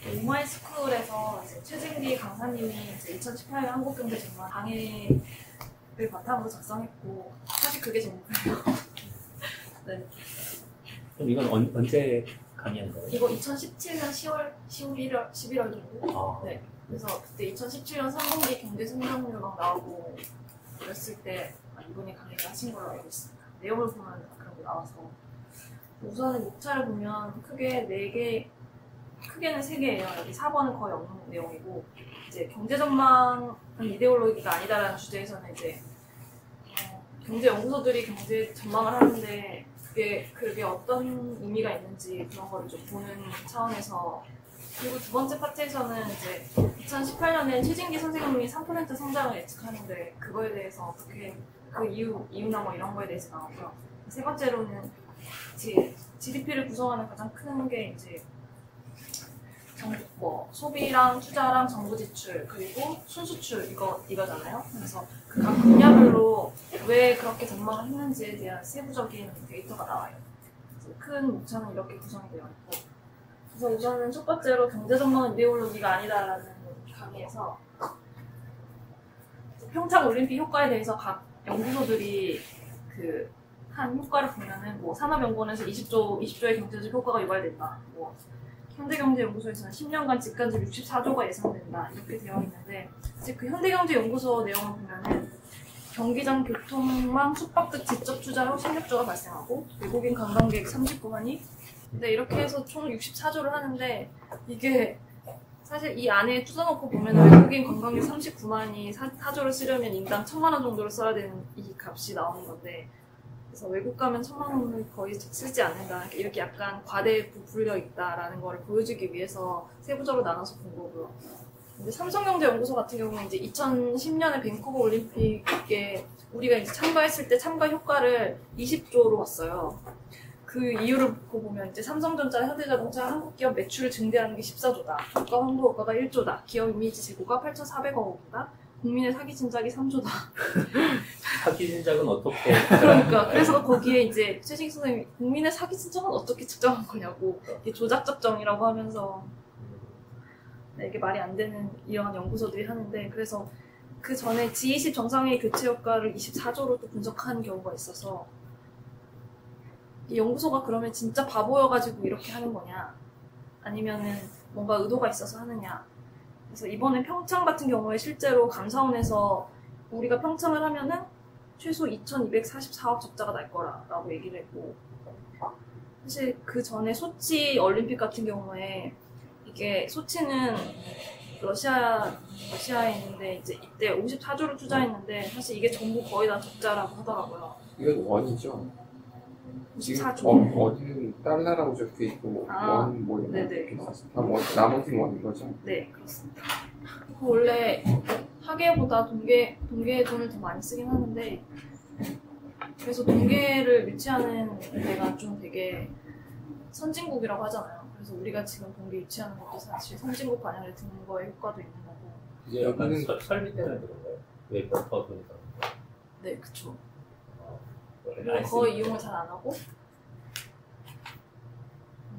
오마이스쿨에서 이제 최진기 강사님이 이제 2018년 한국경제 전망 강의를 바탕으로 작성했고 사실 그게 제 목표예요. 네. 그럼 이건 언제 강의한 거예요? 이거 2017년 10월, 11월 정도? 아. 네. 그래서 그때 2017년 3분기 경제 성장률 나오고 그랬을 때 이분이 강의를 하신 걸로 알고 있습니다. 내용을 보면 그런 게 나와서 우선은 목차를 보면 크게 4개, 크게는 3개예요. 여기 4번은 거의 없는 내용이고 이제 경제 전망은 이데올로기가 아니다라는 주제에서는 이제 경제 연구소들이 경제 전망을 하는데 그게 어떤 의미가 있는지 그런 거를 좀 보는 차원에서 그리고 두 번째 파트에서는 이제 2018년에 최진기 선생님이 3% 성장을 예측하는데 그거에 대해서 어떻게 그 이유나 뭐 이런 거에 대해서 나오고요. 세 번째로는 GDP를 구성하는 가장 큰 게 이제 소비랑 투자랑 정부 지출 그리고 순수출 이거잖아요. 그래서 그 각 분야별로 왜 그렇게 전망을 했는지에 대한 세부적인 데이터가 나와요. 그래서 큰 목차는 이렇게 구성이 되어 있고 그래서 우선은 첫 번째로 경제 전망은 이데올로기가 아니다라는 강의에서 평창 올림픽 효과에 대해서 각 연구소들이 한 효과를 보면은 뭐 산업연구원에서 20조의 경제적 효과가 유발된다. 뭐 현대경제연구소에서는 10년간 직간접 64조가 예상된다. 이렇게 되어 있는데 이제 그 현대경제연구소 내용을 보면은 경기장, 교통망, 숙박 등 지적 투자로 16조가 발생하고 외국인 관광객 39만이 근데 이렇게 해서 총 64조를 하는데 이게 사실 이 안에 뜯어놓고 보면 외국인 관광객 39만이 4조를 쓰려면 인당 1,000만 원 정도를 써야 되는 이 값이 나오는 건데 그래서 외국 가면 1,000만 원을 거의 쓰지 않는다. 이렇게 약간 과대 부풀려 있다라는 걸 보여주기 위해서 세부적으로 나눠서 본 거고요. 근데 삼성경제연구소 같은 경우는 이제 2010년에 밴쿠버 올림픽에 우리가 이제 참가했을 때 참가 효과를 20조로 봤어요. 그 이유를 보면 이제 삼성전자, 현대자동차, 한국기업 매출을 증대하는 게 14조다. 국가 홍보 효과가 1조다. 기업 이미지 제고가 8,400억 원이다. 국민의 사기 진작이 3조다. 사기 진작은 어떻게? 그러니까 그래서 거기에 이제 최진기 선생님이 국민의 사기 진작은 어떻게 측정한 거냐고 이게 조작적정이라고 하면서 네, 이게 말이 안 되는 이런 연구소들이 하는데 그래서 그 전에 G20 정상회의 교체 효과를 24조로 또 분석한 경우가 있어서 이 연구소가 그러면 진짜 바보여가지고 이렇게 하는 거냐 아니면은 뭔가 의도가 있어서 하느냐 그래서 이번에 평창 같은 경우에 실제로 감사원에서 우리가 평창을 하면은 최소 2,244억 적자가 날 거라고 얘기를 했고 사실 그 전에 소치 올림픽 같은 경우에 이게 소치는 러시아에 있는데 이제 이때 54조를 투자했는데 사실 이게 전부 거의 다 적자라고 하더라고요. 이건 원이죠? 54조. 어디는 달러라고 적혀있고 원 뭐 이런 거 적혀있어서 다 나머지는 원인 거죠? 네, 그렇습니다. 원래 학예보다 동계에 돈을 더 많이 쓰긴 하는데 그래서 동계를 유치하는 데가 좀 되게 선진국이라고 하잖아요. 그래서 우리가 지금 동계 유치하는 것도 사실 선진국 반영을 드는 거에 효과도 있는 거고. 이제 여기는 설비 때문에 그런 거예요? 왜 더 돈이 드는 거예요? 네, 그쵸. 거의 이용을 잘 안 하고.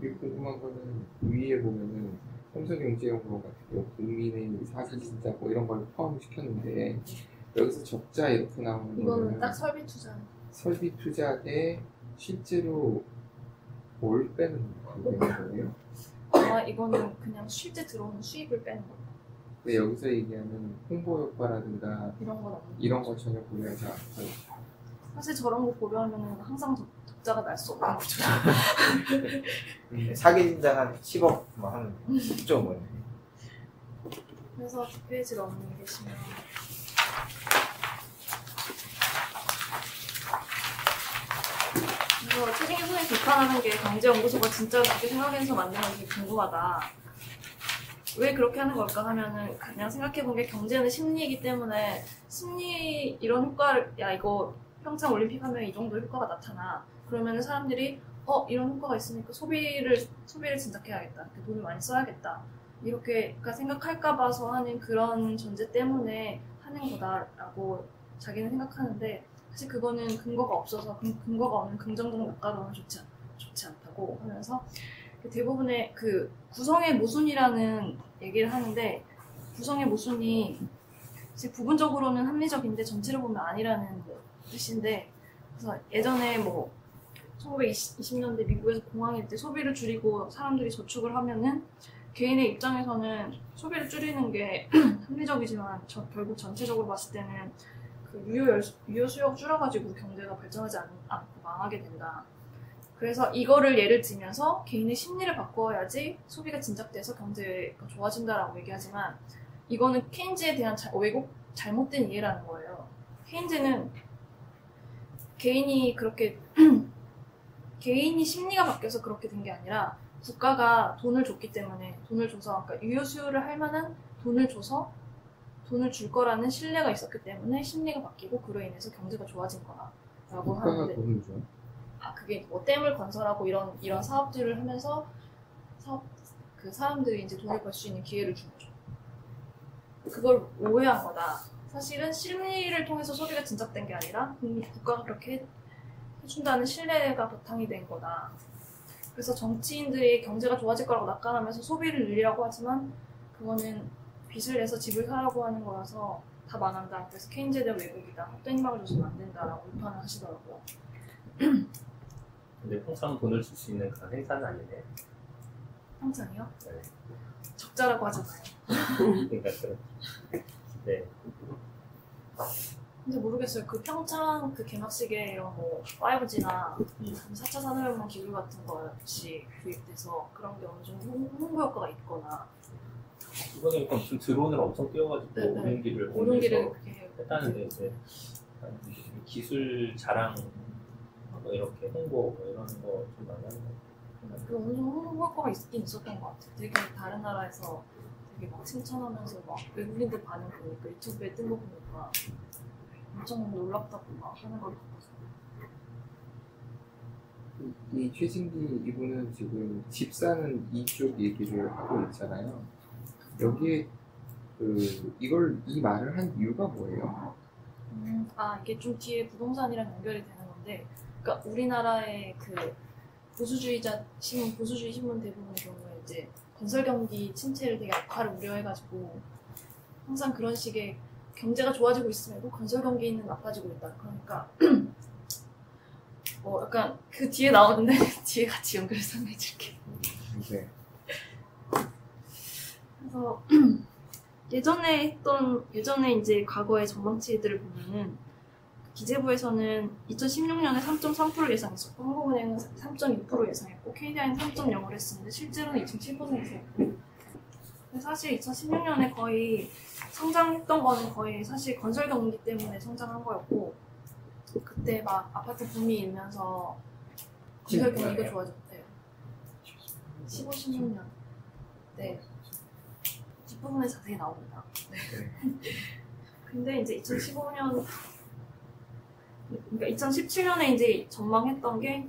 궁금한 거는 위에 보면은 삼성경제연구소 같은 경우 국민의 사기 진작 뭐 이런 걸 포함시켰는데 여기서 적자 이렇게 나오는 이거는 딱 설비 투자. 설비 투자에 실제로 뭘 빼는 거예요? 이거는 그냥 실제 들어오는 수입을 빼는 거예요. 근데 여기서 얘기하는 홍보 효과라든가 이런 거 전혀 고려하지 않고 사실 저런 거 고려하면 항상 적자가 날 수 없는 거죠. 사기 진작 한 10억 한 10조 뭐. 그래서 뒷페이지를 얻는 계시면 그래서 최진기 선생님 비판하는 게 경제연구소가 진짜로 그렇게 생각해서 만든 건지 궁금하다. 왜 그렇게 하는 걸까 하면은 그냥 생각해본 게 경제는 심리이기 때문에 심리 이런 효과를 이거 평창 올림픽 하면 이 정도 효과가 나타나. 그러면은 사람들이 이런 효과가 있으니까 소비를 진작해야겠다. 돈을 많이 써야겠다. 이렇게 생각할까 봐서 하는 그런 전제 때문에 하는 거다라고 자기는 생각하는데 사실 그거는 근거가 없어서 근거가 없는 긍정적 낙관론은 좋지 않다고 하면서 대부분의 그 구성의 모순이라는 얘기를 하는데 구성의 모순이 부분적으로는 합리적인데 전체를 보면 아니라는 뜻인데 그래서 예전에 뭐 1920년대 미국에서 공황일 때 소비를 줄이고 사람들이 저축을 하면은 개인의 입장에서는 소비를 줄이는 게 합리적이지만 결국 전체적으로 봤을 때는 그 유효 수요가 줄어가지고 경제가 발전하지 않고 망하게 된다. 그래서 이거를 예를 들면서 개인의 심리를 바꿔야지 소비가 진작돼서 경제가 좋아진다라고 얘기하지만 이거는 케인즈에 대한 잘못된 이해라는 거예요. 케인즈는 개인이 심리가 바뀌어서 그렇게 된 게 아니라 국가가 돈을 줬기 때문에 돈을 줘서 그러니까 유효 수요를 할 만한 돈을 줘서 돈을 줄 거라는 신뢰가 있었기 때문에 심리가 바뀌고 그로 인해서 경제가 좋아진 거라고 하는데 돈을 줘요? 그게 뭐 댐을 건설하고 이런 사업들을 하면서 사람들이 이제 돈을 벌 수 있는 기회를 준 거죠. 그걸 오해한 거다. 사실은 심리를 통해서 소비가 진작된 게 아니라 국가가 그렇게 해준다는 신뢰가 바탕이 된 거다. 그래서 정치인들이 경제가 좋아질 거라고 낙관하면서 소비를 늘리라고 하지만 그거는 빚을 내서 집을 사라고 하는 거라서 다 망한다. 그래서 케인즈에 대한 왜곡이다. 헛된 희망을 줘서는 안 된다라고 비판을 하시더라고요. 근데 평창 돈을 줄 수 있는 그런 행사는 아니네. 평창이요? 네. 적자라고 하잖아요. 그러니까 네. 근데 모르겠어요. 그 평창 그 개막식에 이런 뭐 5G나 4차 산업혁명 기술 같은 것이 구입돼서 그런 게 어느 정도 홍보 효과가 있거나 이번에 무슨 드론을 엄청 띄워가지고 네네. 오륜기를 오륜기를 그렇게 했다는데 이제 기술 자랑 뭐 이렇게 홍보 뭐 이런 거 좀 많이 하는 거. 그 어느 정도 홍보 효과가 있긴 있었던 것 같아요. 되게 다른 나라에서 되게 막 칭찬하면서 막 외국인들 반응 보니까 유튜브에 뜬 거 보니까 엄청 놀랍다고 막 하는 걸 봤어요. 이 최진기 이분은 지금 집 사는 이쪽 얘기를 하고 있잖아요. 여기에 이 말을 한 이유가 뭐예요? 이게 좀 뒤에 부동산이랑 연결이 되는 건데, 그러니까 우리나라의 그 보수주의 신문 대부분의 경우에 이제 건설 경기 침체를 되게 악화를 우려해가지고 항상 그런 식의 경제가 좋아지고 있음에도 건설 경기는 나빠지고 있다. 그러니까 약간 그 뒤에 나오는데 뒤에 같이 연결해서 설명해줄게. 네. 그래서 예전에 이제 과거의 전망치들을 보면은 기재부에서는 2016년에 3.3% 예상했었고 한국은행은 3.2% 예상했고 KDI는 3.0을 했었는데 실제로는 2.7%였고 사실 2016년에 거의 성장했던 거는 거의 사실 건설 경기 때문에 성장한 거였고 그때 막 아파트 붐이 일면서 건설 경기가 좋아졌대요. 15, 16년. 네. 뒷부분에 자세히 나옵니다. 네. 근데 이제 2015년, 그러니까 2017년에 이제 전망했던 게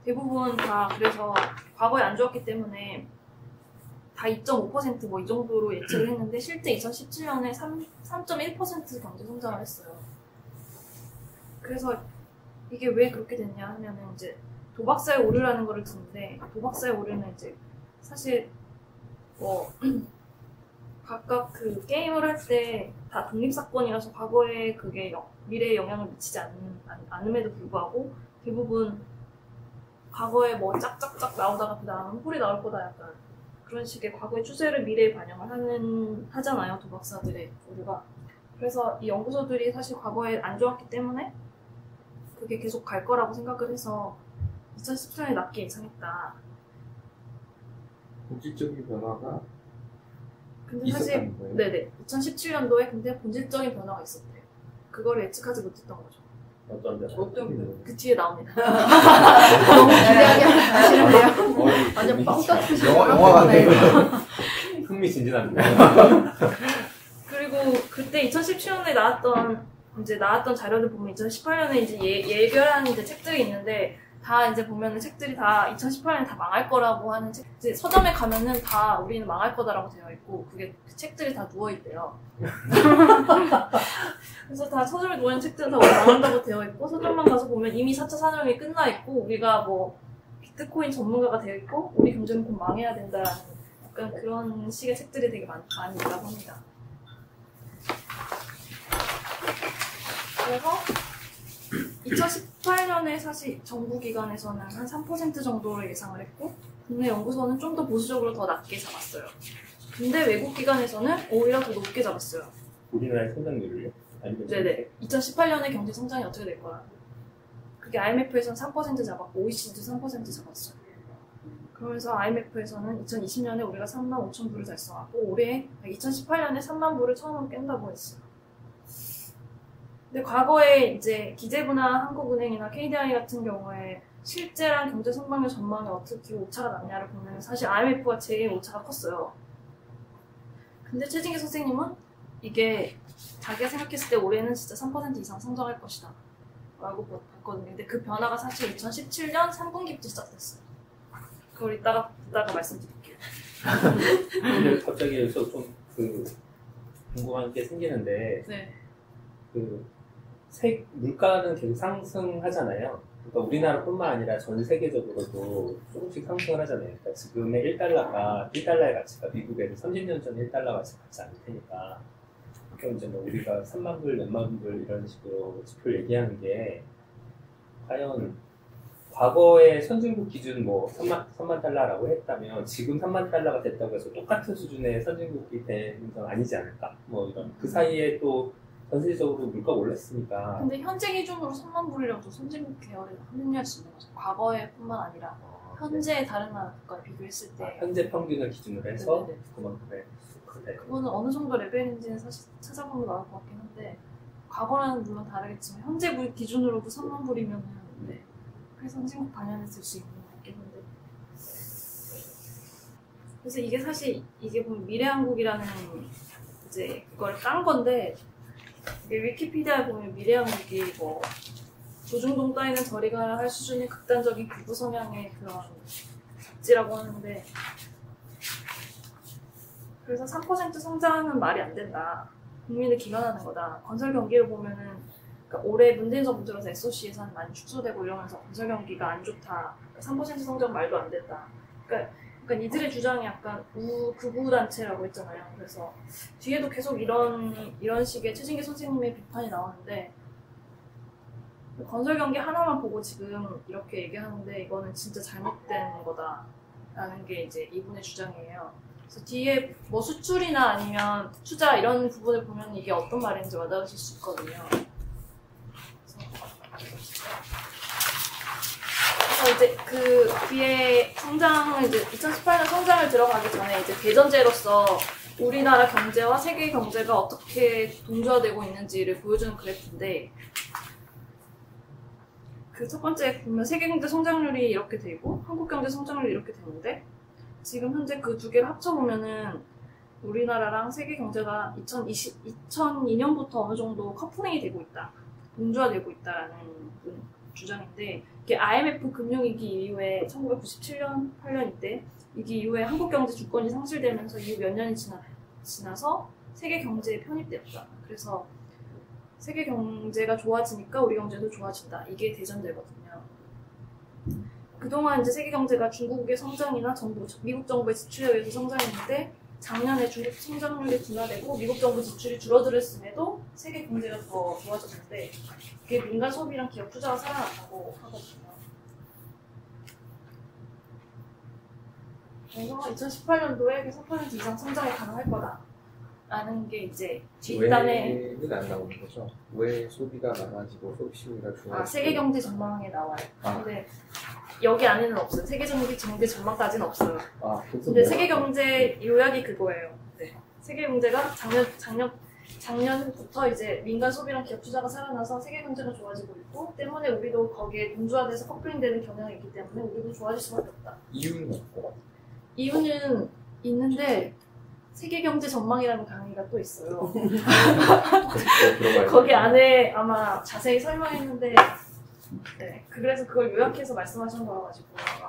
대부분 다 그래서 과거에 안 좋았기 때문에 다 2.5% 뭐 이 정도로 예측을 했는데 실제 2017년에 3.1% 경제 성장을 했어요. 그래서 이게 왜 그렇게 됐냐 하면은 이제 도박사의 오류라는 거를 듣는데 도박사의 오류는 이제 사실 각각 그 게임을 할 때 다 독립사건이라서 과거에 그게 미래에 영향을 미치지 않음에도 불구하고 대부분 과거에 뭐 짝짝짝 나오다가 그 다음은 홀이 나올 거다 약간 그런 식의 과거의 추세를 미래에 반영을 하잖아요 도박사들의 오류가. 그래서 이 연구소들이 사실 과거에 안 좋았기 때문에 그게 계속 갈 거라고 생각을 해서 2017년에 낮게 예상했다. 본질적인 변화가 근데 사실 있었다는 거예요? 네네 2017년도에 근데 본질적인 변화가 있었대요. 그걸 예측하지 못했던 거죠. 어떤 그 뒤에 나옵니다. 너무 기대하게 하시는데요. 완전 빵 터트리시는 영화 같네. 흥미진진합니다. 그리고 그때 2017년에 나왔던 자료를 보면 2018년에 이제 예별한 이제 책들이 있는데 다 이제 보면은 책들이 다 2018년에 다 망할 거라고 하는 책, 이제 서점에 가면은 다 우리는 망할 거다라고 되어 있고 그게 그 책들이 다 누워 있대요. 그래서 다 서점에 누워 있는 책들은 다 망한다고 되어 있고 서점만 가서 보면 이미 4차 산업이 끝나 있고 우리가 뭐 비트코인 전문가가 되어 있고 우리 경제는 곧 망해야 된다라는 약간 그런 식의 책들이 되게 많이 있다고 합니다. 그래서 2018년에 사실 정부 기관에서는 한 3% 정도를 예상을 했고 국내 연구소는 좀 더 보수적으로 더 낮게 잡았어요. 근데 외국 기관에서는 오히려 더 높게 잡았어요. 우리나라의 성장률을요? 아니면 네네. 2018년에 경제 성장이 어떻게 될 거야? 그게 IMF에서는 3% 잡았고 OECD도 3% 잡았어요. 그러면서 IMF에서는 2020년에 우리가 3만 5천 부를 달성하고 올해 2018년에 3만 부를 처음 깬다고 했어요. 근데 과거에 이제 기재부나 한국은행이나 KDI 같은 경우에 실제랑 경제 성장률 전망에 어떻게 오차가 났냐를 보면 사실 IMF가 제일 오차가 컸어요. 근데 최진기 선생님은 이게 자기가 생각했을 때 올해는 진짜 3% 이상 성장할 것이다 라고 봤거든요. 근데 그 변화가 사실 2017년 3분기부터 시작됐어요. 그걸 이따가 말씀드릴게요. 근데 갑자기 여기서 좀 궁금한 게 생기는데 네. 물가는 계속 상승하잖아요. 그러니까 우리나라뿐만 아니라 전 세계적으로도 조금씩 상승을 하잖아요. 그러니까 지금의 1달러의 가치가 미국에서 30년 전 1달러 가치 같지 않을 테니까. 그럼 이제 뭐 우리가 3만 불, 몇만 불 이런 식으로 지표를 얘기하는 게 과연 과거의 선진국 기준 뭐 3만 달러라고 했다면 지금 3만 달러가 됐다고 해서 똑같은 수준의 선진국이 되는 건 아니지 않을까? 뭐 이런 그 사이에 또 전세적으로 물가가 올랐으니까. 근데 현재 기준으로 3만 불이라도 선진국 계열에 합류할 수 있는 거죠. 과거에뿐만 아니라 현재 다른 나라 국가에 비교했을 때 현재 평균을 기준으로 해서 네네네. 그만큼의 그거는 어느 정도 레벨인지는 사실 찾아보면 나올 것 같긴 한데 과거랑은 물론 다르겠지만 현재 불 기준으로도 3만 불이면은 네. 그래서 선진국 반영이 될 수 있는 것 같긴 한데 그래서 이게 사실 이게 보면 미래한국이라는 이제 그걸 깐 건데 이게 위키피디아에 보면 미래한국이 뭐 조중동 따위는 저리 가야 할 수준의 극단적인 극우 성향의 그런 잡지라고 하는데 그래서 3% 성장은 말이 안 된다. 국민을 기만하는 거다. 건설 경기를 보면은 그러니까 올해 문재인 정부 들어서 SOC 예산이 많이 축소되고 이러면서 건설 경기가 안 좋다. 그러니까 3% 성장 말도 안 된다. 그러니까 이들의 주장이 약간 극우 단체라고 했잖아요. 그래서 뒤에도 계속 이런 식의 최진기 선생님의 비판이 나오는데 건설 경기 하나만 보고 지금 이렇게 얘기하는데 이거는 진짜 잘못된 거다라는 게 이제 이분의 주장이에요. 그래서 뒤에 뭐 수출이나 아니면 투자 이런 부분을 보면 이게 어떤 말인지 와닿으실 수 있거든요. 그래서 이제 그 뒤에 성장을 이제 2018년 성장을 들어가기 전에 이제 대전제로서 우리나라 경제와 세계 경제가 어떻게 동조화되고 있는지를 보여주는 그래프인데 그 첫 번째 보면 세계 경제 성장률이 이렇게 되고 한국 경제 성장률이 이렇게 되는데 지금 현재 그 두 개를 합쳐보면은 우리나라랑 세계 경제가 2002년부터 어느 정도 커플링이 되고 있다. 동조화되고 있다라는 주장인데 이게 IMF 금융위기 이후에 1997년, 8년 이때 위기 이후에 한국 경제 주권이 상실되면서 이후 몇 년이 지나서 세계 경제에 편입되었다. 그래서 세계 경제가 좋아지니까 우리 경제도 좋아진다. 이게 대전제거든요. 그동안 이제 세계 경제가 중국의 성장이나 미국 정부의 지출에 의해서 성장했는데 작년에 중국 성장률이 둔화되고 미국 정부 지출이 줄어들었음에도 세계 경제가 더 좋아졌는데 그게 민간 소비랑 기업 투자가 살아났다고 하거든요. 그래서 2018년도에 3% 이상 성장이 가능할 거다라는 게 이제 뒷단에 왜는 안 나오는 거죠? 왜 소비가 많아지고 소비 심리가 좋아지고 세계 경제 전망에 나와요. 아. 근데 여기 안에는 없어요. 세계 경제 전망까지는 없어요. 그래서 근데 세계 경제 요약이 그거예요. 네. 세계 경제가 작년부터 이제 민간 소비랑 기업 투자가 살아나서 세계 경제가 좋아지고 있고 때문에 우리도 거기에 동조화돼서 커플링되는 경향이 있기 때문에 우리도 좋아질 수밖에 없다. 이유는 없고 이유는 있는데 세계 경제 전망이라는 강의가 또 있어요. 거기 안에 아마 자세히 설명했는데 네, 그래서 그걸 요약해서 말씀하신 거라가지고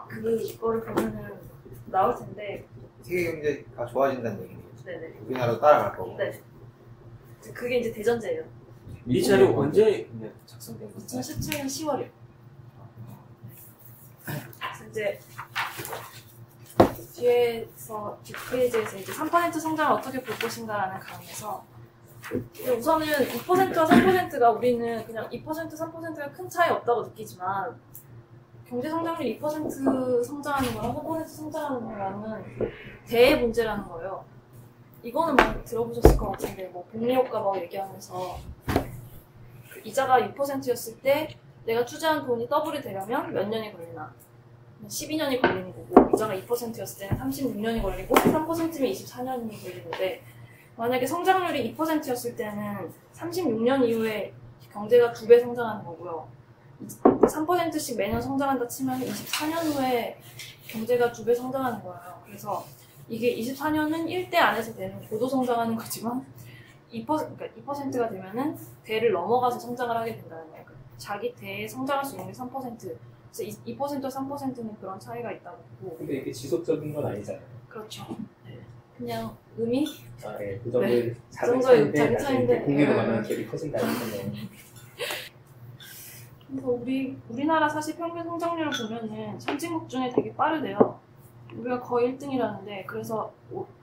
그거를 보면은 나올 텐데 세계 경제가 좋아진다는 얘기네요. 네네. 우리나라도 따라갈 거고. 네. 그게 이제 대전제예요. 이 자료 언제 작성된 건가요? 2017년 10월이요. 이제 뒤에서 뒷페이지에서 이제 3% 성장을 어떻게 볼 것인가라는 강의에서 우선은 2%와 3%가 우리는 그냥 2% 3%가 큰 차이 없다고 느끼지만 경제 성장률 2% 성장하는 거랑 3% 성장하는 거랑은 대의 문제라는 거예요. 이거는 많이 들어보셨을 것 같은데 뭐 복리효과 막 얘기하면서 그 이자가 6%였을 때 내가 투자한 돈이 더블이 되려면 몇 년이 걸리나 12년이 걸리는 거고 이자가 2%였을 때는 36년이 걸리고 3%면 24년이 걸리는데 만약에 성장률이 2%였을 때는 36년 이후에 경제가 2배 성장하는 거고요. 3%씩 매년 성장한다 치면 24년 후에 경제가 2배 성장하는 거예요. 그래서 이게 24년은 1대 안에서 되는 고도 성장하는 거지만 2%가 되면은 대를 넘어가서 성장을 하게 된다는 거예요. 자기 대에 성장할 수 있는 게 3%. 그래서 2%와 3%는 그런 차이가 있다고 보고. 근데 이게 지속적인 건 아니잖아요. 그렇죠. 네. 그냥 의미? 아, 네. 그 정도의 네. 작은 그 정도의 차이인데 작은 차이인데. 공유로 가면 갭이 커진다 이거는. 그래서 우리나라 사실 평균 성장률을 보면은 선진국 중에 되게 빠르대요. 우리가 거의 1등이라는데 그래서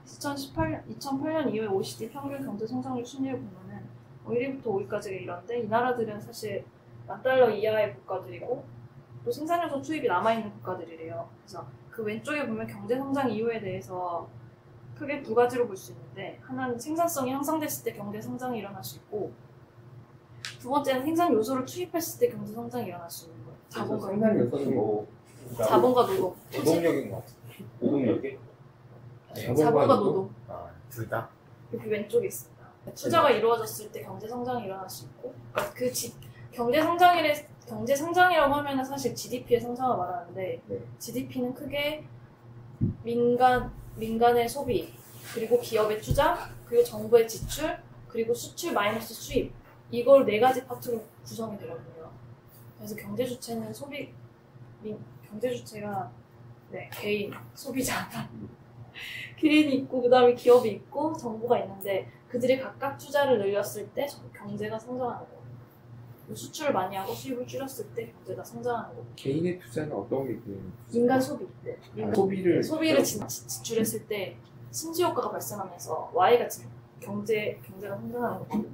2008년 이후에 OECD 평균 경제 성장률 순위를 보면은 1위부터 5위까지가 이런데 이 나라들은 사실 $10,000 이하의 국가들이고 또 생산요소 투입이 남아있는 국가들이래요. 그래서 그 왼쪽에 보면 경제 성장 이유에 대해서 크게 두 가지로 볼 수 있는데 하나는 생산성이 향상됐을 때 경제 성장이 일어날 수 있고 두 번째는 생산 요소를 투입했을 때 경제 성장이 일어날 수 있는 거예요. 자본과 생산 요소는 뭐 자본과 노동. 노동력인 것 같아요. 노동력이? 자본과 노동. 둘 다? 여기 왼쪽에 있습니다. 투자가 이루어졌을 때 경제 성장이 일어날 수 있고, 그러니까 경제 성장이라고 하면은 사실 GDP의 성장을 말하는데, 네. GDP는 크게 민간의 소비, 그리고 기업의 투자, 그리고 정부의 지출, 그리고 수출 마이너스 수입, 이걸 네 가지 파트로 구성이 되거든요. 그래서 경제 주체는 경제 주체가 개인, 소비자. 개인이 있고 그다음에 기업이 있고 정부가 있는데 그들이 각각 투자를 늘렸을 때 경제가 성장하는 거예요. 수출을 많이 하고 수입을 줄였을 때 경제가 성장하는 거고. 개인의 투자는 어떤 게 개인 투자? 민간 소비. 소비를 지출했을 때 심지 효과가 발생하면서 Y가 경제가 성장하는 거고.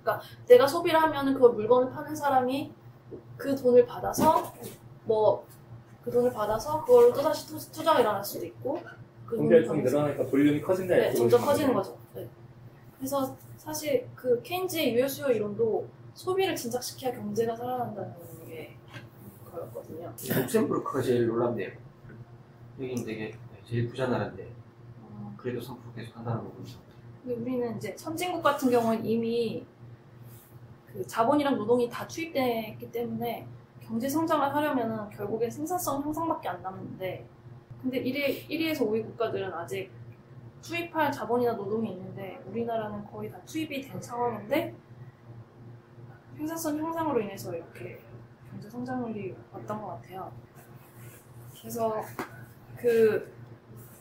그러니까 내가 소비를 하면은 그 물건을 파는 사람이 그 돈을 받아서 그걸로 또다시 투자가 일어날 수도 있고 공개활동이 늘어나니까 볼륨이 커진다. 네, 점점 커지는 거죠. 네. 그래서 사실 그 케인즈의 유효수요 이론도 소비를 진작시켜야 경제가 살아난다는 게 그거였거든요. 룩셈부르크가 제일 놀랍네요. 여기는 되게 제일 부자 나라인데 그래도 3% 계속 한다는 거군요. 근데 우리는 이제 선진국 같은 경우는 이미 그 자본이랑 노동이 다 투입됐기 때문에 경제 성장을 하려면은 결국엔 생산성 향상밖에 안 남는데 근데 1위에서 5위 국가들은 아직 투입할 자본이나 노동이 있는데 우리나라는 거의 다 투입이 된 상황인데 생산성 향상으로 인해서 이렇게 경제 성장률이 왔던 것 같아요. 그래서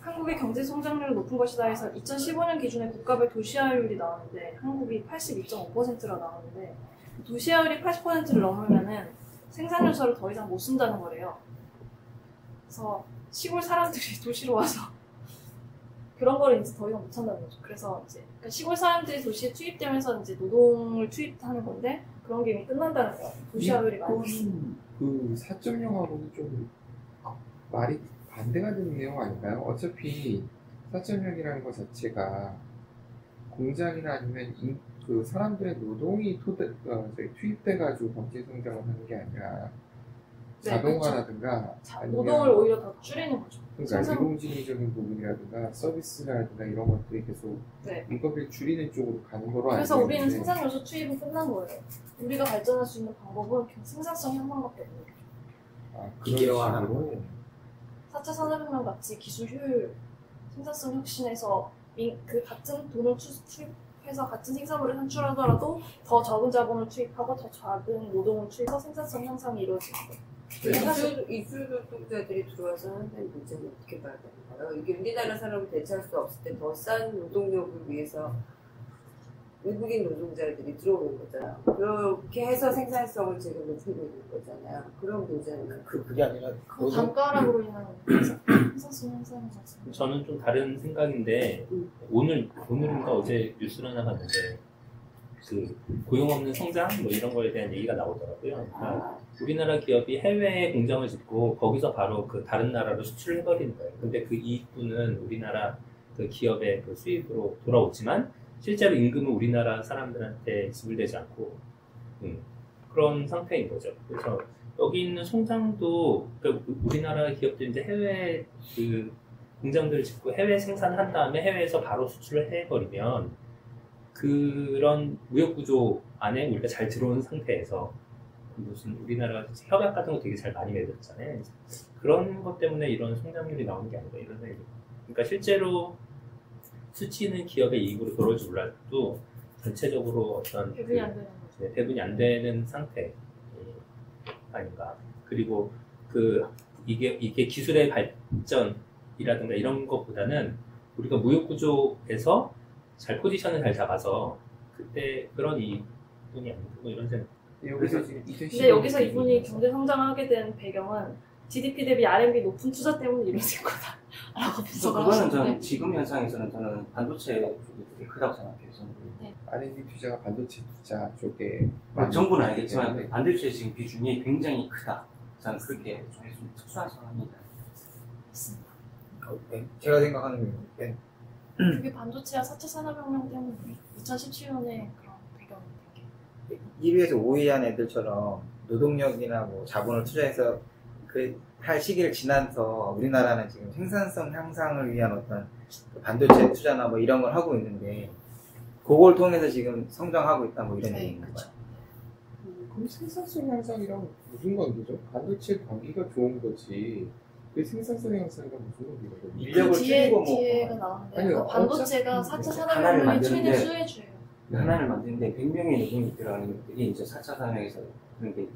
한국의 경제 성장률이 높은 것이다 해서 2015년 기준에 국가별 도시화율이 나오는데 한국이 82.5%라 나오는데 도시화율이 80%를 넘으면은 생산 요소를 더 이상 못 쓴다는 거래요. 그래서 시골 사람들이 도시로 와서 그런 거를 이제 더 이상 못 한다는 거죠. 그래서 이제 그러니까 시골 사람들이 도시에 투입되면서 이제 노동을 투입하는 건데 그런 게 이미 끝난다는 거예요. 도시화율이 많이. 그 4.0하고는 좀 말이 반대가 되는 내용 아닌가요? 어차피 4.0이라는 것 자체가 공장이나 아니면 그 사람들의 노동이 투입돼가지고 경제 성장을 하는 게 아니라 자동화라든가 노동을 오히려 더 줄이는 거죠. 그러니까 인공지능적인 부분이라든가 서비스라든가 이런 것들이 계속 인건비를 줄이는 쪽으로 가는 거로 알고 있는데 그래서 우리는 생산 요소 투입은 끝난 거예요. 우리가 발전할 수 있는 방법은 생산성 향상밖에 없는 거죠. 기계화하는 거예요. 4차 산업혁명 같이 기술 효율, 생산성 혁신에서 그 같은 돈을 투입해서 같은 생산물을 산출하더라도 더 적은 자본을 투입하고 더 작은 노동을 투입해서 생산성 향상이 이루어지는 거예요. 이주 노동자들이 들어와서 한다는 문제는 어떻게 봐야 되는 거예요? 이게 우리나라 사람을 대체할 수 없을 때 더 싼 노동력을 위해서 외국인 노동자들이 들어오는 거잖아요. 그렇게 해서 생산성을 지금 높이고 있는 거잖아요. 그런 문제는 그게 아니라 그 단가락으로 인한 생산성 향상이 자체. 저는 좀 다른 생각인데 오늘인가 어제 뉴스를 하나 봤는데 그 고용 없는 성장 뭐 이런 거에 대한 얘기가 나오더라고요. 그러니까 우리나라 기업이 해외에 공장을 짓고 거기서 바로 그 다른 나라로 수출을 해버리는 거예요. 근데 그 이익분은 우리나라 그 기업의 그 수입으로 돌아오지만 실제로 임금은 우리나라 사람들한테 지불되지 않고 그런 상태인 거죠. 그래서 여기 있는 송장도 그러니까 우리나라 기업들이 이제 해외 그 공장들을 짓고 해외 생산한 다음에 해외에서 바로 수출을 해버리면 그런 무역 구조 안에 우리가 잘 들어온 상태에서 무슨 우리나라 협약 같은 거 되게 잘 많이 맺었잖아요. 그런 것 때문에 이런 성장률이 나오는 게 아닌가 이런 생각이. 그러니까 실제로 수치는 기업의 이익으로 들어올지 몰라도 전체적으로 어떤 배분이 안 되는 거죠. 네, 배분이 안 되는 상태 아닌가. 그리고 이게 기술의 발전이라든가 이런 것보다는 우리가 무역 구조에서 잘 포지션을 잘 잡아서 그때 그런 이익분이 아닌가 뭐 이런 생각. 여기서 지금 근데 여기서 이분이 경제 성장하게 된 배경은 GDP 대비 R&D 높은 투자 때문에 이루어진 거다라고 분석을 그거는 하시는데 저는 지금 현상에서는 저는 반도체 쪽이 되게 크다고 생각해서 R&D 투자가 반도체 투자 쪽에 전부는 알겠지만 네. 반도체 지금 비중이 굉장히 크다. 저는 그렇게 좀 특수한 상황이다. 제가 생각하는 게 그게 반도체와 4차 산업혁명 때문에 2017년에 그런 배경이 된 게. 1위에서 5위 한 애들처럼 노동력이나 뭐 자본을 투자해서 그 할 시기를 지나서 우리나라는 지금 생산성 향상을 위한 어떤 반도체 투자나 뭐 이런 걸 하고 있는데 그걸 통해서 지금 성장하고 있다 뭐 이런 얘기인 거예요. 그럼 생산성 향상이랑 무슨 관계죠? 반도체 관계가 좋은 거지. 그 생산성 향상이랑 무슨 관계가 좋은 인력을 줄이고 뭐 뒤에가 나오는데 아니요, 그 반도체가 어차피 4차 하나를 산업혁명의 최대 만드는데 수혜주예요. 하나를 만드는데 100명의 노동이 들어가는 것들이 이제 4차 산업에서 그런 게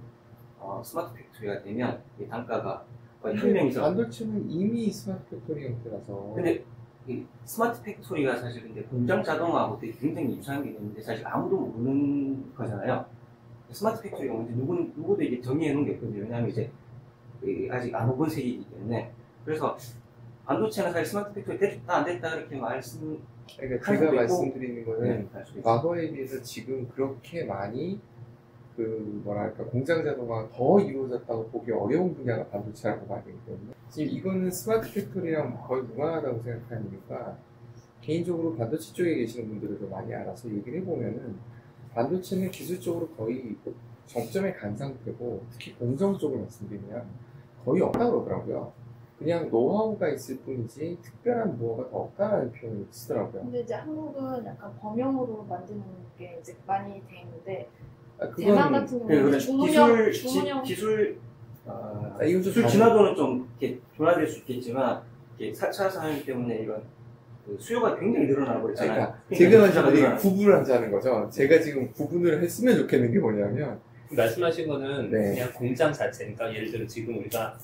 스마트 팩토리가 되면 이 단가가 거의 한 명이서 반도체는 이미 스마트 팩토리 형태라서. 근데 이 스마트 팩토리가 사실 근데 공장 자동화하고 되게 굉장히 유사한 게 있는데 사실 아무도 모르는 거잖아요. 스마트 팩토리가 뭔지 누구도 이게 정의해 놓은 게 없거든요. 왜냐하면 이제 아직 안 오본 세기이기 때문에. 그래서 반도체는 사실 스마트 팩토리 됐다 안 됐다 이렇게 그러니까 할 제가 수도 말씀드리는 거는 네, 할 수도 있어요. 과거에 비해서 지금 그렇게 많이 뭐랄까 공장 자동화가 더 이루어졌다고 보기 어려운 분야가 반도체라고 봐야 되기 때문에 지금 이거는 스마트 팩토리랑 거의 무관하다고 생각하는 이유가 개인적으로 반도체 쪽에 계시는 분들을 좀 많이 알아서 얘기를 해보면은 반도체는 기술적으로 거의 정점에 간 상태고 특히 공정 쪽을 말씀드리면 거의 없다고 그러더라고요. 그냥 노하우가 있을 뿐이지 특별한 무엇가 더 없다는 표현을 쓰더라고요. 근데 이제 한국은 약간 범용으로 만드는 게 이제 많이 돼 있는데 그건 대만 같은 경우는 주문형 기술 이건 좀 기술 진화도는 좀 이렇게 변화될 수 있겠지만 4차 산업 때문에 이런 그 수요가 굉장히 늘어나고 있잖아요. 그러니까 지금은 숫자가 우리 늘어나고. 구분을 하자는 거죠. 제가 지금 구분을 했으면 좋겠는 게 뭐냐면 말씀하신 거는 네. 그냥 공장 자체, 그러니까 예를 들어 지금 우리가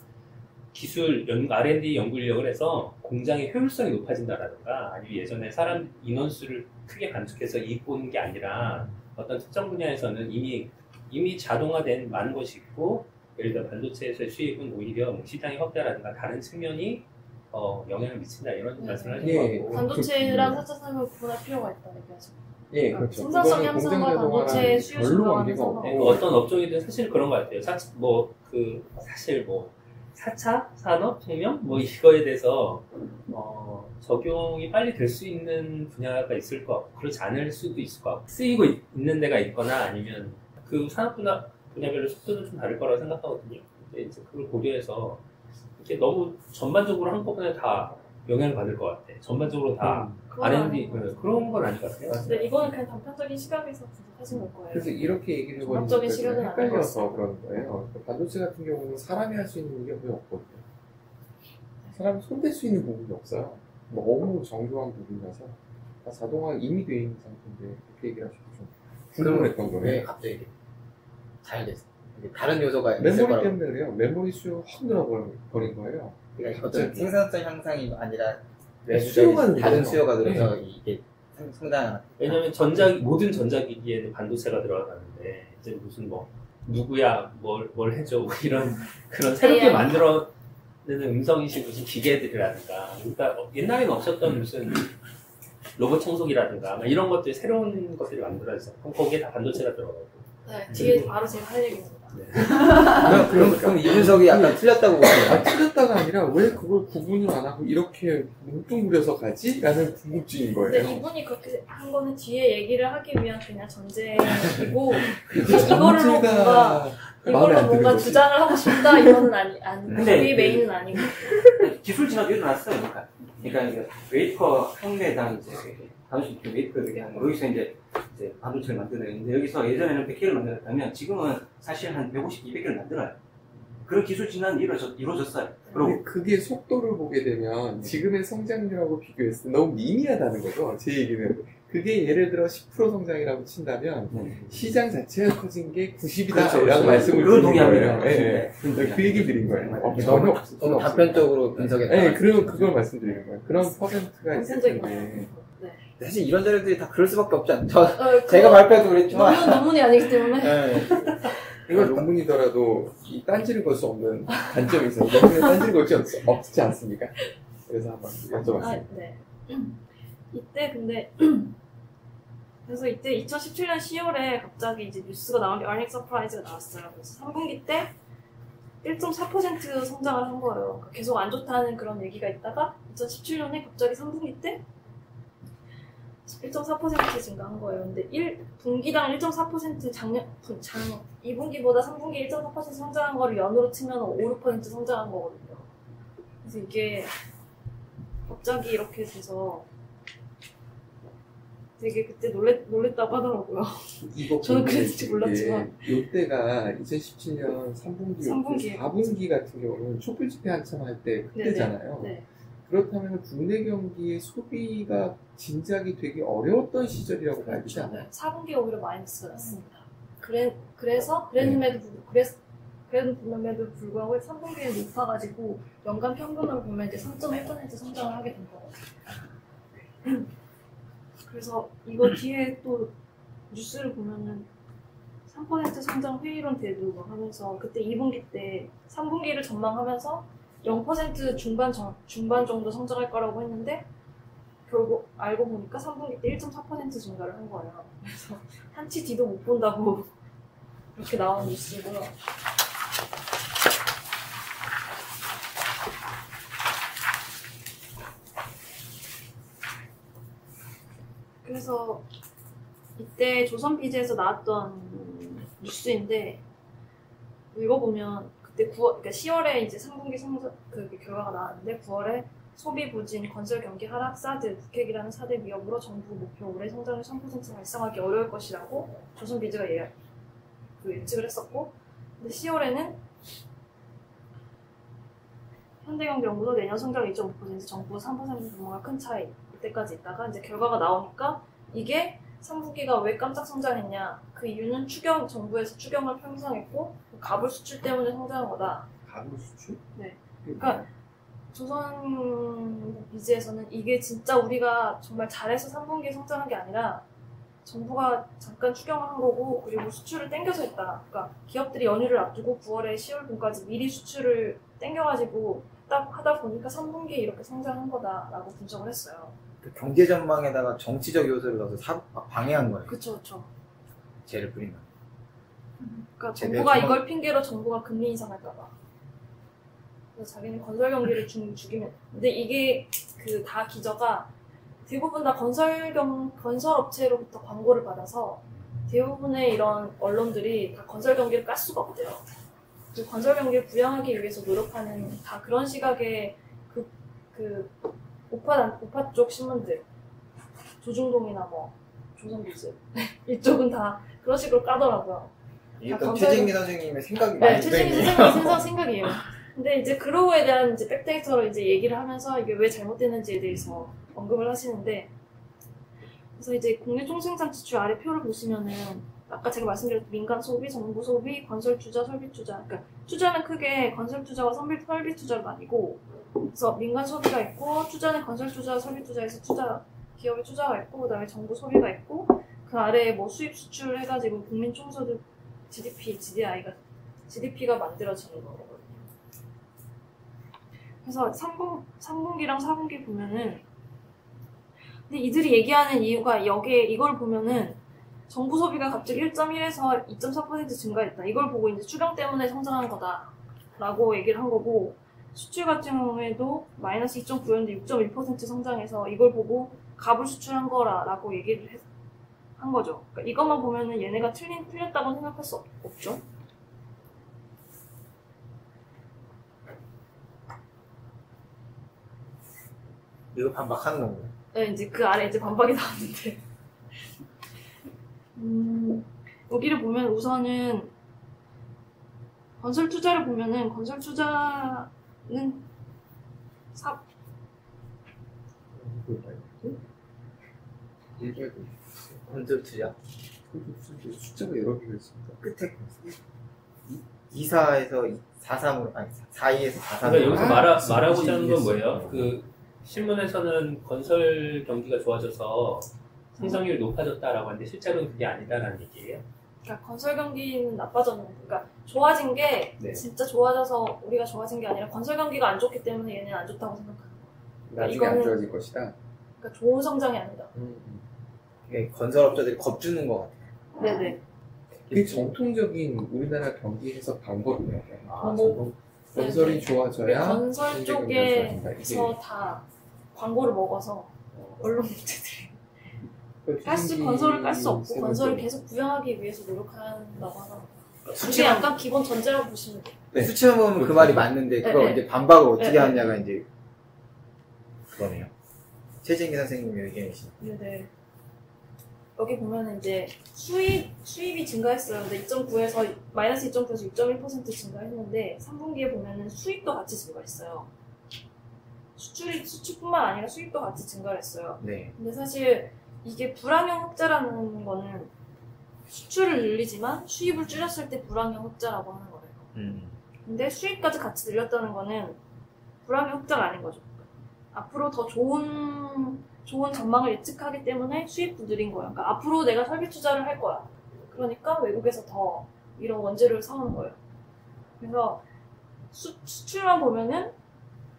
기술 R&D 연구 인력을 해서 공장의 효율성이 높아진다라든가 아니면 예전에 사람 인원수를 크게 감축해서 이익 보는 게 아니라 어떤 특정 분야에서는 이미 자동화된 많은 것이 있고 예를 들어 반도체에서의 수익은 오히려 뭐 시장의 확대라든가 다른 측면이 영향을 미친다 이런 말씀을 하신 예. 거고 반도체랑 4차 산업을 구분할 필요가 있다 얘기하죠. 예, 그렇죠. 생산성 그거는 향상과 공장 반도체 자동화랑 수요 별로 증가가 관계가 있어서. 없고 어떤 업종이든 사실 그런 것 같아요. 사실 4차 산업혁명? 이거에 대해서, 적용이 빨리 될 수 있는 분야가 있을 것 같고, 그렇지 않을 수도 있을 것 같고, 쓰이고 있는 데가 있거나 아니면 그 산업 분야별로 속도는 좀 다를 거라고 생각하거든요. 근데 이제 그걸 고려해서, 이렇게 너무 전반적으로 한꺼번에 다 영향을 받을 것 같아. 전반적으로 다 그건 R&D, 아닌 것 같아요. 그런 건 아닐 것 같아요. 근데 이거는 그냥 단편적인 시각에서 분석하신 걸 거예요. 그래서 이렇게 얘기를 해버리니까 종합적인 시각은 아닌 것 헷갈려서 그러는 거예요. 그러니까 반도체 같은 경우는 사람이 할 수 있는 게 거의 없거든요. 사람이 손댈 수 있는 부분이 없어요. 너무 정교한 부분이라서 다 자동화 이미 돼 있는 상태인데 그렇게 얘기를 하시고 좀 궁금했던 왜 거예요. 갑자기 잘 됐어? 이게 다른 요소가 있을 메모리 거라고. 때문에 그래요. 메모리 수요 확 늘어버린 거예요. 그러니까 어떤 생산성 향상이 아니라 수요가 다른 늘어요. 수요가 늘어서 이게 성장하는. 왜냐면 모든 전자기기에는 반도체가 들어가는데 이제 무슨 뭐 누구야 뭘 해줘 뭐 이런 그런 새롭게 AI. 만들어내는 음성인식 무슨 기계들이라든가 그러니까 옛날에는 없었던 무슨 로봇 청소기라든가 막 이런 것들 새로운 것들이 만들어져요. 그럼 거기에 다 반도체가 들어가고. 네, 뒤에 바로 제가 할 얘기입니다. 그럼 이 분석이 약간 틀렸다고 보세요. 아, 틀렸다가 아니라 왜 그걸 구분을 안 하고 이렇게 뭉뚱그려서 가지? 라는 궁금증인 근데 거예요. 이분이 그렇게 한 거는 뒤에 얘기를 하기 위한 그냥 전제이고 그게 이거로 전체가 마음에 안 드는 뭔가 거지. 주장을 하고 싶다 이거는 근데 우리 메인은 아니고. 기술 진화도 일어났어요. 그러니까 이게 웨이퍼 한 매당 이제 단순히 웨이퍼를 얘기하는 거. 여기서 이제 반도체를 만드는데 여기서 예전에는 100개를 만들었다면 지금은 사실 한 150, 200개를 만들어요. 그런 기술 진화는 이루어졌어요. 근데 그게 속도를 보게 되면 지금의 성장률하고 비교했을 때 너무 미미하다는 거죠. 제 얘기는. 그게 예를 들어 10% 성장이라고 친다면 시장 자체가 커진 게 90이다 그렇죠, 라고 그렇죠. 말씀을 그건 드린 거예요. 동의합니다. 예, 예. 그 얘기 드린 거예요. 전혀 없어. 너무 단편적으로 분석했다. 네, 그러면 그걸 말씀드리는 거예요. 그런 퍼센트가 있을 단편적인 텐데. 사실 이런 자료들이 다 그럴 수밖에 없지 않죠. 어, 제가 발표해도 그랬지만. 논문이 아니기 때문에. 네. 이걸 논문이더라도 이 딴지를 걸 수 없는 단점이 있어요. 논문에 딴지를 걸지 없지 않습니까? 그래서 한번 여쭤봤습니다. 네. 이때 근데 그래서 이때 2017년 10월에 갑자기 이제 뉴스가 나온 게 earning surprise가 나왔어요. 그래서 3분기 때 1.4% 성장을 한 거예요. 그러니까 계속 안 좋다는 그런 얘기가 있다가 2017년에 갑자기 3분기 때 1.4% 증가한 거예요. 근데 1분기당 1.4% 작년 2분기보다 3분기 1.4% 성장한 거를 연으로 치면 5, 6% 성장한 거거든요. 그래서 이게 갑자기 이렇게 돼서 되게 그때 놀랬다고 하더라고요. 이거 저는 그랬을지 몰랐지만. 이때가 2017년 3분기, 4분기 같은 경우는 촛불 집회 한참 할 때 그때잖아요. 네. 그렇다면 국내 경기의 소비가 진작이 되게 어려웠던 시절이라고 봐야 되지 않아요? 4분기에 오히려 마이너스가 났습니다. 그랬음에도 불구하고 3분기에 높아가지고 연간 평균으로 보면 이제 3.1% 성장을 하게 된 거거든요. 그래서 이거 뒤에 또 뉴스를 보면은 3% 성장 회의론 대두고 하면서 그때 2분기 때 3분기를 전망하면서 0% 중반 정도 성장할 거라고 했는데 결국 알고 보니까 3분기 때 1.4% 증가를 한 거예요. 그래서 한치 뒤도 못 본다고 이렇게 나온 뉴스고요. 그래서 이때 조선비즈에서 나왔던 뉴스인데 읽어보면 그때 그러니까 10월에 이제 3분기 성장 그 결과가 나왔는데 9월에 소비 부진, 건설 경기 하락, 사드, 북핵이라는 4대 위협으로 정부 목표 올해 성장률 3% 달성하기 어려울 것이라고 조선비즈가 예측을 했었고, 근데 10월에는 현대경제연구소 내년 성장 2.5%, 정부 3% 전망과 큰 차이 이때까지 있다가 이제 결과가 나오니까 이게 3분기가 왜 깜짝 성장했냐, 그 이유는 정부에서 추경을 편성했고 가불 수출 때문에 성장한 거다. 가구 수출? 네. 그러니까 조선 비즈에서는 이게 진짜 우리가 정말 잘해서 3분기에 성장한 게 아니라 정부가 잠깐 추경을 한 거고 그리고 수출을 땡겨서 했다. 그러니까 기업들이 연휴를 앞두고 9월에 10월분까지 미리 수출을 땡겨가지고 딱 하다 보니까 3분기에 이렇게 성장한 거다라고 분석을 했어요. 그 경제 전망에다가 정치적 요소를 넣어서 방해한 거예요. 그쵸. 죄를 부린 거. 그러니까 정부가 이걸 핑계로 정부가 금리 인상할까봐. 그래서 자기는 건설 경기를 죽이면. 근데 이게 그 다 기저가 대부분 다 건설 업체로부터 광고를 받아서 대부분의 이런 언론들이 다 건설 경기를 깔 수가 없대요. 그 건설 경기를 부양하기 위해서 노력하는 다 그런 시각의 그 오파 쪽 신문들, 조중동이나 뭐 조선비즈 이쪽은 다 그런 식으로 까더라고요. 일단 최진기 선생님의 생각이 네, 많이 최진기 들어있네요. 선생님 생각이에요. 근데 이제 그로우에 대한 이제 백데이터를 이제 얘기를 하면서 이게 왜 잘못됐는지에 대해서 언급을 하시는데, 그래서 이제 국내 총생산 지출 아래 표를 보시면은 아까 제가 말씀드렸던 민간 소비, 정부 소비, 건설 투자, 설비 투자. 그러니까 투자는 크게 건설 투자와 설비 투자로 나뉘고, 그래서 민간 소비가 있고 투자는 건설 투자, 설비 투자에서 투자 기업의 투자가 있고 그다음에 정부 소비가 있고 그 아래에 뭐 수입 수출 해가지고 국민 총소득 GDP, GDP가 만들어지는 거거든요. 그래서 3분기랑 4분기 보면은 근데 이들이 얘기하는 이유가 이걸 보면은 정부 소비가 갑자기 1.1에서 2.4% 증가했다. 이걸 보고 이제 추경 때문에 성장한 거다라고 얘기를 한 거고 수출 같은 경우에도 마이너스 2.9였는데 6.1% 성장해서 이걸 보고 갑을 수출한 거라고 얘기를 한 거죠. 그러니까 이것만 보면은 얘네가 틀렸다고 생각할 수 없죠. 이거 반박하는 건가요? 네, 이제 그 아래 이제 반박이 나왔는데. 여기를 보면 우선은 건설 투자를 보면은 건설 투자는 건설 투자. 숫자가 여러 개가 있습니다. 끝에 24에서 43으로 아니 42에서 43으로. 그러니까 여기서 말하고자 하는 건 뭐예요? 그 신문에서는 건설 경기가 좋아져서 생산율이 높아졌다라고 하는데 실제로는 그게 아니다라는 얘기예요. 그러니까 건설 경기는 나빠졌는데, 그러니까 좋아진 게 네. 진짜 좋아져서 우리가 좋아진 게 아니라 건설 경기가 안 좋기 때문에 얘는 안 좋다고 생각하는 거예요. 나중에 안 이거는- 좋아질 것이다. 그러니까 좋은 성장이 아니다. 이게 건설업자들이 겁주는 것 같아요. 네네. 그게 정통적인 우리나라 경기 해석 방법이에요. 뭐, 건설이 네네. 좋아져야 건설 경제 경기가 좋아진다. 쪽에서 다 광고를 먹어서 언론 문제들이 이게 할수 건설을 깔 수 없고 세븐 건설을 점. 계속 부양하기 위해서 노력한다고 하더라고요. 그게 수치만- 약간 기본 전제라고 보시면 돼요. 네. 수치만 보면 그 말이 맞는데 그걸 네, 이제 반박을 어떻게 네, 하느냐가 이제 그거네요. 최진기 선생님의 의견이시죠. 네네. 여기 보면은 이제 수입이 증가했어요. 근데 2.9에서 마이너스 2.9에서 6.1% 증가했는데 3분기에 보면은 수입도 같이 증가했어요. 수출뿐만 아니라 수입도 같이 증가했어요. 네. 근데 사실 이게 불황형 흑자라는 거는 수출을 늘리지만 수입을 줄였을 때 불황형 흑자라고 하는 거예요. 근데 수입까지 같이 늘렸다는 거는 불황형 흑자가 아닌 거죠. 앞으로 더 좋은 전망을 예측하기 때문에 수입도 늘린 거예요. 그러니까 앞으로 내가 설비 투자를 할 거야. 그러니까 외국에서 더 이런 원재료를 사오는 거예요. 그래서 수출만 보면은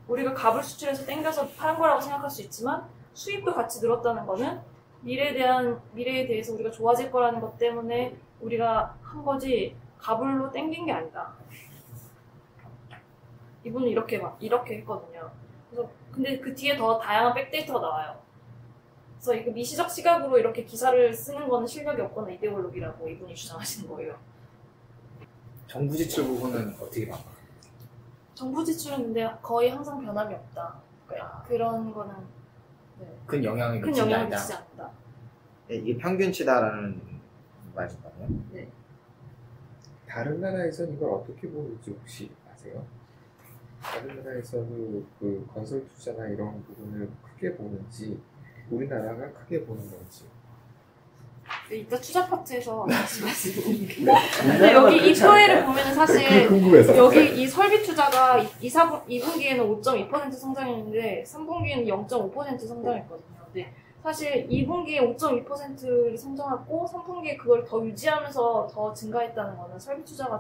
우리가 갑을 수출해서 땡겨서 파는 거라고 생각할 수 있지만 수입도 같이 늘었다는 거는 미래에 대해서 우리가 좋아질 거라는 것 때문에 우리가 한 거지 갑을로 땡긴 게 아니다. 이분은 이렇게 했거든요. 그래서 근데 그 뒤에 더 다양한 백데이터가 나와요. 그래서 이거 미시적 시각으로 이렇게 기사를 쓰는 거는 실력이 없거나 이데올로기라고 이분이 주장하시는 거예요. 정부 지출 부분은 어떻게 봐? 정부 지출은 근데 거의 항상 변함이 없다. 그러니까 그런 거는 큰 영향을 큰 미치지 영향을 않다. 미치지 않는다. 네, 이게 평균치다라는 말인가요? 다른 나라에서는 이걸 어떻게 보는지 혹시 아세요? 다른 나라에서는 그 건설 투자나 이런 부분을 크게 보는지 우리나라가 크게 보는 건지. 이따 투자 파트에서 다시 말씀드릴게요. 근데 여기 이 표에를 보면은 사실 궁금해서. 여기 이 설비 투자가 2분기에는 5.2% 성장했는데 3분기에는 0.5% 성장했거든요. 근데 사실 2분기에 5.2%를 성장했고 3분기에 그걸 더 유지하면서 더 증가했다는 거는 설비 투자가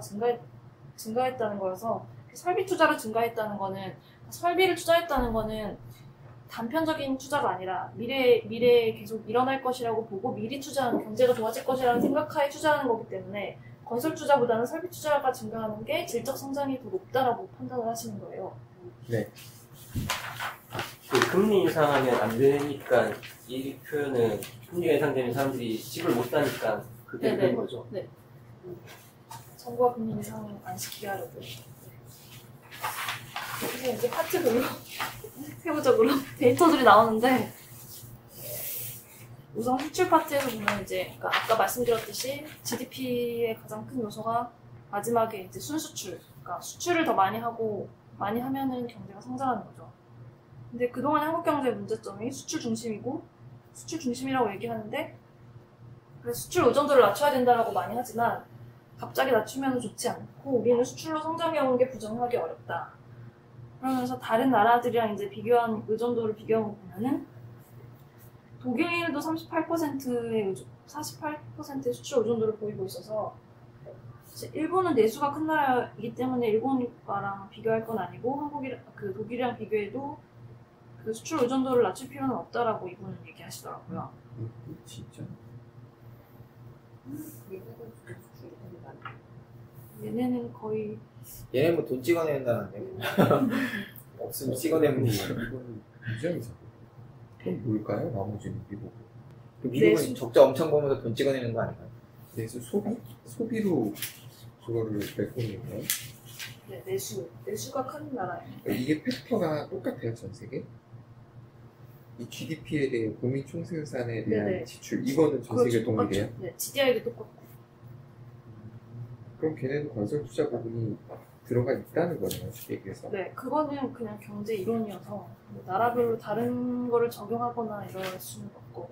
증가했다는 거여서 설비 투자를 증가했다는 거는 설비를 투자했다는 거는 단편적인 투자가 아니라 미래에 계속 일어날 것이라고 보고 미리 투자하는 경제가 좋아질 것이라는 생각하에 투자하는 거기 때문에 건설 투자보다는 설비 투자가 증가하는 게 질적 성장이 더 높다라고 판단을 하시는 거예요. 네. 그 금리 인상하면 안 되니까 이 표현은 금리가 인상되면 사람들이 집을 못 사니까 그게 네네. 된 거죠. 네. 정부가 금리 인상 안 시키게 하려고. 그래서 이제 파트별로 세부적으로 데이터들이 나오는데 우선 수출 파트에서 보면 이제 그러니까 아까 말씀드렸듯이 GDP의 가장 큰 요소가 마지막에 이제 순수출, 그러니까 수출을 더 많이 하면은 경제가 성장하는 거죠. 근데 그동안 한국 경제의 문제점이 수출 중심이고 수출 중심이라고 얘기하는데 그래서 수출 의존도를 낮춰야 된다라고 많이 하지만 갑자기 낮추면 좋지 않고 우리는 수출로 성장해온 게 부정하기 어렵다. 그러면서 다른 나라들이랑 이제 의존도를 비교해 보면은 독일도 38%의 48%의 수출 의존도를 보이고 있어서 일본은 내수가 큰 나라이기 때문에 일본과랑 비교할 건 아니고 독일이랑 비교해도 그 수출 의존도를 낮출 필요는 없다라고 이분은 얘기하시더라고요. 진짜? 미국은 수출이 되게 많아. 얘네는 거의 얘네 뭐 돈 찍어낸다는데. 없으면 찍어내면 되지. 이거는 굉장히 작아. 그럼 뭘까요? 나머지는 미국은. 미국은 내수. 적자 엄청 보면서 돈 찍어내는 거 아닌가요? 내수 소비? 소비로 그거를 메꾸는 거예요? 네, 내수가 큰 나라예요. 이게 팩터가 똑같아요, 전 세계? 이 GDP에 대해 국민 총생산에 대한 네네. 지출, 이거는 전 세계 동일해요? 똑같죠. 네, GDI도 똑같고. 그럼 걔네는 건설 투자 부분이 들어가 있다는 거네요, 쉽게 얘기해서. 네, 그거는 그냥 경제 이론이어서 뭐 나라별로 다른 거를 적용하거나 이럴 수는 없고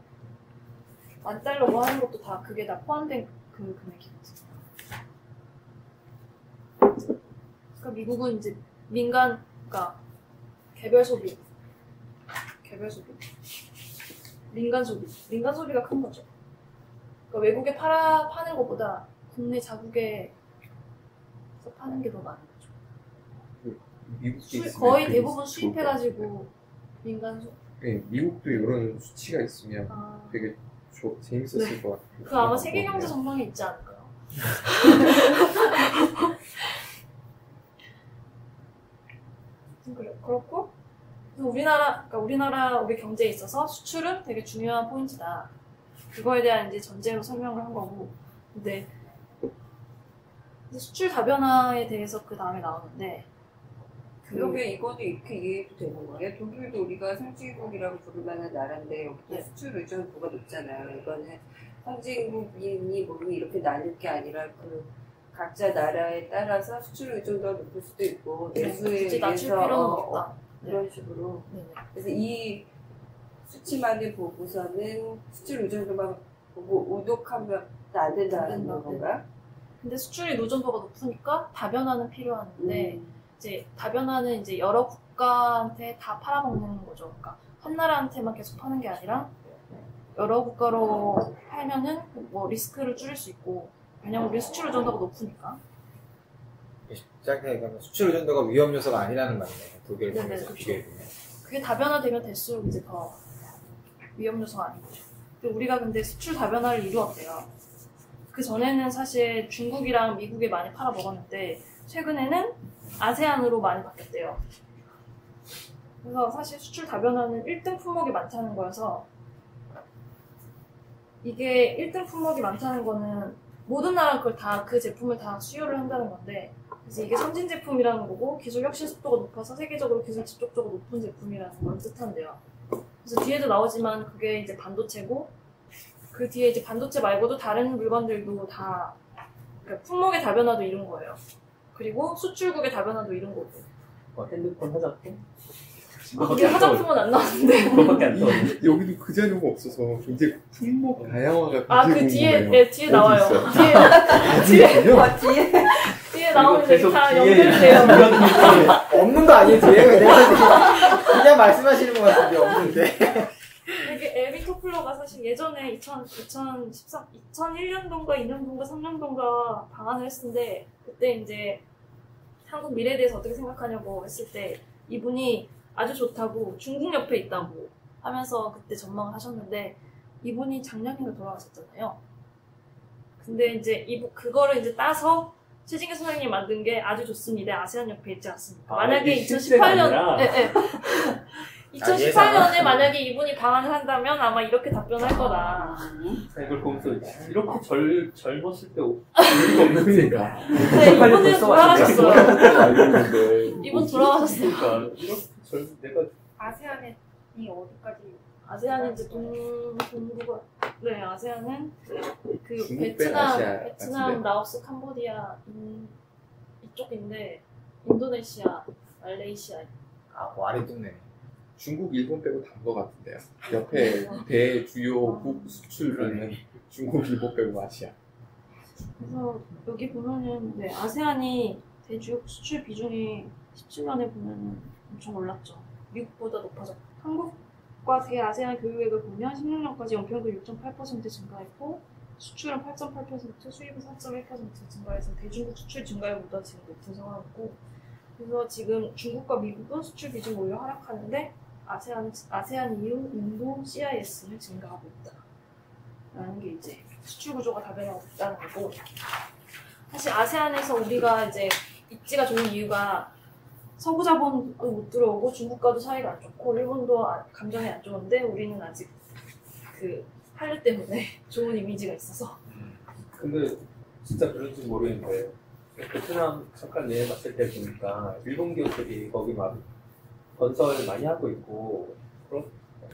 만 달러 뭐 하는 것도 다 그게 다 포함된 그 금액이거든요. 그러니까 미국은 이제 그러니까 개별 소비, 민간 소비가 큰 거죠. 그러니까 외국에 파는 것보다 국내 자국에 파는 게 더 많은 거죠. 미국도 있으면 거의 되게 대부분 좋을 것 수입해가지고 민간 소비. 네, 미국도 이런 수치가 있으면 아, 되게 재밌었을 것 같아요. 그 아마 세계경제 전망에 있지 않을까요? 그렇고 그래서 우리 경제에 있어서 수출은 되게 중요한 포인트다. 그거에 대한 이제 전제로 설명을 한 거고, 근데 수출 다변화에 대해서 그 다음에 나오는데, 그러게 이거는 이렇게 이해해도 되는 거예요? 독일도 우리가 선진국이라고 부를 만한 나라인데 여기도 네. 수출 의존도가 높잖아요. 이거는 선진국이니 뭐니 이렇게 나눌 게 아니라 그 각자 나라에 따라서 수출 의존도가 높을 수도 있고 내수에 굳이 낮출 필요는 의해서 없다. 이런 식으로. 네네. 그래서 이 수치만을 보고서는 수출 의존도만 보고 우독하면 안 된다는 된다. 건가요? 근데 수출이 의존도가 높으니까 다변화는 필요한데, 이제 다변화는 이제 여러 국가한테 다 팔아먹는 거죠. 그러니까 한 나라한테만 계속 파는 게 아니라 여러 국가로 팔면은 뭐 리스크를 줄일 수 있고, 왜냐면 우리 수출 의존도가 높으니까. 짧게 수출 의존도가 위험 요소가 아니라는 말이네요. 독일 네네, 통해서 그렇죠. 비교해보면. 그게 다변화되면 될수록 이제 더 위험 요소가 아닌 거죠. 근데 우리가 근데 수출 다변화를 이루었대요. 그 전에는 사실 중국이랑 미국에 많이 팔아 먹었는데 최근에는 아세안으로 많이 바뀌었대요. 그래서 사실 수출 다변화는 1등 품목이 많다는 거여서 이게 1등 품목이 많다는 거는 모든 나라가 그걸 다 그 제품을 다 수요를 한다는 건데, 그래서 이게 선진 제품이라는 거고 기술 혁신 속도가 높아서 세계적으로 기술 집적도가 높은 제품이라는 걸 뜻한대요. 그래서 뒤에도 나오지만 그게 이제 반도체고, 그 뒤에 이제 반도체 말고도 다른 물건들도 다 그러니까 품목의 다변화도 이룬 거예요. 그리고 수출국의 다변화도 이룬 거고. 핸드폰 화장품? 이게 화장품은 안 나왔는데. 그거밖에 안 떠오르네. 여기도 그 자료가 없어서 굉장히 품목 다양화가 아, 굉장히 그 뒤에, 궁금해요. 네, 뒤에 나와요. 있어요? 뒤에 나오는데 계속 다 뒤에 연결돼요. 없는 거 아니에요, 뒤에? 그냥 말씀하시는 것 같은데, 없는데. 이게 에비 토플러가 사실 예전에 2001년도인가 2년도인가 3년도인가 방한을 했는데, 그때 이제 한국 미래에 대해서 어떻게 생각하냐고 했을 때 이분이 아주 좋다고, 중국 옆에 있다고 하면서 그때 전망을 하셨는데, 이분이 작년인가 돌아가셨잖아요. 근데 이제 그거를 이제 따서 최진규 선생님이 만든 게 아주 좋습니다. 아세안 옆에 있지 않습니까? 만약에 이게 실제가 2018년, 아니라? 네. 2018년에 만약에 이분이 방한을 한다면 아마 이렇게 답변할 거다. 이걸 보면서 이렇게 젊었을 때 의미가 없는데가. 네, 이분은 벌써 돌아가셨어요. 알겠는데 이분 돌아가셨어요. 그러니까 이렇게 내가 아세안이 어디까지? 아세안이 이제 동부가, 네, 아세안은 그 중국 베트남, 빼 아시아 라오스, 캄보디아 이쪽인데, 인도네시아, 말레이시아. 아, 뭐 아래쪽네. 중국, 일본 빼고 단 거 같은데요. 옆에 대주요 국 수출은 중국, 일본 빼고 아시아. 그래서 여기 보면은 네, 아세안이 대주요 수출 비중이 17년에 보면은 엄청 올랐죠. 미국보다 높아졌고 중국과 대아세안 교육액을 보면 16년까지 연평균 6.8% 증가했고 수출은 8.8%, 수입은 4.1% 증가해서 대중국 수출 증가율보다 지금 높은 상황이고 그래서 지금 중국과 미국은 수출 비중 오히려 하락하는데 아세안 이후 인도, CIS는 증가하고 있다. 라는 게 이제 수출 구조가 다변화하고 있다는 거고 사실 아세안에서 우리가 이제 입지가 좋은 이유가 서구 자본도 못 들어오고 중국과도 사이가 안 좋고 일본도 감정이 안 좋은데 우리는 아직 그 한류 때문에 좋은 이미지가 있어서 근데 진짜 그런지 모르겠는데 베트남 잠깐 여행 갔을 때 보니까 일본 기업들이 거기 막 건설 많이 하고 있고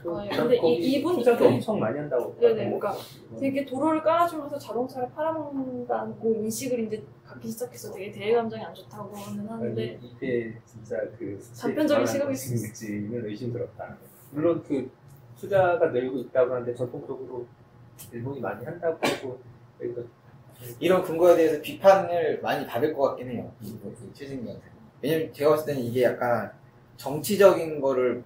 근데 이분 투자도 엄청 많이 한다고 네네 그러니까 되게 도로를 깔아주면서 자동차를 팔아먹는다고 인식을 이제 갖기 시작해서 되게 대외 감정이 안 좋다고는 하는데 이게 진짜 그 단편적인 시각일 수 있어. 있을지는 의심스럽다. 물론 그 투자가 늘고 있다고 하는데 전통적으로 일본이 많이 한다고 하고 그래서 이런 근거에 대해서 비판을 많이 받을 것 같긴 해요. 최진경 선생. 왜냐면 제가 봤을 때는 이게 약간 정치적인 거를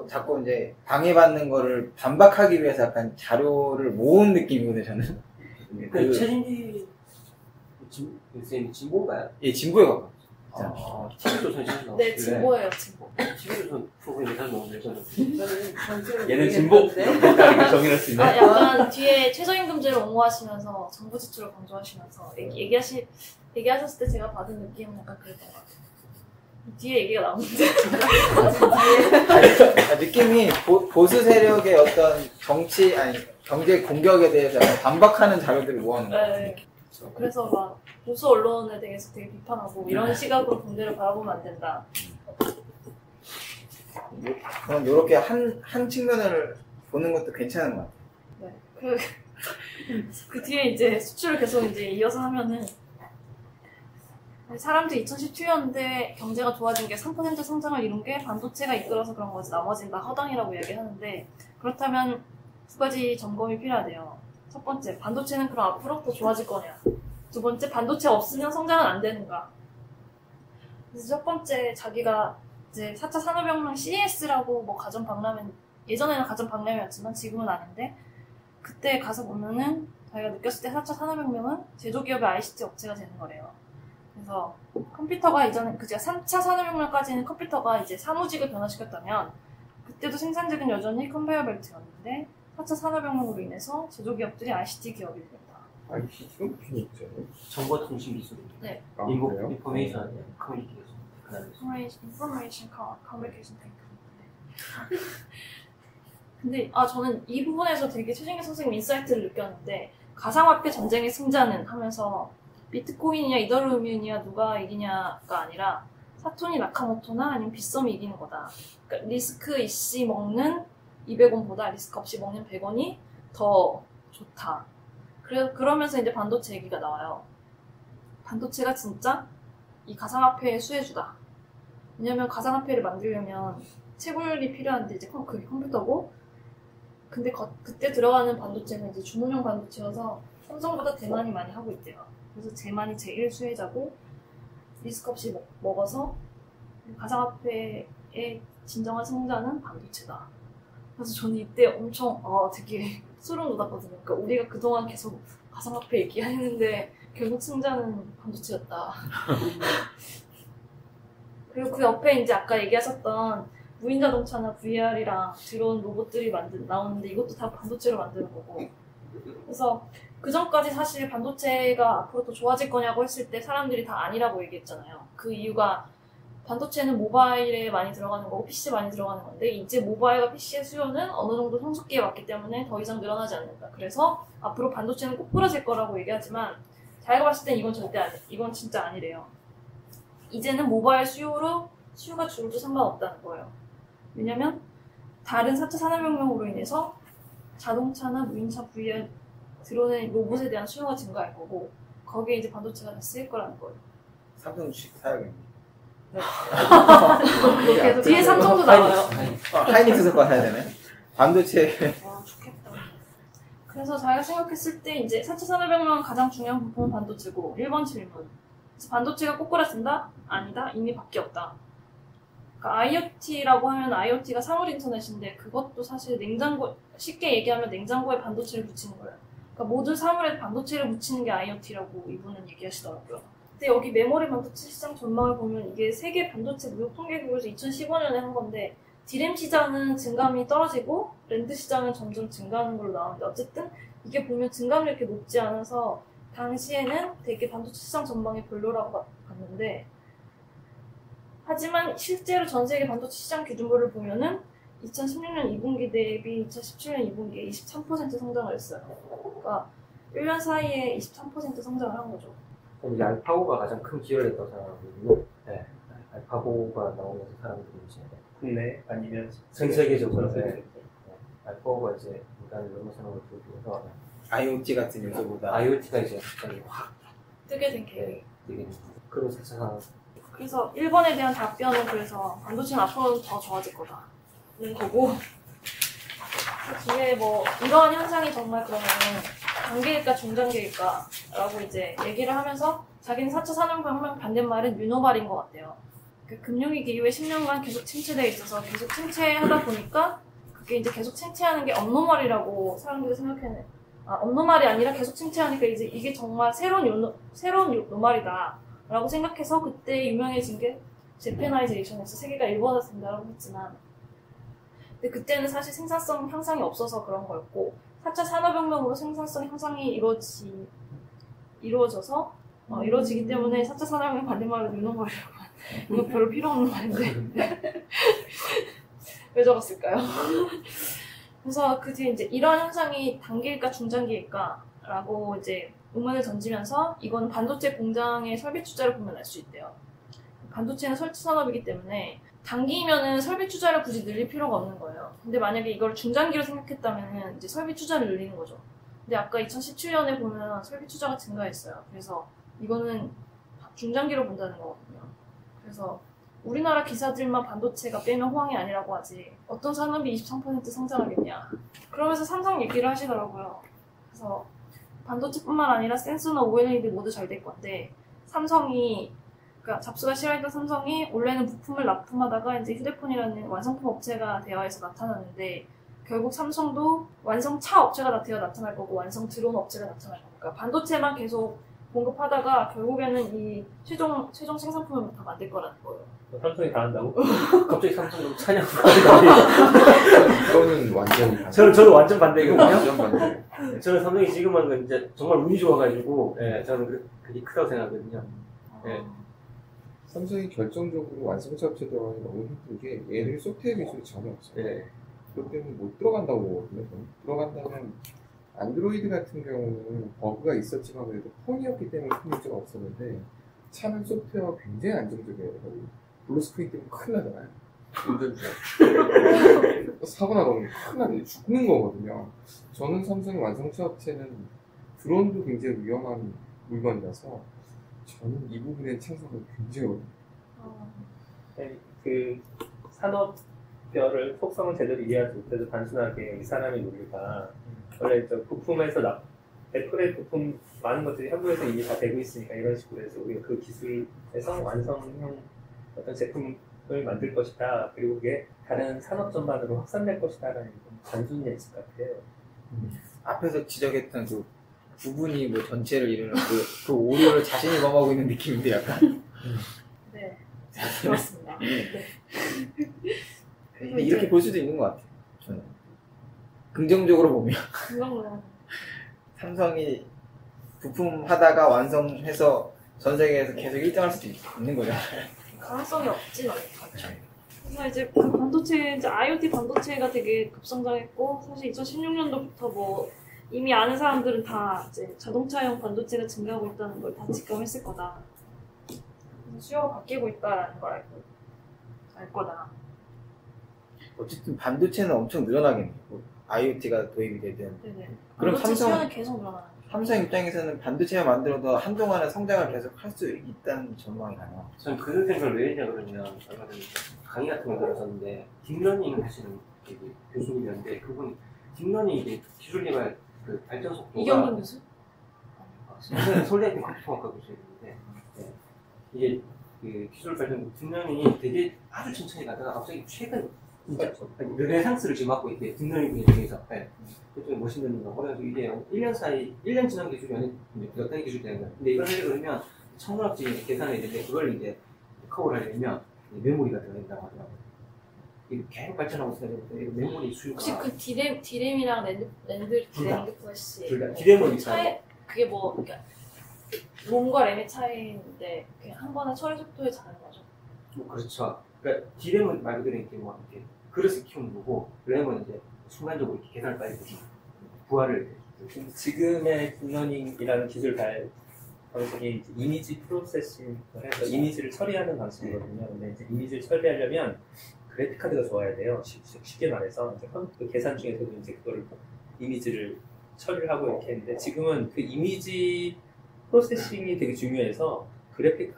자꾸 이제 방해받는 거를 반박하기 위해서 약간 자료를 모은 느낌이거든요, 저는. 그 최진기 쌤이 진보인가요? 예, 진보에 가까워. TV조선에서 나왔어요. 네 진보예요 진보. TV조선 프로그램에 잘 나오는데 저는 얘는 진보 이렇게 정의할 수 있는. 약간 뒤에 최저임금제를 옹호하시면서 정부 지출을 강조하시면서 얘기하셨을 때 제가 받은 느낌은 약간 그랬던 것 같아요. 뒤에 얘기가 나오는데 느낌이 보수 세력의 어떤 경제 공격에 대해서 약간 반박하는 자료들을 모아놓은 것 같아요. 네. 그래서 막 보수 언론에 대해서 되게 비판하고 이런 시각으로 군대를 바라보면 안 된다. 그럼 이렇게 한 측면을 보는 것도 괜찮은 것 같아요. 네. 그 뒤에 이제 수출을 계속 이제 이어서 하면은 사람들이 2017년대 경제가 좋아진 게 3% 성장을 이룬 게 반도체가 이끌어서 그런 거지 나머지는 다 허당이라고 이야기하는데 그렇다면 두 가지 점검이 필요하대요. 첫 번째, 반도체는 그럼 앞으로 더 좋아질 거냐. 두 번째, 반도체 없으면 성장은 안 되는가. 그래서 첫 번째, 자기가 이제 4차 산업혁명 CES라고 뭐 가전 박람회, 예전에는 가전 박람회였지만 지금은 아닌데 그때 가서 보면은 자기가 느꼈을 때 4차 산업혁명은 제조기업의 ICT 업체가 되는 거래요. 그래서 컴퓨터가 이전에 그제 3차 산업혁명까지는 컴퓨터가 이제 사무직을 변화시켰다면 그때도 생산직은 여전히 컨베이어 벨트였는데 4차 산업혁명으로 인해서 제조기업들이 ICT 기업이 된다. ICT가 무슨 있죠? 정보통신 기술, 네. 그래요? 인포메이션 커뮤니케이션, Information Communication Technology. 근데 저는 이 부분에서 되게 최진기 선생님 인사이트를 느꼈는데 가상화폐 전쟁의 승자는 하면서 비트코인이냐 이더리움이냐 누가 이기냐가 아니라 사토니 나카모토나 아니면 빗썸이 이기는 거다. 그러니까 리스크 이씨 먹는 200원보다 리스크 없이 먹는 100원이 더 좋다. 그러면서 이제 반도체 얘기가 나와요. 반도체가 진짜 이 가상화폐의 수혜주다. 왜냐면 가상화폐를 만들려면 채굴이 필요한데 이제 그게 컴퓨터고 근데 그때 들어가는 반도체는 이제 주문용 반도체여서 삼성보다 대만이 많이 하고 있대요. 그래서 대만이 제일 수혜자고 리스크 없이 먹어서 가상화폐의 진정한 승자는 반도체다. 그래서 저는 이때 엄청 되게 소름 돋았거든요. 그러니까 우리가 그동안 계속 가상화폐 얘기했는데 결국 승자는 반도체였다. 그리고 그 옆에 이제 아까 얘기하셨던 무인자동차나 VR이랑 드론 로봇들이 나오는데 이것도 다 반도체로 만드는 거고. 그래서 그 전까지 사실 반도체가 앞으로 더 좋아질 거냐고 했을 때 사람들이 다 아니라고 얘기했잖아요. 그 이유가 반도체는 모바일에 많이 들어가는 거고 PC에 많이 들어가는 건데 이제 모바일과 PC의 수요는 어느 정도 성숙기에 왔기 때문에 더 이상 늘어나지 않는다. 그래서 앞으로 반도체는 꼭 부러질 거라고 얘기하지만 자기가 봤을 땐 이건 진짜 아니래요. 이제는 모바일 수요가 줄어도 상관없다는 거예요. 왜냐면 다른 4차 산업혁명으로 인해서 자동차나 무인차, VR, 드론의 로봇에 대한 수요가 증가할 거고 거기에 이제 반도체가 다 쓰일 거라는 거예요. 삼성 주식 사야겠네. 계속 뒤에 삼성도 나와요. 하이닉스가 사야 되네. 반도체. 와, 좋겠다. 그래서 자기가 생각했을 때 이제 4차 산업혁명 가장 중요한 부품은 반도체고 1번 질문. 그래서 반도체가 꼬꾸라진다? 아니다. 이미 바뀌었다. 그러니까 IoT라고 하면 IoT가 사물 인터넷인데 그것도 사실 냉장고, 쉽게 얘기하면 냉장고에 반도체를 붙이는 거예요. 그러니까 모든 사물에 반도체를 붙이는 게 IoT라고 이분은 얘기하시더라고요. 근데 여기 메모리 반도체 시장 전망을 보면 이게 세계 반도체 무역 통계국에서 2015년에 한 건데 디램 시장은 증감이 떨어지고 랜드 시장은 점점 증가하는 걸로 나오는데 어쨌든 이게 보면 증감이 이렇게 높지 않아서 당시에는 되게 반도체 시장 전망이 별로라고 봤는데 하지만 실제로 전 세계 반도체 시장 기준부를 보면은 2016년 2분기 대비 2017년 2분기에 23% 성장을 했어요. 그러니까 1년 사이에 23% 성장을 한 거죠. 저는 이제 알파고가 가장 큰 기여를 했다고 생각하거든요. 네. 알파고가 나오면서 사람들이 이제 국내 아니면 전 세계적으로 전 네. 세계적으로. 알파고가 이제 인간을 넘어서는 걸 보여서 IoT 같은 요소보다 IoT가 이제 갑자기 확 뜨게 된 계획. 되게 그런 세상 그래서 1번에 대한 답변은 그래서 반도체는 앞으로는 더 좋아질 거다는 거고 그 뒤에 뭐 이러한 현상이 정말 그러면 단계일까 중단계일까 라고 이제 얘기를 하면서 자기는 4차 산업혁명 반대말은 뉴노멀인 것 같아요. 그 금융위기 이후에 10년간 계속 침체되어 있어서 계속 침체하다 보니까 그게 이제 계속 침체하는 게 업노멀이라고 사람들이 생각해요. 업노멀이 아니라 계속 침체하니까 이제 이게 정말 새로운 노멀이다 라고 생각해서 그때 유명해진 게 재패나이제이션에서 세계가 일본화가 된다고 했지만 근데 그때는 사실 생산성 향상이 없어서 그런 거였고 4차 산업혁명으로 생산성 향상이 이루어지기 때문에 4차 산업혁명 반대말로 뉴노멀이라고 이거 별로 필요 없는 말인데 왜 적었을까요? 그래서 그 뒤에 이제 이러한 현상이 단기일까 중장기일까 라고 이제 의문을 던지면서 이건 반도체 공장의 설비 투자를 보면 알 수 있대요. 반도체는 설치 산업이기 때문에 단기이면은 설비 투자를 굳이 늘릴 필요가 없는 거예요. 근데 만약에 이걸 중장기로 생각했다면 이제 설비 투자를 늘리는 거죠. 근데 아까 2017년에 보면 설비 투자가 증가했어요. 그래서 이거는 중장기로 본다는 거거든요. 그래서 우리나라 기사들만 반도체가 빼면 호황이 아니라고 하지 어떤 산업이 23% 성장하겠냐. 그러면서 삼성 얘기를 하시더라고요. 그래서 반도체뿐만 아니라 센서나 OLED 모두 잘 될 건데 삼성이 그러니까 잡수가 싫어했던 삼성이 원래는 부품을 납품하다가 이제 휴대폰이라는 완성품 업체가 대화해서 나타났는데 결국 삼성도 완성차 업체가 되어 나타날 거고 완성 드론 업체가 나타날 거고 그러니까 반도체만 계속 공급하다가 결국에는 이 최종 생산품을 다 만들 거라는 거예요. 삼성이 다 한다고? 갑자기 삼성으로 찬양 이거는 완전히 반대. 저는 완전 반대거든요. 완전 반대. 저는 삼성이 지금 하는 건 이제 정말 운이 좋아가지고 예, 저는 그게 크다고 생각하거든요. 예. 삼성이 결정적으로 완성차 업체 들어가기 너무 힘든 게 얘네들이 소프트웨어 기술이 전혀 없어요. 예. 그것 때문에 못 들어간다고 보거든요. 저는. 들어간다면 안드로이드 같은 경우는 버그가 있었지만 그래도 폰이었기 때문에 큰 문제가 없었는데 차는 소프트웨어가 굉장히 안정적이에요. 블루스크린 때문에 큰일 나잖아요. 운전자. 사고 나면 큰일 나요. 죽는 거거든요. 저는 삼성의 완성차 업체는 드론도 굉장히 위험한 물건이라서 저는 이 부분에 찬성을 굉장히 어려워요. 그 산업별을 속성을 제대로 이해하지 못해서 단순하게 이 사람의 논리가 원래 저 부품에서 애플의 부품 많은 것들이 한국에서 이미 다 되고 있으니까 이런 식으로 해서 우리가 그 기술에서 완성형 어떤 제품을 만들 것이다. 그리고 그게 다른 산업 전반으로 확산될 것이다라는 단순 예측 같아요. 앞에서 지적했던 그 부분이 뭐 전체를 이루는 그 오류를 자신이 범하고 있는 느낌인데 약간. 네, 그렇습니다. 네. 근데 이렇게 볼 수도 있는 것 같아요. 저는 긍정적으로 보면 그건 삼성이 부품 하다가 완성해서 전 세계에서 계속 1등할 수도 있는 거잖아요. 가능성이 없진 않죠. 그래서 이제 그 반도체, 이제 IoT 반도체가 되게 급성장했고, 사실 2016년도부터 뭐 이미 아는 사람들은 다 이제 자동차용 반도체가 증가하고 있다는 걸 다 직감했을 거다. 그래서 수요가 바뀌고 있다라는 걸 알 거다. 어쨌든 반도체는 엄청 늘어나겠네요. 뭐 IoT가 도입이 되든. 네네. 그럼 반도체 삼성- 수요는 계속 늘어나는 거죠. 삼성 입장에서는 반도체만 만들어도 한동안은 성장을 계속 할 수 있다는 전망이 나요. 저는 그 생각을 왜 했냐 그러면 얼마 전에 강의 같은 걸 들었었는데 딥러닝 하시는 교수님이었는데 그분 딥러닝 이게 기술 개발 그 발전 속도가 이경민 교수? 서울대학교 컴퓨터학과 교수님인데 네. 이게 그 기술 발전 딥러닝이 되게 아주 천천히 가다가 갑자기 최근 진짜 르네상스를 지금 맞고 있대. 딥러닝 중에서. 네. 그쪽에 머신러닝이라고. 그래가지고 이게 1년 사이, 1년 지난 기술이 아닌 몇 기술이 되는 거예요. 근데 이걸 하려고 그러면 천문학적인 계산을 했는데 그걸 이제 커버를 하려면 메모리가 들어간다고 하더라고요. 이게 계속 발전하고 있어야 되는데 메모리 수요가. 혹시 그 디램이랑 랜드 플래시 둘 다. 디램은 차이, 그게 뭐, 그러니까 롬과 램의 차이인데, 그냥 한 번에 처리 속도에 다른 거죠. 뭐 그렇죠. 그러니까 디램은 말 그대로 이렇게 뭐 이렇게 그릇을 키우는 거고, 램은 이제 순간적으로 이렇게 계산을 빨리 부하를. 지금의 딥러닝이라는 기술 방식이 이제 이미지 프로세싱을 해서 이미지를 처리하는 방식이거든요. 근데 이제 이미지를 처리하려면 그래픽 카드가 좋아야 돼요. 쉽게 말해서 이제 컴퓨터 계산 중에서도 이제 그걸 이미지를 처리를 하고 이렇게 했는데 지금은 그 이미지 프로세싱이 되게 중요해서 그래픽.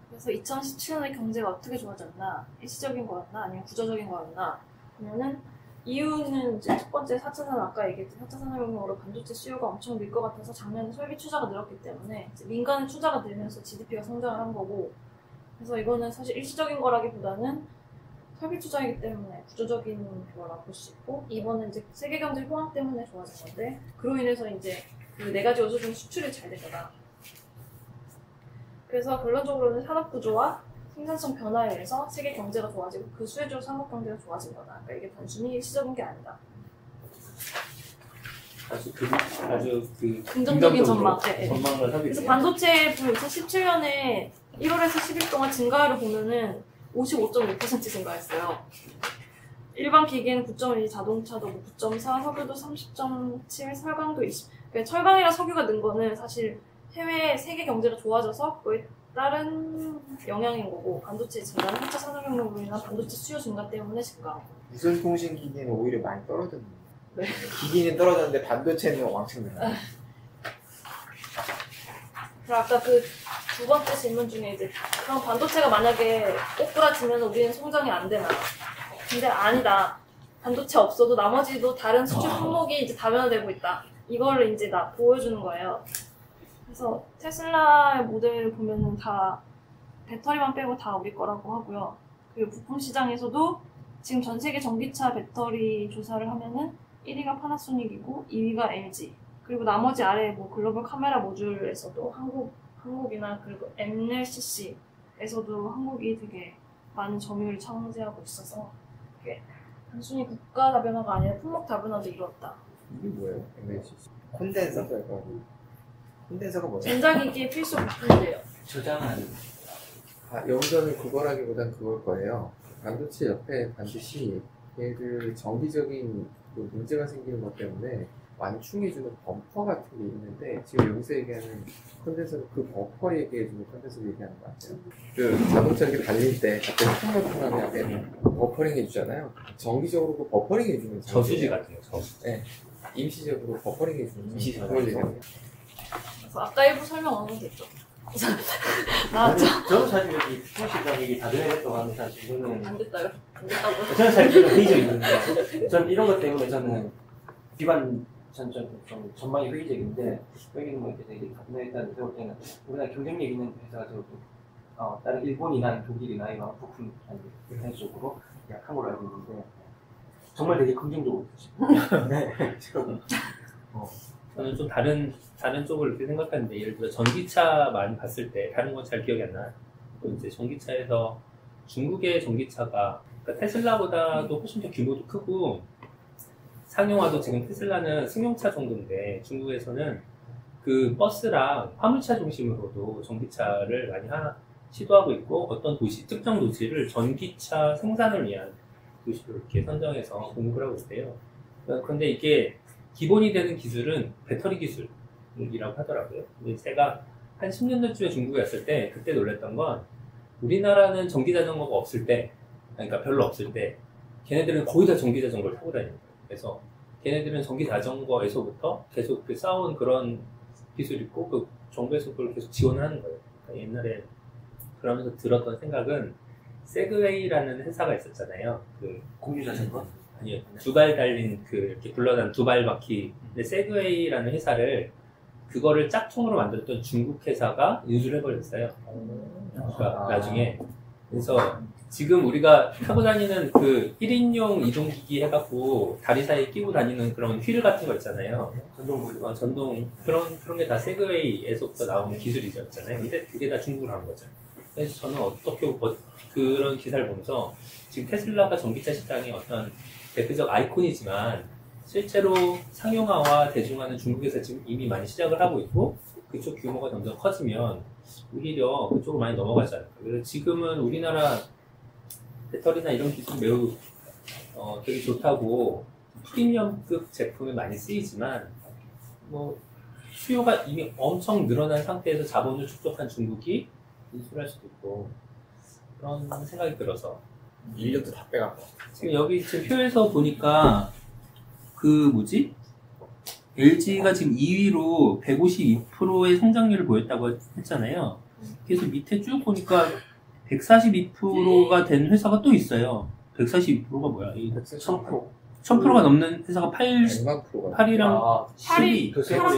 그래서 2017년에 경제가 어떻게 좋아졌나, 일시적인 거였나, 아니면 구조적인 거였나 그러면은 이유는 이제 첫 번째 4차 산업, 아까 얘기했던 4차 산업혁명으로 반도체 수요가 엄청 늘 것 같아서 작년에 설비 투자가 늘었기 때문에 이제 민간의 투자가 늘면서 GDP가 성장을 한 거고, 그래서 이거는 사실 일시적인 거라기보다는 설비 투자이기 때문에 구조적인 거라고 볼 수 있고, 이번은 이제 세계 경제 호황 때문에 좋아진 건데, 그로 인해서 이제 그 네 가지 요소 중 수출이 잘 되잖아. 그래서 결론적으로는 산업 구조와 생산성 변화에 의해서 세계 경제가 좋아지고 그 수혜적으로 산업 경제가 좋아진 거다. 그러니까 이게 단순히 일시적인 게 아니다. 아주 그 긍정적인 전망. 네. 전망을 하게 그래서 돼요. 반도체 2017년에 1월에서 10일 동안 증가율을 보면은 55.6% 증가했어요. 일반 기계는 9.1, 자동차도 9.4, 석유도 30.7, 철강도 20. 그러니까 철강이랑 석유가 는 거는 사실 해외 세계 경제가 좋아져서 그거에 따른 영향인 거고, 반도체 증가는 4차 산업혁명으로 인한 반도체 수요 증가 때문에 증가한 거고. 무선통신기기는 오히려 많이 떨어졌는데. 네. 기기는 떨어졌는데 반도체는 왕창 늘어나. 그리고 아까 그 두 번째 질문 중에 이제 그럼 반도체가 만약에 꼬꾸라지면 우리는 성장이 안 되나? 근데 아니다. 반도체 없어도 나머지도 다른 수출 품목이 이제 다변화되고 있다. 이거를 이제 보여주는 거예요. 그래서 테슬라의 모델을 보면은 다 배터리만 빼고 다 우리 거라고 하고요. 그리고 부품 시장에서도 지금 전 세계 전기차 배터리 조사를 하면은 1위가 파나소닉이고 2위가 LG. 그리고 나머지 아래 뭐 글로벌 카메라 모듈에서도 한국이나 그리고 MLCC에서도 한국이 되게 많은 점유율을 차지하고 있어서 이게 단순히 국가 다변화가 아니라 품목 다변화도 이루었다. 이게 뭐예요? MLCC. 콘덴서? 콘덴서가 뭐예요? 전자기기의 필수 부품이래요. 저장하는. 여기서는 그거라기보단 그걸 거예요. 반도체 옆에 반드시 얘를 정기적인 그 문제가 생기는 것 때문에 완충해주는 범퍼 같은 게 있는데, 지금 여기서 얘기하는 컨덴서는 그 범퍼 얘기해주는 컨덴서를 얘기하는 것 같아요. 그 자동차 이렇게 달릴 때 갑자기 풍력풍하면 앞에 버퍼링 해주잖아요. 정기적으로 그 버퍼링 해주는 저수지 같은 거. 저수지. 네. 임시적으로 버퍼링 해주는 임시적으로. 그걸 얘기하는 그래서 아까 일부 설명 어느 정도 됐죠. 나왔죠? 저는 사실 여기 수시장 얘기 다 들어야겠다고 하는데 사실 이거는 안 됐다요? 안 됐다고요? 저는 사실 좀 회의적인데 전 이런 것 때문에 저는 비관 좀 전망이 회의적인데, 여기는 뭐 이제 되게 일단 세울 때는 우리나라 경쟁력 있는 회사가 저도 다른 일본이나 독일이나 이런 부품 쪽으로 약한 걸로 알고 있는데 정말 되게 긍정적으로 보시죠. 네. 저는 좀 다른 쪽을 이렇게 생각하는데, 예를 들어 전기차 많이 봤을 때 다른 건 잘 기억이 안 나요. 이제 전기차에서 중국의 전기차가 그러니까 테슬라보다도 훨씬 더 규모도 크고 상용화도 지금 테슬라는 승용차 정도인데, 중국에서는 그 버스랑 화물차 중심으로도 전기차를 많이 시도하고 있고, 어떤 특정 도시를 전기차 생산을 위한 도시로 이렇게 선정해서 공급을 하고 있대요. 그런데 이게 기본이 되는 기술은 배터리 기술이라고 하더라고요. 근데 제가 한 10년 전쯤에 중국에 갔을 때 그때 놀랐던 건, 우리나라는 전기자전거가 없을 때, 그러니까 별로 없을 때 걔네들은 거의 다 전기자전거를 타고 다니는 거예요. 그래서 걔네들은 전기자전거에서부터 계속 쌓아온 그런 기술이 있고, 그 정부에서 그걸 계속 지원을 하는 거예요. 그러니까 옛날에 그러면서 들었던 생각은, 세그웨이라는 회사가 있었잖아요. 그 공유자전거? 아니요, 두 발 달린 그 이렇게 굴러다니는 두 발 바퀴. 근데 세그웨이라는 회사를 그거를 짝퉁으로 만들었던 중국 회사가 인수를 해버렸어요. 그러니까 나중에. 그래서 지금 우리가 타고 다니는 그 1인용 이동기기 해갖고 다리 사이에 끼고 다니는 그런 휠 같은 거 있잖아요. 전동 그런 게 다 세그웨이에서부터 나온 기술이었잖아요. 근데 그게 다 중국으로 한 거죠. 그래서 저는 어떻게 그런 기사를 보면서 지금 테슬라가 전기차 시장의 어떤 대표적 아이콘이지만 실제로 상용화와 대중화는 중국에서 지금 이미 많이 시작을 하고 있고 그쪽 규모가 점점 커지면 오히려 그쪽으로 많이 넘어가지 않을까. 그래서 지금은 우리나라 배터리나 이런 기술이 매우 되게 좋다고 프리미엄급 제품에 많이 쓰이지만 뭐 수요가 이미 엄청 늘어난 상태에서 자본을 축적한 중국이 인수를 할 수도 있고 그런 생각이 들어서 인력도 다 빼갖고. 지금 여기 지금 표에서 보니까 그 뭐지? LG가 지금 2위로 152%의 성장률을 보였다고 했잖아요. 그래서 밑에 쭉 보니까 142%가 된 회사가 또 있어요. 142%가 뭐야? 1000%가 넘는 회사가 100만 프로가 8이랑 12.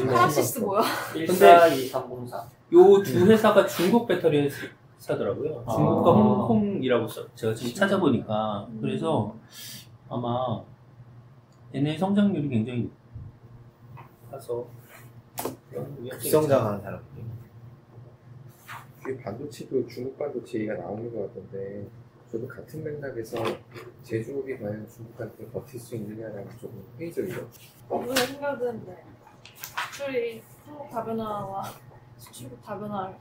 파라시스 뭐야? 14, 2, 3, 0, 4. 요 두 회사가 중국 배터리 회사더라고요. 중국과 홍콩이라고 제가 지금 찾아보니까. 그래서 아마 얘네 성장률이 굉장히 높아서 기성장하는 사람들이. 그 반도체도 중국 반도체 얘기가 나오는 것 같던데 저도 같은 맥락에서 제조업이 과연 중국한테 버틸 수 있느냐라는 조금 회의적이죠. 우리의 생각은 수출이 한국 다변화와 수출국 다변화와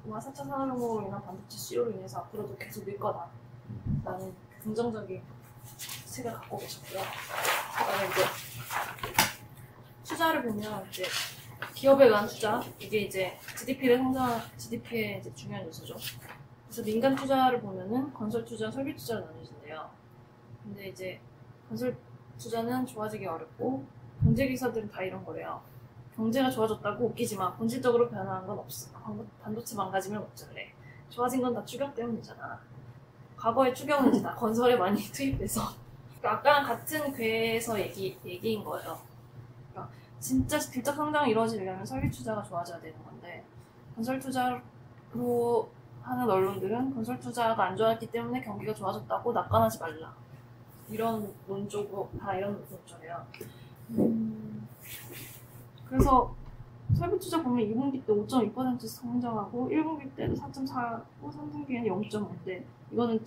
4차 산업혁명으로 인한 반도체 수요로 인해서 앞으로도 계속 늘 거다 라는 긍정적인 책을 갖고 계셨고요. 그다음에 이제 투자를 보면 이제 기업에 의한 투자 이게 이제 GDP의 이제 중요한 요소죠. 그래서 민간 투자를 보면은 건설 투자, 설비 투자로 나뉘어진대요. 근데 이제 건설 투자는 좋아지기 어렵고 경제 기사들은 다 이런 거래요. 경제가 좋아졌다고 웃기지만 본질적으로 변화한 건 없어. 반도체 망가지면 어쩔래. 좋아진 건 다 추경 때문이잖아. 과거의 추경은 이제 다 건설에 많이 투입돼서. 그러니까 아까랑 같은 궤에서 얘기인 거예요. 그러니까 진짜 질적 성장이 이루어지려면 설비 투자가 좋아져야 되는 건데 건설 투자로 하는 언론들은 건설 투자가 안 좋았기 때문에 경기가 좋아졌다고 낙관하지 말라. 이런 논조고 다 이런 논조예요. 그래서 설비 투자 보면 2분기 때 5.2% 성장하고 1분기 때도 4.4고 3분기에는 0.5인데 이거는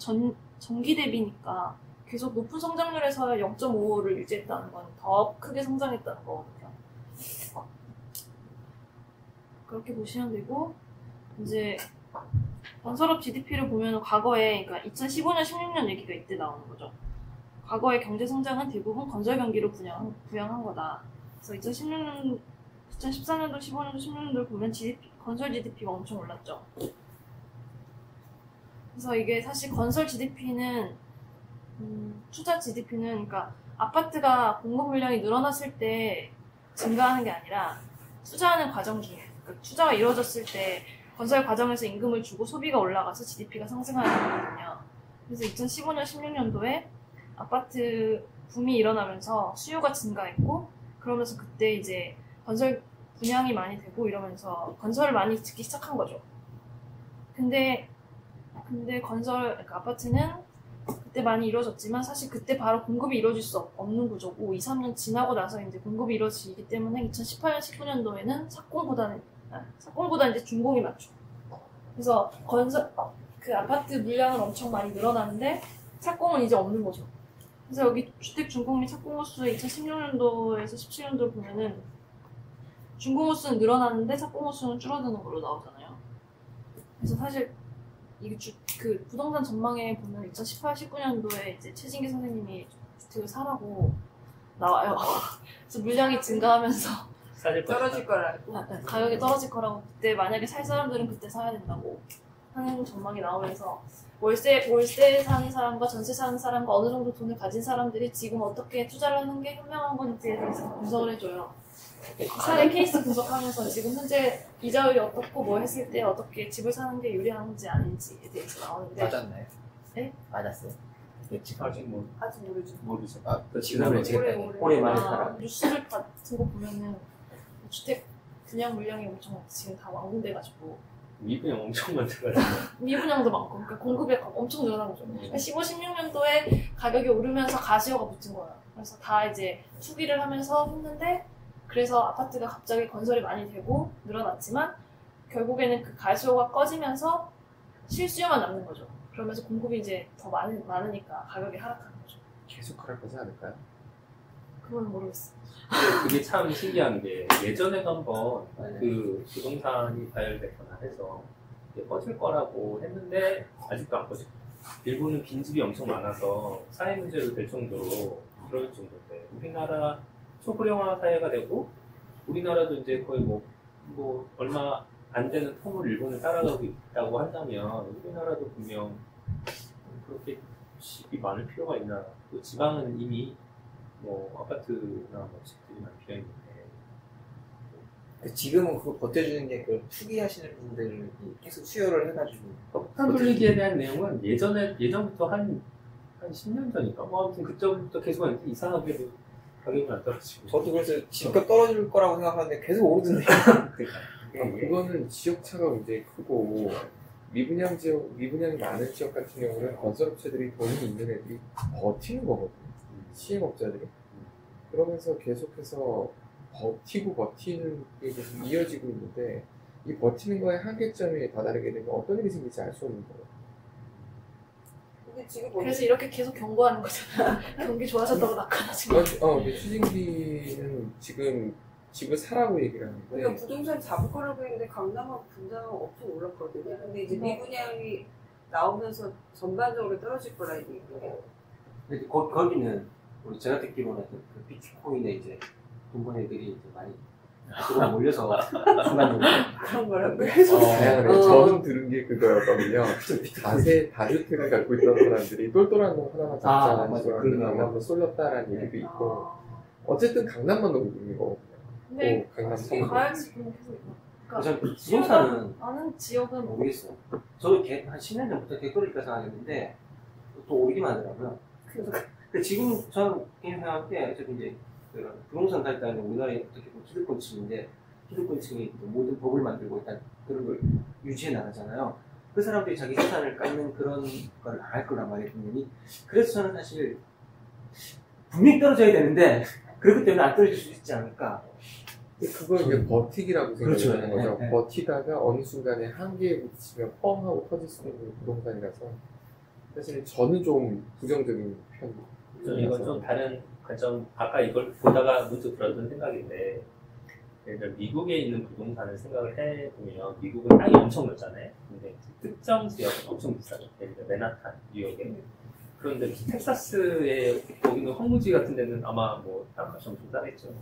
전기 대비니까 계속 높은 성장률에서 0.5를 유지했다는 건 더 크게 성장했다는 거거든요. 그렇게 보시면 되고 이제 건설업 GDP를 보면 과거에 그러니까 2015년, 16년 얘기가 이때 나오는 거죠. 과거의 경제 성장은 대부분 건설 경기로 부양한 거다. 그래서 2014년도, 15년도, 16년도를 보면 건설 GDP가 엄청 올랐죠. 그래서 이게 사실 건설 GDP는 투자 GDP는 그러니까 아파트가 공급 물량이 늘어났을 때 증가하는 게 아니라 투자하는 과정 중에 그러니까 투자가 이루어졌을 때 건설 과정에서 임금을 주고 소비가 올라가서 GDP가 상승하는 거거든요. 그래서 2015년, 16년도에 아파트 붐이 일어나면서 수요가 증가했고 그러면서 그때 이제 건설 분양이 많이 되고 이러면서 건설을 많이 짓기 시작한 거죠. 근데 그러니까 아파트는 그때 많이 이루어졌지만 사실 그때 바로 공급이 이루어질 수 없는 구조고 2, 3년 지나고 나서 이제 공급이 이루어지기 때문에 2018년, 19년도에는 삭공보다는 이제 준공이 많죠. 그래서 그 아파트 물량은 엄청 많이 늘어나는데 착공은 이제 없는 거죠. 그래서 여기 주택 준공 및 착공 호수 2016년도에서 17년도 보면은 준공 호수는 늘어나는데 착공 호수는 줄어드는 걸로 나오잖아요. 그래서 사실 이게 그 부동산 전망에 보면 2018, 19년도에 이제 최진기 선생님이 주택을 사라고 나와요. 그래서 물량이 증가하면서 떨어질 거라고. 가격이 떨어질 거라고 그때 만약에 살 사람들은 그때 사야 된다고 하는 전망이 나오면서 월세 사는 사람과 전세 사는 사람과 어느 정도 돈을 가진 사람들이 지금 어떻게 투자를 하는 게 현명한 건지에 대해서 분석을 해줘요. 사례 케이스 분석하면서 지금 현재 이자율이 어떻고 뭐 했을 때 어떻게 집을 사는 게 유리한지 아닌지에 대해서 나오는데 맞았나요? 네? 맞았어요. 아직 뭐 아직 모르죠. 그 지금 올해 많이 살아. 뉴스를 같은 거 보면은 주택 분양 물량이 엄청 지금 다 완공돼가지고 미분양 엄청 많더라고요. 미분양도 많고 그러니까 공급이 엄청 늘어난 거죠. 그러니까 15, 16년도에 가격이 오르면서 가시화가 붙은 거예요. 그래서 다 이제 투기를 하면서 했는데 그래서 아파트가 갑자기 건설이 많이 되고 늘어났지만 결국에는 그 가시화가 꺼지면서 실수요만 남는 거죠. 그러면서 공급이 이제 더 많으니까 가격이 하락하는 거죠. 계속 하락하지 않을까요? 그건 모르겠어요. 근데 그게 참 신기한 게 예전에도 한번 그 부동산이 과열됐거나 해서 이게 꺼질 거라고 했는데 아직도 안 꺼지고 일부는 빈집이 엄청 많아서 사회 문제로 될 정도로 그럴 정도인데 우리나라 소규모화 사회가 되고 우리나라도 이제 거의 뭐 얼마 안 되는 폼을 일본을 따라가고 있다고 한다면 우리나라도 분명 그렇게 집이 많을 필요가 있나. 또 지방은 이미 뭐 아파트나 뭐 집들이 많이 비어 있는데 지금은 그거 버텨주는 게 그 투기하시는 분들이 계속 수요를 해가지고 폭탄 돌리기에 대한 내용은 예전부터 한 10년 전인가 뭐 아무튼 그때부터 계속 이상하게 가격은 안 떨어지고 저도 그래서 집값 떨어질 거라고 생각하는데 계속 오르던데요. 그거는 지역 차가 굉장히 크고 미분양이 많은 지역 같은 경우는 건설업체들이 돈이 있는 애들이 버티는 거거든요. 시행업자들이. 그러면서 계속해서 버티는 게 계속 이어지고 있는데 이 버티는 거에 한계점에 다다르게 되면 어떤 일이 생길지 알 수 없는 거예요. 근데 지금 그래서 이렇게 계속 경고하는 거잖아. 경기 좋아졌다고 낙하하지 마. 근데 추진기는 지금 집을 사라고 얘기를 하는데 그러니까 부동산 잡을 거라고 했는데 강남은 분당 엄청 올랐거든요. 근데 이제 미분양이 나오면서 전반적으로 떨어질 거라 얘기예요. 근데 거기는 우리 제가 듣기로는 그 비트코인에 이제 돈 번 애들이 이제 많이 들어 몰려서 순간적으로 그런 거라고 해서 다양하네. 저는 들은 게 그거였거든요. 다주택을 갖고 있던 사람들이 똘똘한 놈 하나만 잡자는 식으로 강남으로 쏠렸다라는 얘기도 있고 어쨌든 강남만 너무 있는 거거든요. 근데 강남 어떻게 가야지 그럼 계속 있나? 저는 부동산은 많은 지역은 모르겠어요. 저도 한 10년 전부터 개꿀이니까 생각했는데 또 오르기만 하더라고요. 근데 지금 저는 개인 생각할 때 어차피 이제 부동산 살 때는 우리나라에 어떻게 보면 기득권층인데 기득권층이 모든 법을 만들고 일단 그런 걸 유지해 나가잖아요. 그 사람들이 자기 재산을 깎는 그런 걸 안 할 거란 말이에요, 분명히. 그래서 저는 사실 분명히 떨어져야 되는데 그렇기 때문에 안 떨어질 수 있지 않을까. 그걸 이제 버티기라고 그렇죠. 생각하는 거죠. 네. 버티다가 어느 순간에 한계에 부딪히면 뻥 하고 터질 수 있는 부동산이라서 사실 저는 좀 부정적인 편이에요. 이건 좀 다른 관점, 아까 이걸 보다가 문득 들었던 생각인데, 예를 들어 미국에 있는 부동산을 생각을 해보면, 미국은 땅이 엄청 넓잖아요. 근데 특정 지역은 엄청 비싸죠. 예를 들어 맨하탄, 뉴욕에. 그런데 텍사스에 거기는 황무지 같은 데는 아마 뭐 땅값이 엄청 싸겠죠.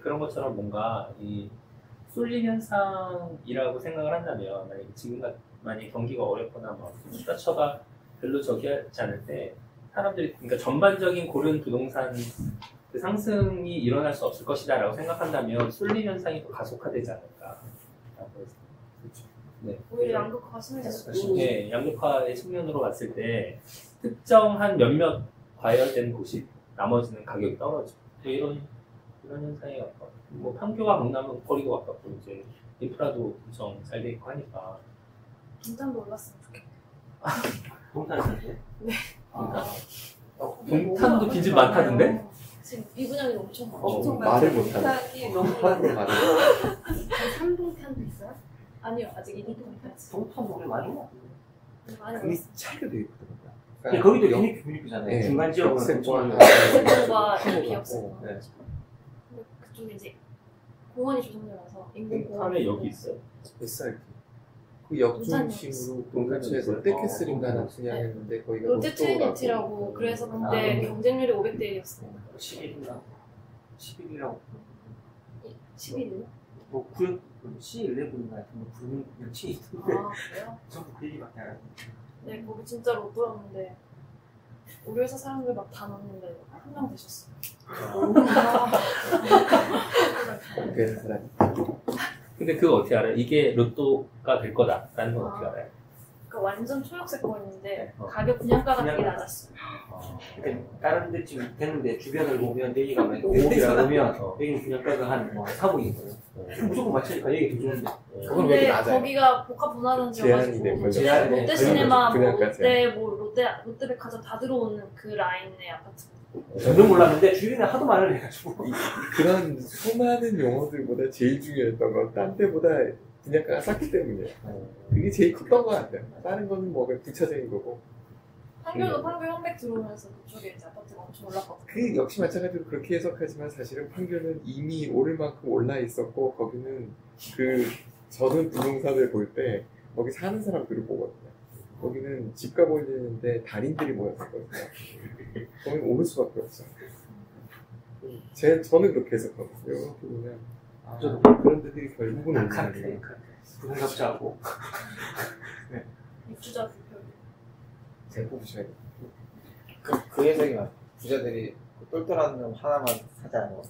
그런 것처럼 뭔가 이 쏠림 현상이라고 생각을 한다면, 만약에 경기가 어렵거나 뭐 수가처가 별로 저기 하지 않을 때, 사람들이 그러니까 전반적인 고른 부동산 그 상승이 일어날 수 없을 것이다라고 생각한다면 쏠림 현상이 또 가속화되지 않을까. 그렇죠. 네. 오히려 양극화가 심해졌어. 네, 양극화의 측면으로 봤을 때 특정한 몇몇 과열된 곳이 나머지는 가격이 떨어져. 이런 현상이 가까워. 뭐 판교와 강남은 거리도 가깝고 이제 인프라도 엄청 잘 돼 있고 하니까. 동탄도 올랐으면 좋겠네. 부동산 살 때. 네. 동탄도 빈집 많다던데? 지금 미분양이 엄청 많아. 엄청 말을 많죠. 못하네. 부동산이 너무 한국으로 많아요. 말을 3동탄도 있어요? 아니요, 아직 2동탄까지. 동탄 노래 많이 나. 많이 금이 올랐어. 차이가 되게 크더라고요. 근데 거기도 유니크잖아요. 네. 중간 지역은 역세권 역세권과 네. 비역세권. 네. 근데 그쪽에 이제 공원이 조성되면서 인공공원. 동탄에 여기 있어요. SRT. 그 역중심으로 동탄에서 롯데캐슬인가는 분양했는데 거기가 롯데 로또라고. 트리니티라고. 그래서 그때 경쟁률이 500대 1이었어요. 11이라고 11일? 뭐 구역 C11인가 같은 거 부르는 명칭이 있던데 아, 그래요? 전부 그 얘기밖에 안 하고. 네, 거기 진짜 로또였는데 우리 회사 사람들 막 다 넣었는데 한 명 되셨어요. 그 사람이. 근데 그거 어떻게 알아요? 이게 로또가 될 거다라는 건 어떻게 알아요? 그러니까 완전 초역세권인데 어. 가격 분양가가 되게 분양가. 낮았어요. 그러니까 다른 데 지금 됐는데 주변을 보면 여기가 막 5억이라 그러면 여기는 분양가가 한 4억이거든요. 무조건 맞추니까 여기 더 좋은데. 그건 왜 근데 이렇게 낮아요? 거기가 복합 제한이 된 분화단지여가지고 거죠. 제한이 롯데시네마, 뭐 분양가 제한. 롯데백화점 다 들어오는 그 라인의 아파트. 저는 몰랐는데 주변에 하도 말을 해가지고. 그런 수많은 용어들보다 제일 중요했던 건 딴 데보다 분양가가 쌌기 때문이에요. 그게 제일 컸던 것 같아요. 다른 거는 뭐 그냥 부차적인 거고. 판교도 판교 현백 들어오면서 그쪽에 이제 아파트가 엄청 올랐거든요. 그 역시 마찬가지로 그렇게 해석하지만 사실은 판교는 이미 오를 만큼 올라 있었고 거기는 그 저는 부동산을 볼 때 거기 사는 사람들을 보거든요. 거기는 집값 올리는데 달인들이 모였었거든요. 거기는 오를 수밖에 없어요. 저는 그렇게 해석하거든요. 이렇게 보면 저도 그런 데들이 결국은 오는 카르텔, 거예요. 부동산자하고. 입주자 불편. 잘 뽑으셔야 돼요. 그 해석이 맞 부자들이 똘똘한 놈 하나만 사자 뭐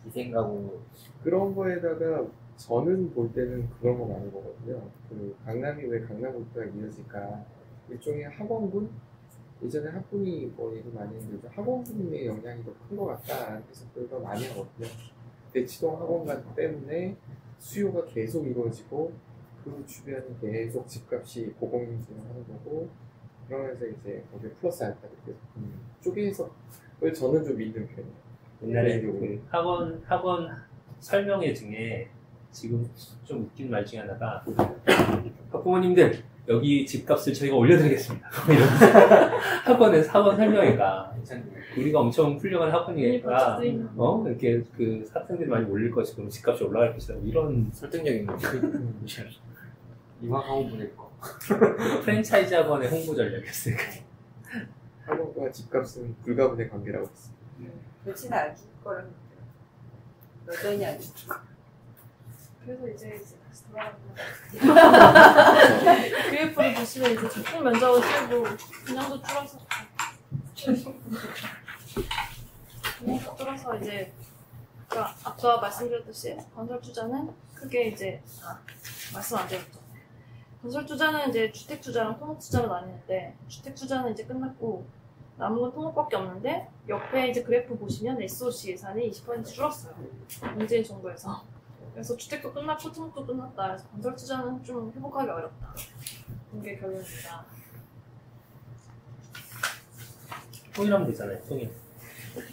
이 생각으로 그런 거에다가 저는 볼 때는 그런 거 많이 보거든요. 그 강남이 왜 강남부터 이어질까? 일종의 학원군? 예전에 학군이 뭐 얘기 많이 했는데 학원군의 영향이 더 큰 것 같다라는 해석들도 많이 하거든요. 대치동 학원관 때문에 수요가 계속 이루어지고 그 주변에 계속 집값이 고공행진을 하는 거고 그러면서 이제 거기에 플러스 알파를 계속 쪼개서 그걸 저는 좀 믿는 편이에요. 옛날에 그 학원 설명회 중에 지금 좀 웃긴 말 중에 하나가 부모님들 여기 집값을 저희가 올려드리겠습니다. 이러면서 학원 설명회가 우리가 엄청 훌륭한 학원이니까 이렇게 그 학생들이 많이 올릴 것이고 그럼 집값이 올라갈 것이다 이런 설득력 있는 이화가오 보낼 거. 프랜차이즈 학원의 홍보 전략이었어요. 학원과 집값은 불가분의 관계라고 했어요. 그렇지는 않을 거라는 거죠. 여전히 안 죽을 거. 그래서 이제 다시 돌아가면 그래프를 보시면 이제 적정 면적을 쓰고 분양도 줄어서 분양도 줄어서 이제 그러니까 아까 말씀드렸듯이 건설 투자는 크게 이제 말씀 안 드렸죠. 건설 투자는 이제 주택 투자랑 토목 투자로 나뉘는데 주택 투자는 이제 끝났고 남은 건 토목밖에 없는데 옆에 이제 그래프 보시면 SOC 예산이 20% 줄었어요. 문재인 정부에서. 그래서 주택도 끝났고 토목도 끝났다. 그래서 건설 투자는 좀 회복하기 어렵다. 이게 결론입니다. 통일하면 되잖아요. 통일.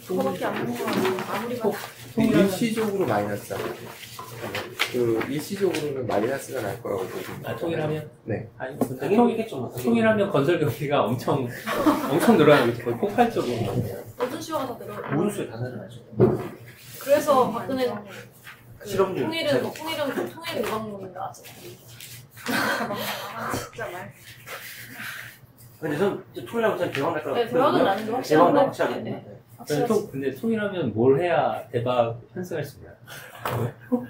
그거밖에 안 되는 거 같아요. 아무리 봐도. 일시적으로 마이너스잖아요. 그 일시적으로는 마이너스가 날 거라고 보거든요. 통일하면? 네. 아니 근데 당연히겠죠. 통일하면 건설 경기가 엄청 늘어나고 거의 폭발적으로. 모든 수요가 다 늘어요. 모든 수에 다 늘어나죠. 그래서 박근혜 실업률 통일은 유방문이 나왔잖아요. 진짜 말. 근데 전 통일하면 전 대박 날 거라고. 네, 대박은 나는 게 대박 확실한 나 거. 확실하거든요. 네. 근데 통일하면 뭘 해야 대박 현승할 수 있나요?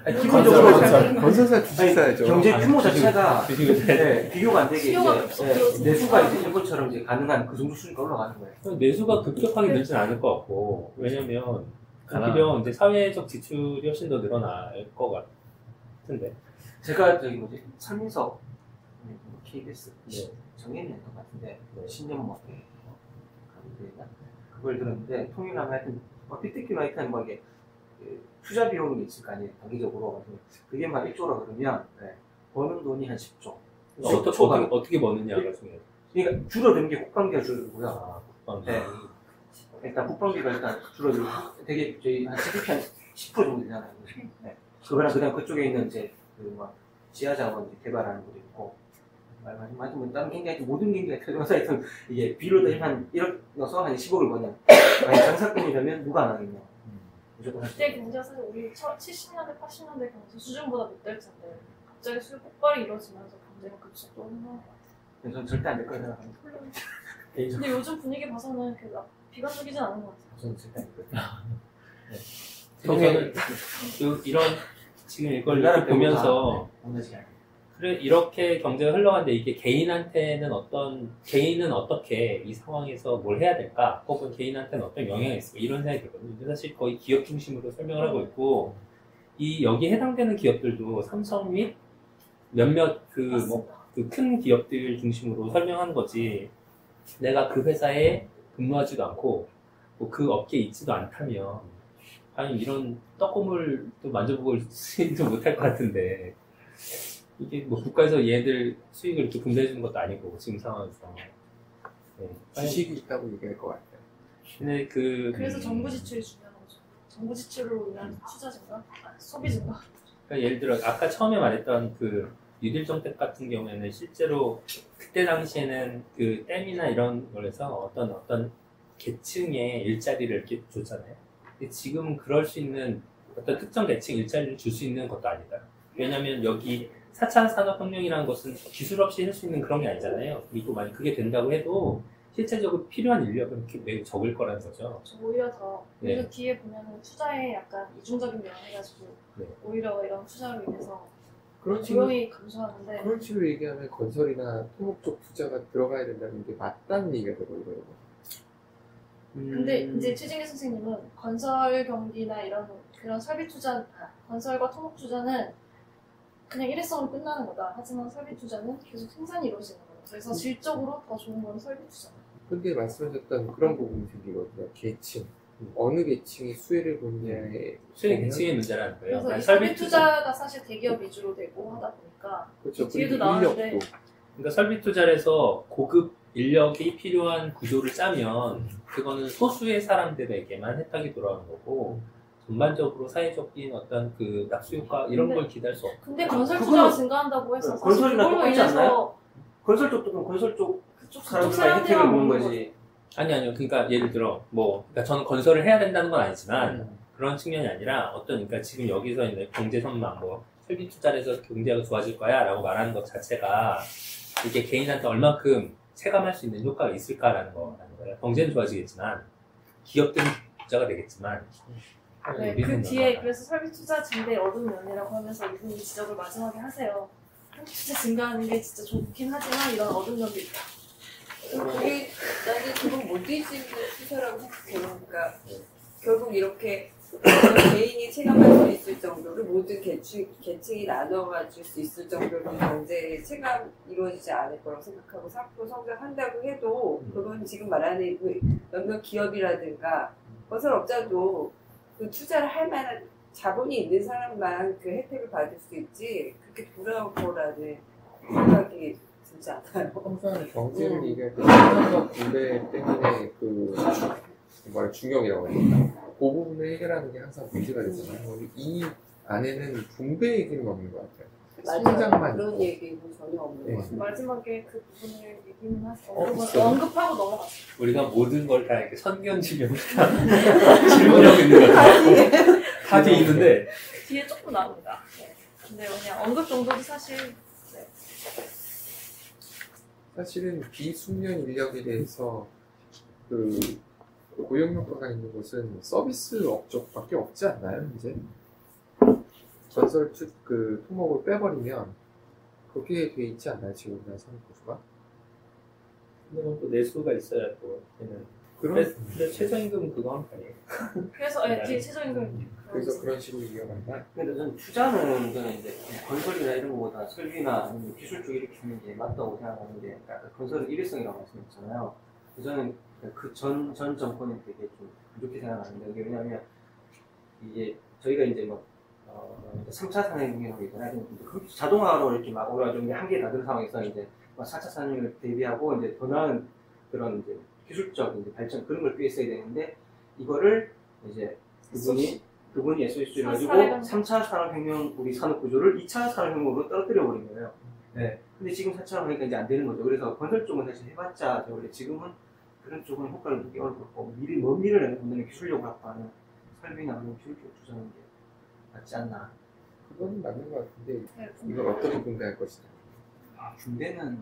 아니, 기본적으로 건설사 주식사야죠. 경제 규모 자체가 주식을 네, 비교가 안 되게 수요가 이제 급속도로 내수가 이제 일본처럼 이제 가능한 그 정도 수준가 올라가는 거예요. 내수가 급격하게 늘진 않을 것 같고 왜냐면 오히려 이제 사회적 지출이 훨씬 더 늘어날 것 같은데. 제가 저기 뭐지 차민석 KBS 네. 정해냈던 것 같은데 10년 먹게 그걸 들었는데 통일하면 하여튼 삐뚤기로 하여튼 뭐 이게 투자 비용이 있을 거 아니에요 단기적으로. 그게 막 1조라 그러면 버는 돈이 한 10조. 어떻게 버느냐가 중요해요. 그러니까 줄어드는 게 국방비가 줄어들고요. 국방비. 네. 일단 국방비가 일단 줄어들고 되게 저희 한 GDP 한 10% 정도 되잖아요. 네. 그거랑 그다음 그쪽에 있는 이제 그 뭐 지하 자원 개발하는 것도 있고 하여튼 뭐 다른 경기가 모든 경기가 터져서 하여튼 이게 비로 대신 한 1억 넣어서 한 10억을 버냐. 만약 장사꾼이라면 누가 안 하겠냐. 무조건 할 수 그때 있어요. 경제가 사실 우리 70년대, 80년대 경제 수준보다 못 될 텐데 갑자기 수요 폭발이 이루어지면서 경제가 급속도로 흥하는 것 같아요. 그래서 저는 절대 안 될 거라고 생각합니다. 근데 요즘 분위기 봐서는 이렇게 비관적이진 않은 것 같아요. 저는 절대 안 될 거예요. 저는 이런 지금 이걸 이렇게 보면서 그래 이렇게 경제가 흘러가는데 이게 개인은 어떻게 이 상황에서 뭘 해야 될까? 혹은 개인한테는 어떤 영향이 있을까? 이런 생각이 들거든요. 근데 사실 거의 기업 중심으로 설명을 하고 있고 여기에 해당되는 기업들도 삼성 및 몇몇 그 큰 기업들 중심으로 설명하는 거지. 내가 그 회사에 근무하지도 않고 뭐 그 업계에 있지도 않다면 아니 이런 떡고물도 만져보고 쓰지도 못할 것 같은데 이게 뭐 국가에서 얘들 수익을 이렇게 분배해주는 것도 아니고 지금 상황에서. 네. 지식이 있다고 얘기할 것 같아요. 근데 그래서 정부 지출이 중요한 거죠. 정부 지출로 인한 투자 증가, 소비 증가. 그러니까 예를 들어 아까 처음에 말했던 그 뉴딜 정책 같은 경우에는 실제로 그때 당시에는 그 댐이나 이런 걸에서 어떤 계층의 일자리를 이렇게 줬잖아요. 근데 지금은 그럴 수 있는 어떤 특정 계층 일자리를 줄 수 있는 것도 아니다. 왜냐면 여기 4차 산업혁명이라는 것은 기술 없이 할 수 있는 그런 게 아니잖아요. 그리고 만약 그게 된다고 해도 실제적으로 필요한 인력은 이렇게 매우 적을 거라는 거죠. 오히려 더 네. 오히려 뒤에 보면은 투자에 약간 이중적인 면을 해가지고 네. 오히려 이런 투자로 인해서 그런 식으로 고용이 감소하는데 그런 식으로 얘기하면 건설이나 토목 쪽 투자가 들어가야 된다는 게 맞다는 얘기가 되거든요. 근데 이제 최진기 선생님은 건설 경기나 이런 그런 설비 투자, 건설과 토목 투자는 그냥 일회성으로 끝나는 거다. 하지만 설비 투자는 계속 생산이 이루어지는 거예요. 그래서 질적으로 더 좋은 건 설비 투자. 근데 말씀하셨던 그런 부분이 생기거든요. 계층. 어느 계층이 수혜를 보느냐에 수익 계층의 문제라는 거예요. 그래서 이 설비 설비 투자가 사실 대기업 위주로 되고 하다 보니까 그렇죠. 뒤에도 그리고 나오는데 인력도. 그러니까 설비 투자를 해서 고급 인력이 필요한 구조를 짜면 그거는 소수의 사람들에게만 혜택이 돌아오는 거고 전반적으로 사회적인 어떤 그 낙수 효과 이런 근데- 걸 기대할 수 없고 근데 건설 그거는- 투자가 증가한다고 해서 사실 건설이나 그걸로 똑같지 인해서 않나요? 건설 쪽도 그럼 건설 쪽 그쪽 사람들만 혜택을 사람들만 보는 보는 거지. 아니요. 그러니까 예를 들어 그러니까 저는 건설을 해야 된다는 건 아니지만 그런 측면이 아니라 그러니까 지금 여기서 이제 경제 전망 설비 투자를 해서 경제가 좋아질 거야라고 말하는 것 자체가 이게 개인한테 얼만큼 체감할 수 있는 효과가 있을까라는 거예요. 경제는 좋아지겠지만 기업들은 부자가 되겠지만 네, 그 뒤에 그래서 설비 투자 증대의 어두운 면이라고 하면서 이분이 지적을 마지막에 하세요. 설비 투자 증가하는 게 진짜 좋긴 하지만 이런 어두운 면도 있다. 그게 나는 그건 못 뒤집는 투자라고 생각해요. 그러니까 결국 이렇게 개인이 체감할 수 있을 정도로 모든 계층이 나눠가질 수 있을 정도로 경제 체감 이루어지지 않을 거라고 생각하고 앞으로 성장한다고 해도 그건 지금 말하는 그 몇몇 기업이라든가 건설업자도 그 투자를 할 만한 자본이 있는 사람만 그 혜택을 받을 수 있지 그렇게 돌아올 거라는 생각이 들지 않아요. 항상 경제를 얘기할 때 생산과 분배 때문에 중역이라고 합니다. 그 부분을 해결하는 게 항상 문제가 되잖아요. 이 안에는 분배 얘기는 없는 것 같아요. 성장만 그런 있고. 얘기는 전혀 없는 네. 것 같아요. 마지막에 그 부분을 얘기는 하세요. 그렇죠. 언급하고 넘어갔어요. 우리가 모든 걸 다 이렇게 선견지면 질문하고 있는 것 같아요. 다 뒤에 있는데 뒤에 조금 나옵니다. 네. 근데 그냥 언급 정도도 사실 사실은 비숙련 인력에 대해서 그 고용 효과가 있는 곳은 서비스 업종밖에 없지 않나요? 이제 건설 그 토목을 빼버리면 거기에 돼 있지 않나요? 지금 우리나라 산업구조가? 근데 또 내수가 있어야 또 얘는 근데 최저임금 그거 한 판이에요. 그래서 뒤에 최저임금 그래서 그런 식으로 이어간다. 근데 저는 투자는 저는 이제 건설이나 이런 거보다 설비나 아니면 기술 쪽 이렇게 하는 게 맞다고 생각하는 게 아까 건설은 일회성이라고 말씀했잖아요. 저는 그 전 정권이 되게 좀 부족히 생각하는데 그게 왜냐하면 이게 저희가 이제 뭐 3차 산업혁명이라고 있잖아요. 자동화로 이렇게 막 올라가지고 한계에 다른 상황에서 이제 4차 산업혁명을 대비하고 이제 더 나은 그런 이제 기술적 이제 발전 그런 걸 위해서야 되는데 이거를 이제 그분이 SOS를 가지고 3차 산업혁명 우리 산업 구조를 2차 산업혁명으로 떨어뜨려 버린 거예요. 네. 근데 지금 4차 산업혁명이 이제 안 되는 거죠. 그래서 건설 쪽은 사실 해봤자 원래 지금은 그런 쪽은 효과를 보기 어렵고 먼 미래를 본다면 기술력을 확보하는 설비나 아니면 기술 쪽 투자하는 게 맞지 않나. 그거는 맞는 것 같은데 네, 이걸 어떻게 분배할 것이냐. 군대는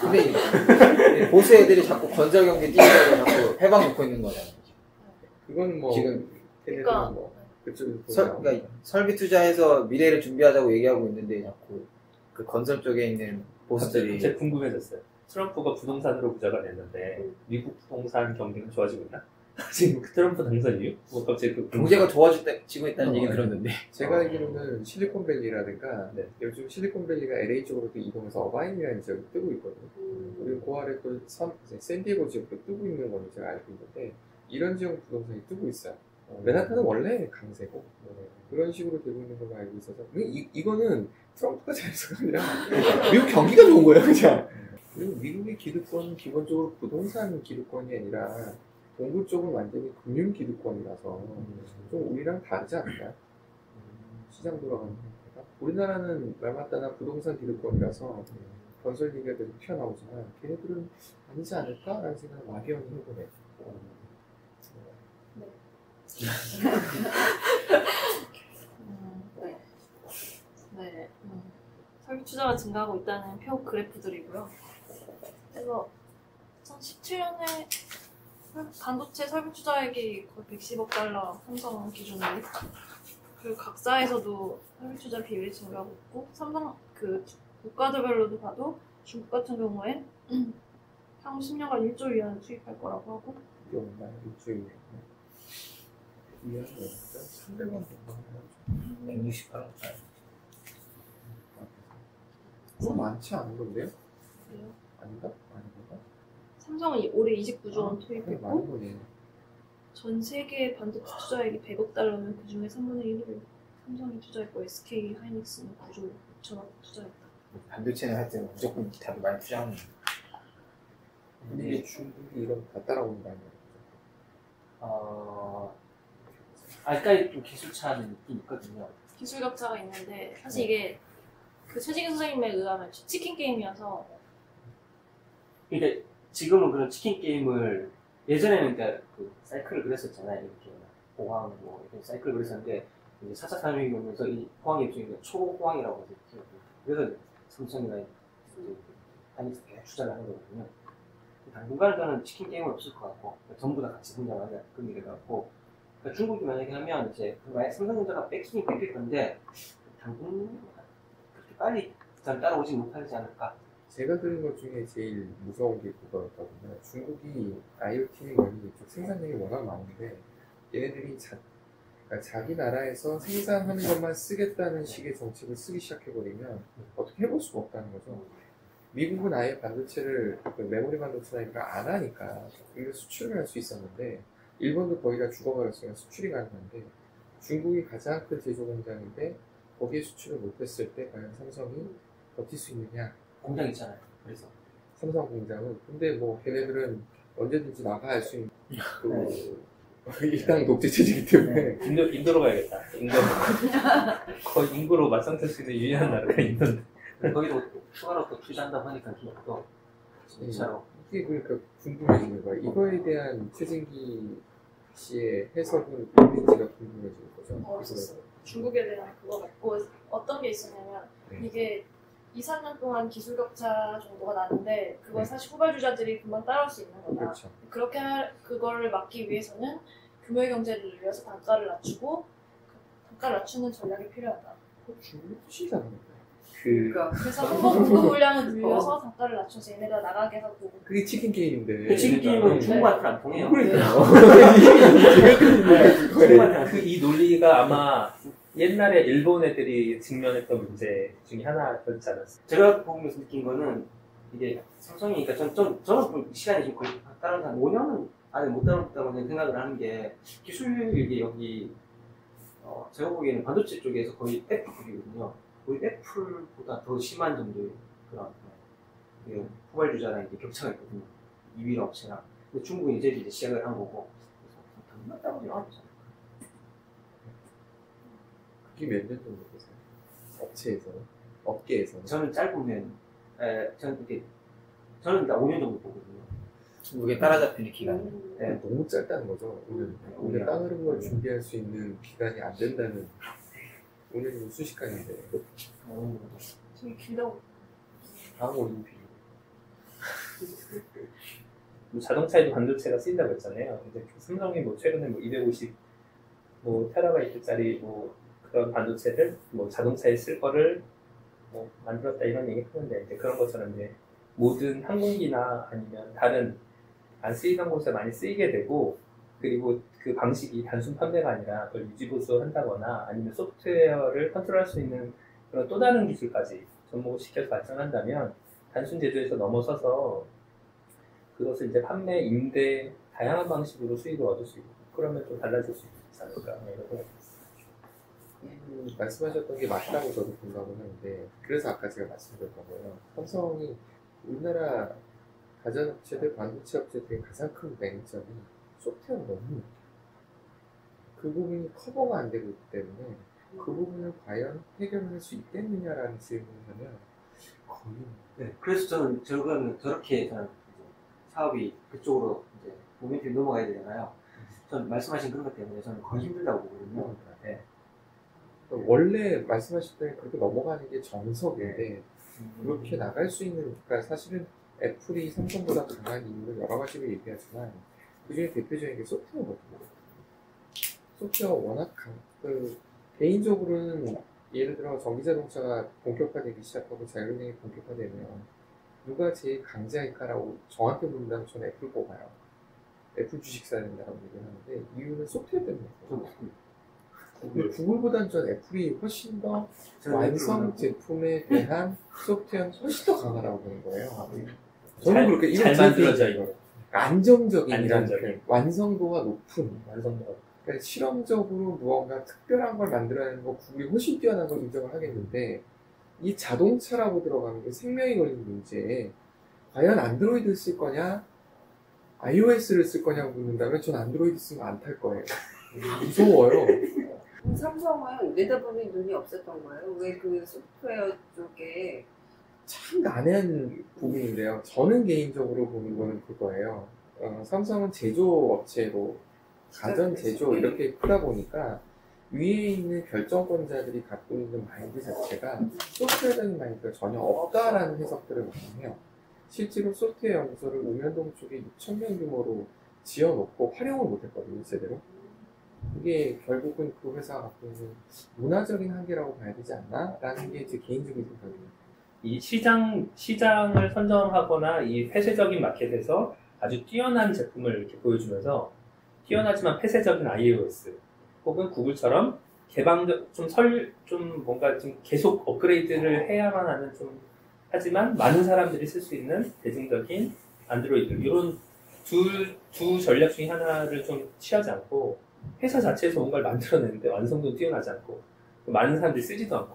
근데 보수 애들이 자꾸 건설 경기 뛰려고 자꾸 해방 놓고 있는 거잖아요. 그건 뭐 지금 걔네들은 그러니까 뭐 그쪽에서 그러니까 설비 투자해서 미래를 준비하자고 얘기하고 있는데 자꾸 그 건설 쪽에 있는 보수들이 제가 궁금해졌어요. 트럼프가 부동산으로 부자가 됐는데 미국 부동산 경기는 좋아지고 있나? 지금 그 트럼프 당선 이유? 뭐 갑자기 그 경제가 좋아지고 있다는 얘기 들었는데. 제가 알기로는 실리콘밸리라든가 네. 요즘 실리콘밸리가 LA 쪽으로도 이동해서 어바인이라는 지역이 뜨고 있거든요. 그리고 그 아래 또 샌디에고 지역도 뜨고 있는 걸로 제가 알고 있는데 이런 지역 부동산이 뜨고 있어요. 맨하탄은 원래 강세고 그런 식으로 되고 있는 걸로 알고 있어서 이거는 트럼프가 잘해서가 아니라 미국 경기가 좋은 거예요, 그냥. 그리고 미국의 기득권은 기본적으로 부동산 기득권이 아니라 동부 쪽은 완전히 금융 기득권이라서 좀 우리랑 다르지 않을까요? 시장 돌아가는 형태가. 우리나라는 말 맞다나 부동산 기득권이라서 건설 기계가 계속 튀어나오지만 걔네들은 아니지 않을까라는 생각을 막연히 해보네요. 네. 네. 설비 투자가 증가하고 있다는 표 그래프들이고요. 그래서 2017년에 반도체 설비 투자액이 거의 110억 달러 삼성 기준으로, 그리고 각사에서도 설비 투자 비율이 증가하고 있고, 삼성 그 국가들별로도 봐도 중국 같은 경우엔 향후 10년간 1조 위안을 투입할 거라고 하고, 이게 얼마야? 일주일에. 이해는 300원 정도 168원. 그거 많지 않은 건데요? 그래요. 아닌가? 아닌가? 삼성은 올해 29조 원 그게 투입했고, 많은 거네. 전 세계 반도체 투자액이 100억 달러면 그 중에 3분의 1을 삼성이 투자했고, SK 하이닉스는 9조 6천억 투자했다. 반도체는 하여튼 무조건 다들 많이 투자하는 거예요. 근데 이게 중국이 이런 거 다 따라오는 거 아니에요? 아직까지 좀 기술 차는 있긴 있거든요. 기술 격차가 있는데, 사실 이게 그 최지기 선생님에 의하면 치킨 게임이어서, 그러니까 지금은 그런 치킨 게임을 예전에는 그러니까 그 사이클을 그렸었잖아요. 이렇게 호황 뭐 이렇게 사이클을 그렸었는데 이제 4차 산업이 오면서 이 호황이 일종의 초호황이라고 해서 그래서 삼성이나 하이닉스 계속 투자를 하는 거거든요. 당분간은 저는 치킨 게임은 없을 것 같고 전부 다 같이 성장하는 그런 일이 같고, 그러니까 중국이 만약에 하면 이제 만약 삼성전자가 뺏길 건데 당분 그렇게 빨리 따라오지 못하지 않을까. 제가 들은 것 중에 제일 무서운 게 그거였거든요. 중국이 IoT 원리 이쪽 생산량이 워낙 많은데 얘네들이 그러니까 자기 나라에서 생산하는 것만 쓰겠다는 식의 정책을 쓰기 시작해버리면 어떻게 해볼 수가 없다는 거죠. 미국은 아예 반도체를 그 메모리 반도체나 안 하니까 이게 수출을 할 수 있었는데 일본도 거의 다 죽어버렸으니까 수출이 가능한데 중국이 가장 큰 제조 공장인데 거기에 수출을 못했을 때 과연 삼성이 버틸 수 있느냐? 공장 있잖아요. 그래서 삼성 공장은. 근데 뭐 걔네들은 언제든지 나가야 할 수 있는 그 일당 독재 체제이기 때문에 인도로 가야겠다. 인도. 거의 인구로 맞상탈 수 있는 유일한 나라가 인도인데. 거기도 추가로 또 투자한다고 하니까 또 진짜로 이게 그러니까 궁금해지는 거야. 이거에 대한 최진기 씨의 해석은 뭔지가 궁금해지는 거죠. 있었어요. 중국에 대한 그거 같고, 어떤 게 있었냐면, 네. 이게 2, 3년 동안 기술 격차 정도가 나는데, 그걸 네. 사실 후발주자들이 금방 따라올 수 있는 거다. 그렇죠. 그렇게 그거를 막기 위해서는 규모의 경제를 늘려서 단가를 낮추고, 단가를 낮추는 전략이 필요하다. 중국이 훨씬 잘하는데. 그러니까 그래서 한번 공급 물량을 늘려서 단가를 낮춰서 얘네가 나가게 하고. 그게 치킨 게임인데. 치킨 게임은 중국한테는 안 통해요. 이 논리가 아마 옛날에 일본 애들이 직면했던 문제 중에 하나였지 않았어요? 제가 보면서 느낀 거는 이게 삼성이, 그러니까 저는 좀 시간이 좀 거의 따라서 한 5년은 안에 못 따라왔다고 생각을 하는 게, 기술이 여기 제가 보기에는 반도체 쪽에서 거의 애플이거든요. 거의 애플보다 더 심한 정도의 그런 후발주자랑 이제 격차가 있거든요. 2위 업체랑. 근데 중국은 이제 시작을 한 거고, 그래서 더 낫다고 생각합니다. 그게 몇 년 정도 되세요? 업체에서는? 업계에서는? 저는 짧으면 저는 일단 5년 정도 보거든요. 중국에 따라잡히는 기간. 네. 너무 짧다는 거죠. 오늘 다른 걸 준비할 수 있는 기간이 안 된다는. 5년이면 순식간인데. 되게 길다고. 다음 올림픽. 자동차에도 반도체가 쓰인다고 했잖아요. 근데 삼성이 뭐 최근에 뭐 250 뭐 테라바이트짜리 뭐 그런 반도체를 뭐 자동차에 쓸 거를 뭐 만들었다 이런 얘기 하는데, 이제 그런 것처럼 이제 모든 항공기나 아니면 다른 안 쓰이던 곳에 많이 쓰이게 되고, 그리고 그 방식이 단순 판매가 아니라 그걸 유지보수한다거나 아니면 소프트웨어를 컨트롤할 수 있는 그런 또 다른 기술까지 접목을 시켜서 발전한다면 단순 제조에서 넘어서서 그것을 이제 판매, 임대, 다양한 방식으로 수익을 얻을 수 있고 그러면 또 달라질 수 있지 않을까 이런 생각이 듭니다. 말씀하셨던 게 맞다고 저도 공감을 하는데 그래서 아까 제가 말씀드렸던 거예요. 삼성이 우리나라 가전업체들, 반도체 업체들의 가장 큰 매니저는 소프트웨어가 너무 높아요. 그 부분이 커버가 안 되고 있기 때문에 그 부분을 과연 해결할 수 있겠느냐라는 질문을 하면 거의 네, 그래서 저렇게 저는 사업이 그쪽으로 이제 모멘텀이 넘어가야 되잖아요. 전 말씀하신 그런 것 때문에 저는 거의 힘들다고 보거든요. 네. 원래 말씀하셨던 그렇게 넘어가는 게 정석인데 그렇게 나갈 수 있는, 그러니까 사실은 애플이 삼성보다 강한 이유는 여러 가지로 얘기하지만 그 중에 대표적인 게 소프트웨어거든요. 소프트웨어가 워낙 개인적으로는 예를 들어 전기자동차가 본격화되기 시작하고 자율주행이 본격화되면 누가 제일 강자일까라고 저한테 물는다면 저는 애플 뽑아요. 애플 주식 사야 된다고 얘기하는데 이유는 소프트웨어 때문이에요. 구글보다는 전 애플이 훨씬 더 완성 제품에 대한 소프트웨어는 훨씬 더 강하다고 보는 거예요. 저는 그렇게 잘 만들어져 있고 안정적인 완성도가 높은 그러니까 실험적으로 무언가 특별한 걸 만들어내는 거 구글이 훨씬 뛰어난 걸 인정을 하겠는데 이 자동차라고 들어가는 게 생명이 걸린 문제에 과연 안드로이드를 쓸 거냐 iOS를 쓸 거냐고 묻는다면 전 안드로이드 쓰면 안 탈 거예요. 무서워요. 삼성은 내다보는 눈이 없었던 거예요. 왜 그 소프트웨어 쪽에 참 난해한 부분인데요. 저는 개인적으로 보는 거는 그거예요. 삼성은 제조업체로 가전 제조 이렇게 크다 보니까 위에 있는 결정권자들이 갖고 있는 마인드 자체가 소프트웨어적인 마인드가 전혀 없다라는 해석들을 많이 해요. 실제로 소프트웨어 연구소를 읍면동 쪽에 6,000명 규모로 지어놓고 활용을 못했거든요, 제대로. 이게 결국은 그 회사가 갖고 있는 문화적인 한계라고 봐야 되지 않나? 라는 게 제 개인적인 생각입니다. 이 시장을 선정하거나 이 폐쇄적인 마켓에서 아주 뛰어난 제품을 이렇게 보여주면서 뛰어나지만 폐쇄적인 iOS 혹은 구글처럼 뭔가 좀 계속 업그레이드를 해야만 하는 하지만 많은 사람들이 쓸 수 있는 대중적인 안드로이드 이런 두 전략 중에 하나를 좀 취하지 않고 회사 자체에서 뭔가를 만들어내는데 완성도 뛰어나지 않고 많은 사람들이 쓰지도 않고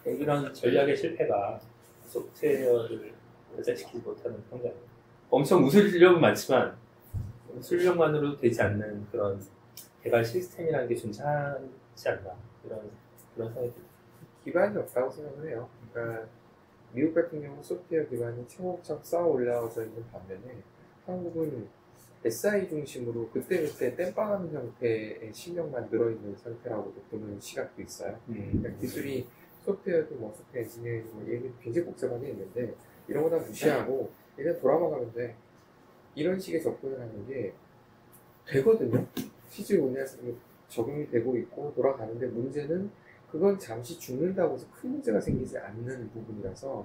이런 전략의 실패가 소프트웨어를 여자시키지 못하는 성장입니다. 엄청 웃을 실력은 많지만 술력만으로 되지 않는 그런 개발 시스템이라는 게 존재하지 않나 그런 생각이 듭니다. 기반이 없다고 생각을 해요. 그러니까 미국 같은 경우 소프트웨어 기반이 차곡차곡 쌓아 올라와서 있는 반면에 한국은 SI 중심으로 그때그때 땜빵하는 형태의 실력만 늘어있는 상태라고 보는 시각도 있어요. 그러니까 기술이 소프트웨어도 뭐 소프트웨어 엔지니어링 얘기 굉장히 복잡하게 있는데 이런 거 다 무시하고 일단 돌아만 가면 돼. 이런 식의 접근을 하는 게 되거든요. 실제 우리나라에서 적용이 되고 있고 돌아가는데 문제는 그건 잠시 죽는다고 해서 큰 문제가 생기지 않는 부분이라서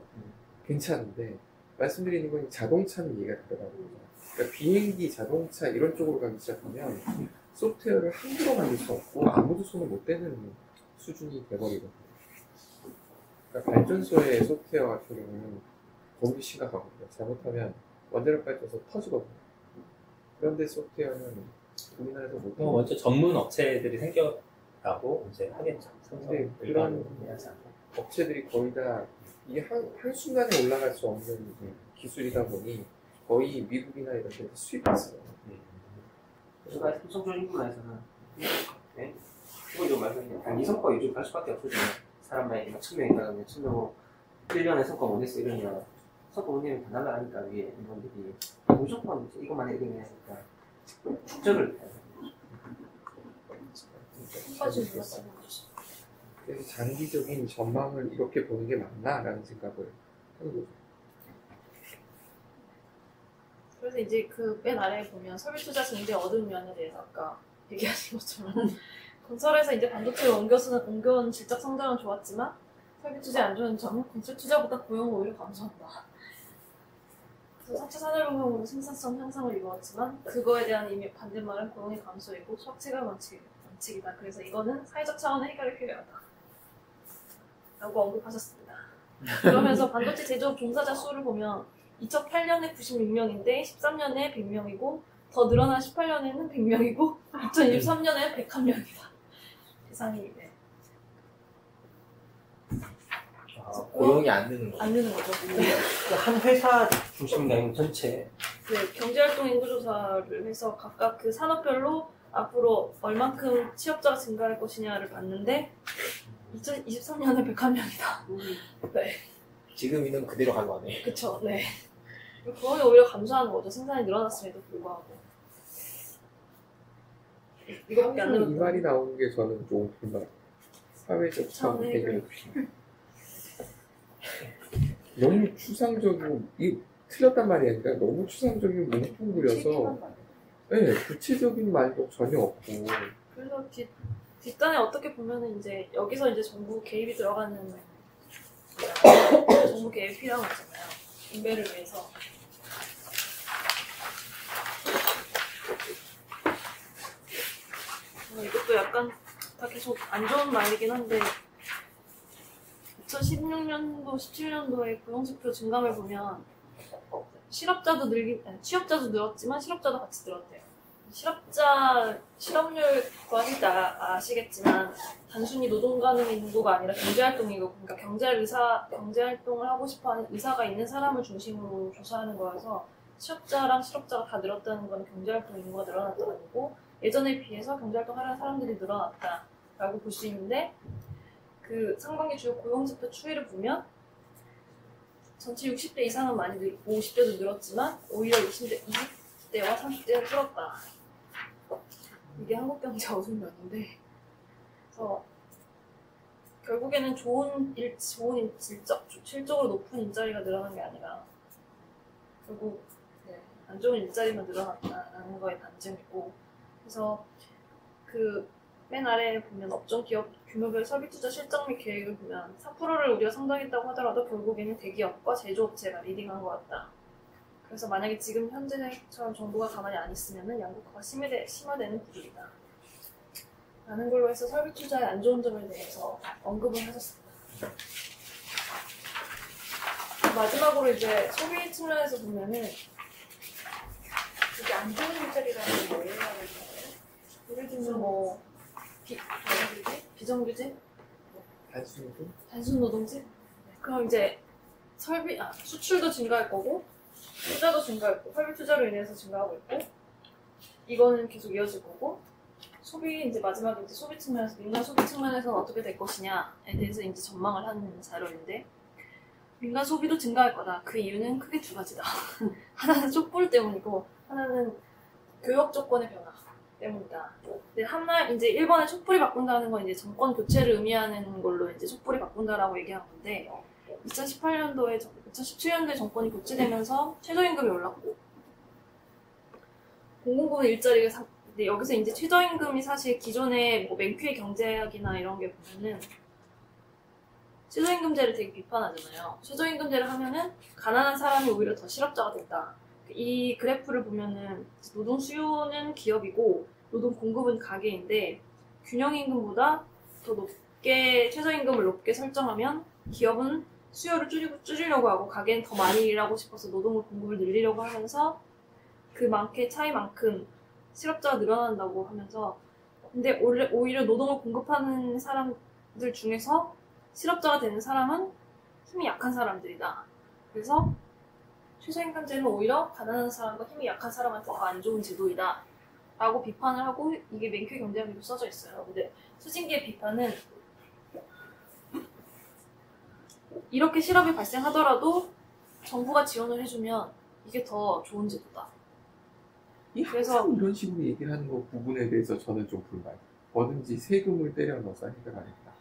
괜찮은데 말씀드리는 건 자동차는 이해가 되더라고요. 그러니까 비행기, 자동차 이런 쪽으로 가기 시작하면 소프트웨어를 함부로 만들 수 없고 아무도 손을 못 대는 수준이 돼버리거든요. 그러니까 발전소의 소프트웨어 같은 경우는 거기 심각하거든요. 잘못하면 원자력 발전소 터지거든요. 그런데 소프트웨어는 우리나라에서 못 해요. 먼저 전문 업체들이 생겨나고 이제 하겠죠. 근데 그런 업체들이 거의 다 이게 한순간에 올라갈 수 없는 기술이다 보니 거의 미국이나 이런 데서 수입했어요. 제가 삼성 인구에서는 기본적으로 말하면 단기 성과 위주로 갈 수밖에 없거든요. 사람 나이 1,000명이 있다면 1,000명 1년에 성과 못 냈어 이러면 성과 못 내면 다 날아가니까 위에 인원들이 무조건 이것만 해야 되냐 하니까 축적을 해요. 그래서 장기적인 전망을 이렇게 보는 게 맞나라는 생각을 하는 거죠. 그래서 이제 그 맨 아래에 보면 설비투자 증대 얻은 면에 대해서 아까 얘기하신 것처럼 건설에서 이제 반도체를 옮겨온 질적 성장은 좋았지만 설비투자에 안 좋은 점은 건설 투자보다 고용을 오히려 감소한다. 그래서 4차 산업혁명으로 생산성 향상을 이루었지만 그거에 대한 이미 반대말은 고용의 감소이고 수학체가 원칙이다. 그래서 이거는 사회적 차원의 해결이 필요하다. 라고 언급하셨습니다. 그러면서 반도체 제조업 종사자 수를 보면 2008년에 96명인데 13년에 100명이고 더 늘어난 18년에는 100명이고 2023년에는 101명이다. 세상이 네. 고용이 안 되는 거죠. 안 되는 거죠. 한 회사 중심이 아니면 전체. 네, 경제활동 인구조사를 해서 각각 그 산업별로 앞으로 얼만큼 취업자가 증가할 것이냐를 봤는데 2023년에 101명이다. 네, 지금 있는 그대로 가져가네. 그쵸. 네. 그거는 오히려 감소하는 거죠. 생산이 늘어났음에도 불구하고. 이거밖에 안 항상 이 늘었다. 말이 나오는 게 저는 좀 불만. 사회적 차원 차원의 해결. 너무 추상적이고 이 틀렸단 말이 아니라 너무 추상적이고 뭉뚱그려서 네, 구체적인 말도 전혀 없고 그래서 뒷단에 어떻게 보면은 이제 여기서 이제 정부 개입이 들어가는 정부 개입이 필요한 거잖아요. 인배를 위해서. 이것도 약간 다 계속 안 좋은 말이긴 한데 2016년도, 17년도에 고용지표 증감을 보면 취업자도 늘었지만 실업자도 같이 늘었대요. 실업률과 다 아시겠지만 단순히 노동 가능 인구가 아니라 경제활동이고, 그러니까 경제활동을 하고 싶어하는 의사가 있는 사람을 중심으로 조사하는 거라서 취업자랑 실업자가 다 늘었다는 건 경제활동 인구가 늘어났다는 거고, 예전에 비해서 경제활동 하려는 사람들이 늘어났다라고 볼 수 있는데, 그 상반기 주요 고용지표 추이를 보면 전체 60대 이상은 많이 늘고 50대도 늘었지만 오히려 20대와 30대는 줄었다. 이게 한국경제 어두운 면인데, 그래서 결국에는 질적으로 높은 일자리가 늘어난 게 아니라 결국 안 좋은 일자리만 늘어났다는 거의 단증이고, 그래서 그 맨 아래에 보면 업종 기업 규모별 설비 투자 실적 및 계획을 보면 4%를 우리가 상당했다고 하더라도 결국에는 대기업과 제조업체가 리딩한 것 같다. 그래서 만약에 지금 현재처럼 정부가 가만히 안 있으면 양극화가 심화되는 구조이다. 라는 걸로 해서 설비 투자의 안 좋은 점에 대해서 언급을 하셨습니다. 마지막으로 이제 소비 측면에서 보면은 이게 안 좋은 일자리라는 게 뭐예요? 예를 들면 뭐 비정규직? 단순 노동직? 그럼 이제 수출도 증가할 거고, 투자도 증가할 거고, 설비 투자로 인해서 증가하고 있고, 이거는 계속 이어질 거고, 이제 마지막에 이제 소비 측면에서, 민간 소비 측면에서는 어떻게 될 것이냐에 대해서 이제 전망을 하는 자료인데, 민간 소비도 증가할 거다. 그 이유는 크게 두 가지다. 하나는 촛불 때문이고, 하나는 교역 조건의 변화 때문이다. 근데 이제 일본의 촛불이 바꾼다는 건 이제 정권 교체를 의미하는 걸로 이제 촛불이 바꾼다라고 얘기한 건데, 2017년도에 정권이 교체되면서 최저임금이 올랐고, 공공부문 일자리가 근데 여기서 이제 최저임금이 사실 기존의 뭐 맹퀴의 경제학이나 이런 게 보면은 최저임금제를 되게 비판하잖아요. 최저임금제를 하면은 가난한 사람이 오히려 더 실업자가 된다. 이 그래프를 보면은 노동 수요는 기업이고 노동 공급은 가계인데, 균형임금보다 더 높게 최저임금을 높게 설정하면 기업은 수요를 줄이려고 하고 가계는 더 많이 일하고 싶어서 노동을 공급을 늘리려고 하면서 그만큼의 차이만큼 실업자가 늘어난다고 하면서, 근데 오히려 노동을 공급하는 사람들 중에서 실업자가 되는 사람은 힘이 약한 사람들이다. 그래서 최저임금제는 오히려 가난한 사람과 힘이 약한 사람한테 더 안 좋은 제도이다 라고 비판을 하고, 이게 맹퀴 경제학에도 써져 있어요. 근데 수진기의 비판은 이렇게 실업이 발생하더라도 정부가 지원을 해주면 이게 더 좋은 제도다. 그래서 이런 식으로 얘기를 하는 거 부분에 대해서 저는 좀 불만. 뭐든지 세금을 때려 넣어서 해결하겠다.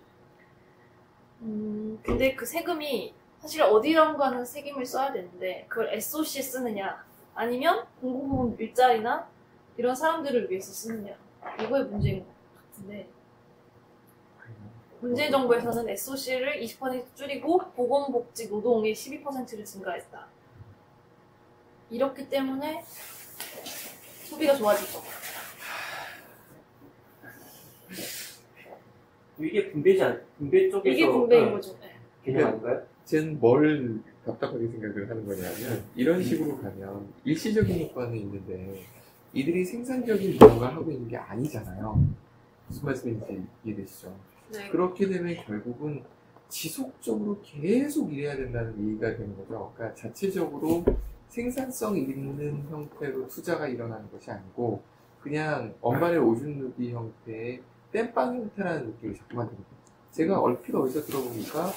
근데 그 세금이 사실 어디론가는 세금을 써야 되는데 그걸 SOC에 쓰느냐 아니면 공공부문 일자리나 이런 사람들을 위해서 쓰느냐, 이거의 문제인 것 같은데, 문재인 정부에서는 SOC를 20% 줄이고 보건복지 노동의 12%를 증가했다. 이렇기 때문에 소비가 좋아지죠. 이게 분배 쪽에서 이게 분배인 거죠. 네. 개념 아닌가요? 쟤는 뭘 답답하게 생각을 하는 거냐면 이런 식으로 가면 일시적인 효과는 있는데 이들이 생산적인 무언가를 하고 있는 게 아니잖아요. 무슨 말씀인지 이해되시죠? 네. 그렇게 되면 결국은 지속적으로 계속 일해야 된다는 얘기가 되는 거죠. 그러니까 자체적으로 생산성 있는 형태로 투자가 일어나는 것이 아니고 그냥 엄마의 오줌 누기 형태의 땜빵 형태라는 느낌이 자꾸만 듭니다. 제가 얼핏 어디서 들어보니까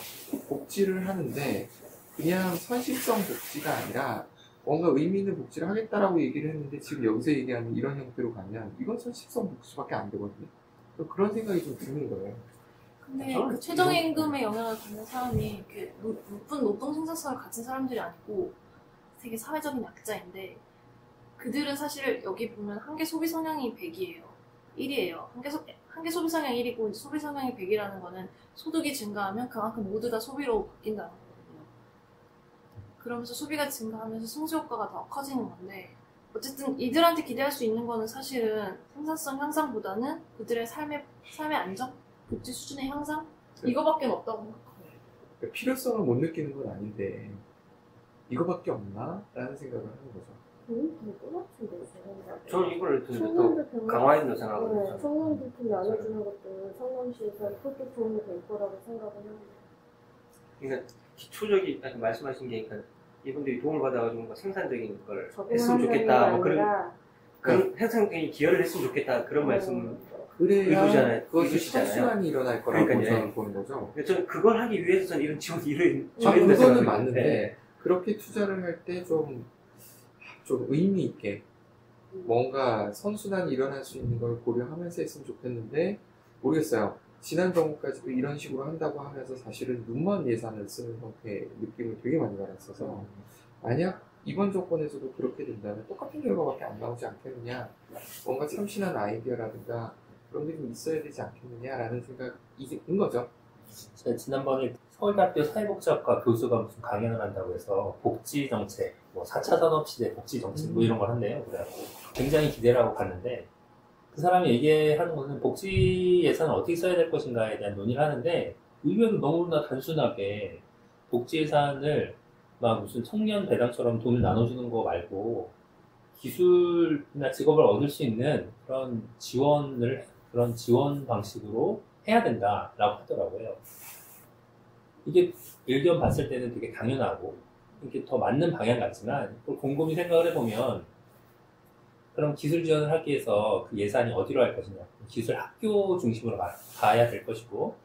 복지를 하는데 그냥 선식성 복지가 아니라 뭔가 의미 있는 복지를 하겠다라고 얘기를 했는데 지금 여기서 얘기하는 이런 형태로 가면 이건 선식성 복지밖에 안 되거든요. 그런 생각이 좀 드는 거예요. 근데 그 최저임금에 영향을 받는 사람이 이렇게 높은 노동 생산성을 가진 사람들이 아니고 되게 사회적인 약자인데 그들은 사실 여기 보면 한계 소비 성향이 100이에요. 1이에요. 한계 소비 성향 1이고 소비 성향이 100이라는 거는 소득이 증가하면 그만큼 모두 다 소비로 바뀐다는 거거든요. 그러면서 소비가 증가하면서 승수효과가 더 커지는 건데 어쨌든 이들한테 기대할 수 있는 거는 사실은 생산성 향상보다는 그들의 삶의 안정? 복지 수준의 향상? 이거밖에 없다고 생각해요. 그러니까 필요성을 못 느끼는 건 아닌데 이거밖에 없나? 라는 생각을 하는 거죠. 저는 이걸 더 강화했다고 생각하거든요. 청년 부품 나눠주는 것도 성남시에서 그것도 도움이 될 거라고 생각을 합니다. 그러니까 기초적인 아까 말씀하신 게 그러니까 이분들이 도움을 받아가지고 뭔가 생산적인 걸 했으면 적응하는 좋겠다. 뭐 아니라 그런 생산적인 기여를 했으면 좋겠다. 그런 말씀. 그래야 의도잖아요. 그것이 의도시잖아요. 선순환이 일어날 거라고 그러니까요. 저는 보는 거죠. 저는 그걸 하기 위해서 저는 이런 지원을 그거는 맞는데 그렇게 투자를 할 때 좀 의미 있게 뭔가 선순환이 일어날 수 있는 걸 고려하면서 했으면 좋겠는데 모르겠어요. 지난 정부까지도 이런 식으로 한다고 하면서 사실은 눈먼 예산을 쓰는 형태의 느낌을 되게 많이 받았어서 만약 이번 정권에서도 그렇게 된다면 똑같은 결과밖에 안 나오지 않겠느냐, 뭔가 참신한 아이디어라든가 그런 게 좀 있어야 되지 않겠느냐라는 생각인 거죠. 지난번에 서울대학교 사회복지학과 교수가 무슨 강연을 한다고 해서 복지 정책, 뭐 4차 산업시대 복지 정책 뭐 이런 걸 한대요. 그래갖고 굉장히 기대를 하고 갔는데 그 사람이 얘기하는 거는 복지 예산을 어떻게 써야 될 것인가에 대한 논의를 하는데 의견은 너무나 단순하게 복지 예산을 막 무슨 청년 배당처럼 돈을 나눠주는 거 말고 기술이나 직업을 얻을 수 있는 그런 지원 방식으로 해야 된다라고 하더라고요. 이게 의견 봤을 때는 되게 당연하고 이게 더 맞는 방향 같지만 그걸 곰곰이 생각을 해보면 그럼 기술 지원을 하기 위해서 그 예산이 어디로 할 것이냐, 기술 학교 중심으로 가야 될 것이고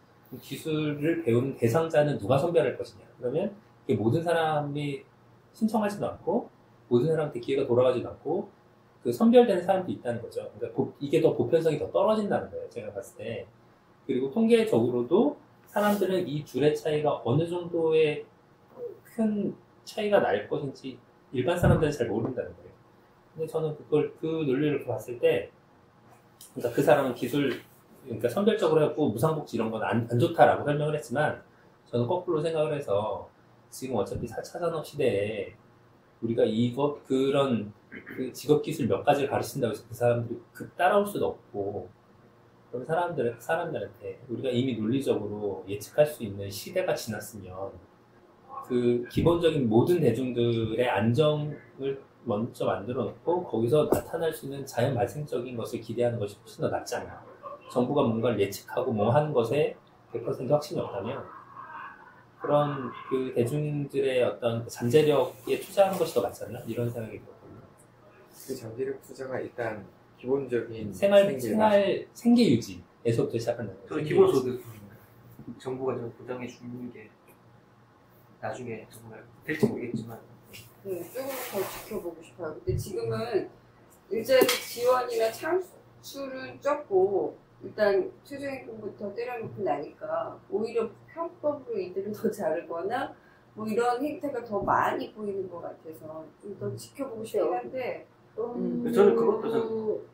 기술을 배우는 대상자는 누가 선별할 것이냐, 그러면 이게 모든 사람이 신청하지도 않고 모든 사람한테 기회가 돌아가지도 않고 그 선별되는 사람도 있다는 거죠. 그러니까 이게 더 보편성이 더 떨어진다는 거예요, 제가 봤을 때. 그리고 통계적으로도 사람들은 이 둘의 차이가 어느 정도의 큰 차이가 날 것인지 일반 사람들은 잘 모른다는 거예요. 근데 저는 그 논리를 봤을 때, 그러니까 그 사람은 그러니까 선별적으로 해갖고 무상복지 이런 건 안 좋다라고 설명을 했지만, 저는 거꾸로 생각을 해서, 지금 어차피 4차 산업 시대에 우리가 그런 그 직업기술 몇 가지를 가르친다고 해서 그 사람들이 따라올 수도 없고, 그럼 사람들한테 우리가 이미 논리적으로 예측할 수 있는 시대가 지났으면 그 기본적인 모든 대중들의 안정을 먼저 만들어 놓고 거기서 나타날 수 있는 자연 발생적인 것을 기대하는 것이 훨씬 더 낫지 않나. 정부가 뭔가를 예측하고 뭐 하는 것에 100% 확신이 없다면 그런 그 대중들의 어떤 잠재력에 투자하는 것이 더 맞지 않나? 이런 생각이 들었거든요. 그 잠재력 투자가 일단 기본적인 생계 유지에서부터 시작한다는 거죠. 저는 기본소득 정부가 좀 보장해 주는 게 나중에 정말 될지 모르겠지만 조금 더 지켜보고 싶어요. 근데 지금은 일자리 지원이나 창출은 적고 일단 최저임금부터 때려놓고 나니까 오히려 편법으로 이들을 더 자르거나 뭐 이런 행태가 더 많이 보이는 것 같아서 좀 더 지켜보고 싶긴 한데 저는 그것도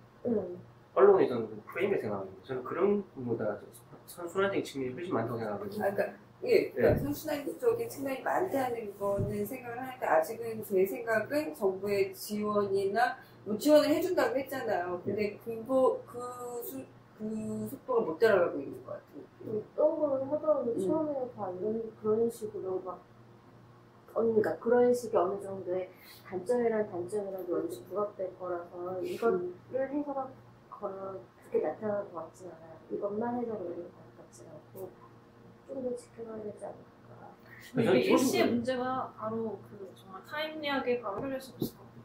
언론에서는 프레임에 생각합니다. 저는 그런 부분보다 선순환적인 측면이 훨씬 많다고 생각하거든요. 그러니까 예, 그러니까 선순환적인 측면이 많다는 거는 생각을 하는데 아직은 제 생각은 정부의 지원이나 뭐 지원을 해준다고 했잖아요. 근데 그 속도가 못 따라가고 있는 것 같아요. 어떤 거는 하더라도 처음에 다 그런 식으로 막 그러니까 그런 식의 어느 정도의 단점이라도 언제 부각될 거라서 이거를 해서 그렇게 나타날 것 같진 않아요. 이것만 해서 그러는 것 같진 않고 좀 더 지켜봐야 되지 않을까. 근데 이게 일시의 문제가 바로 그 정말 타임리하게 바로 해결할 수 없을 것 같고.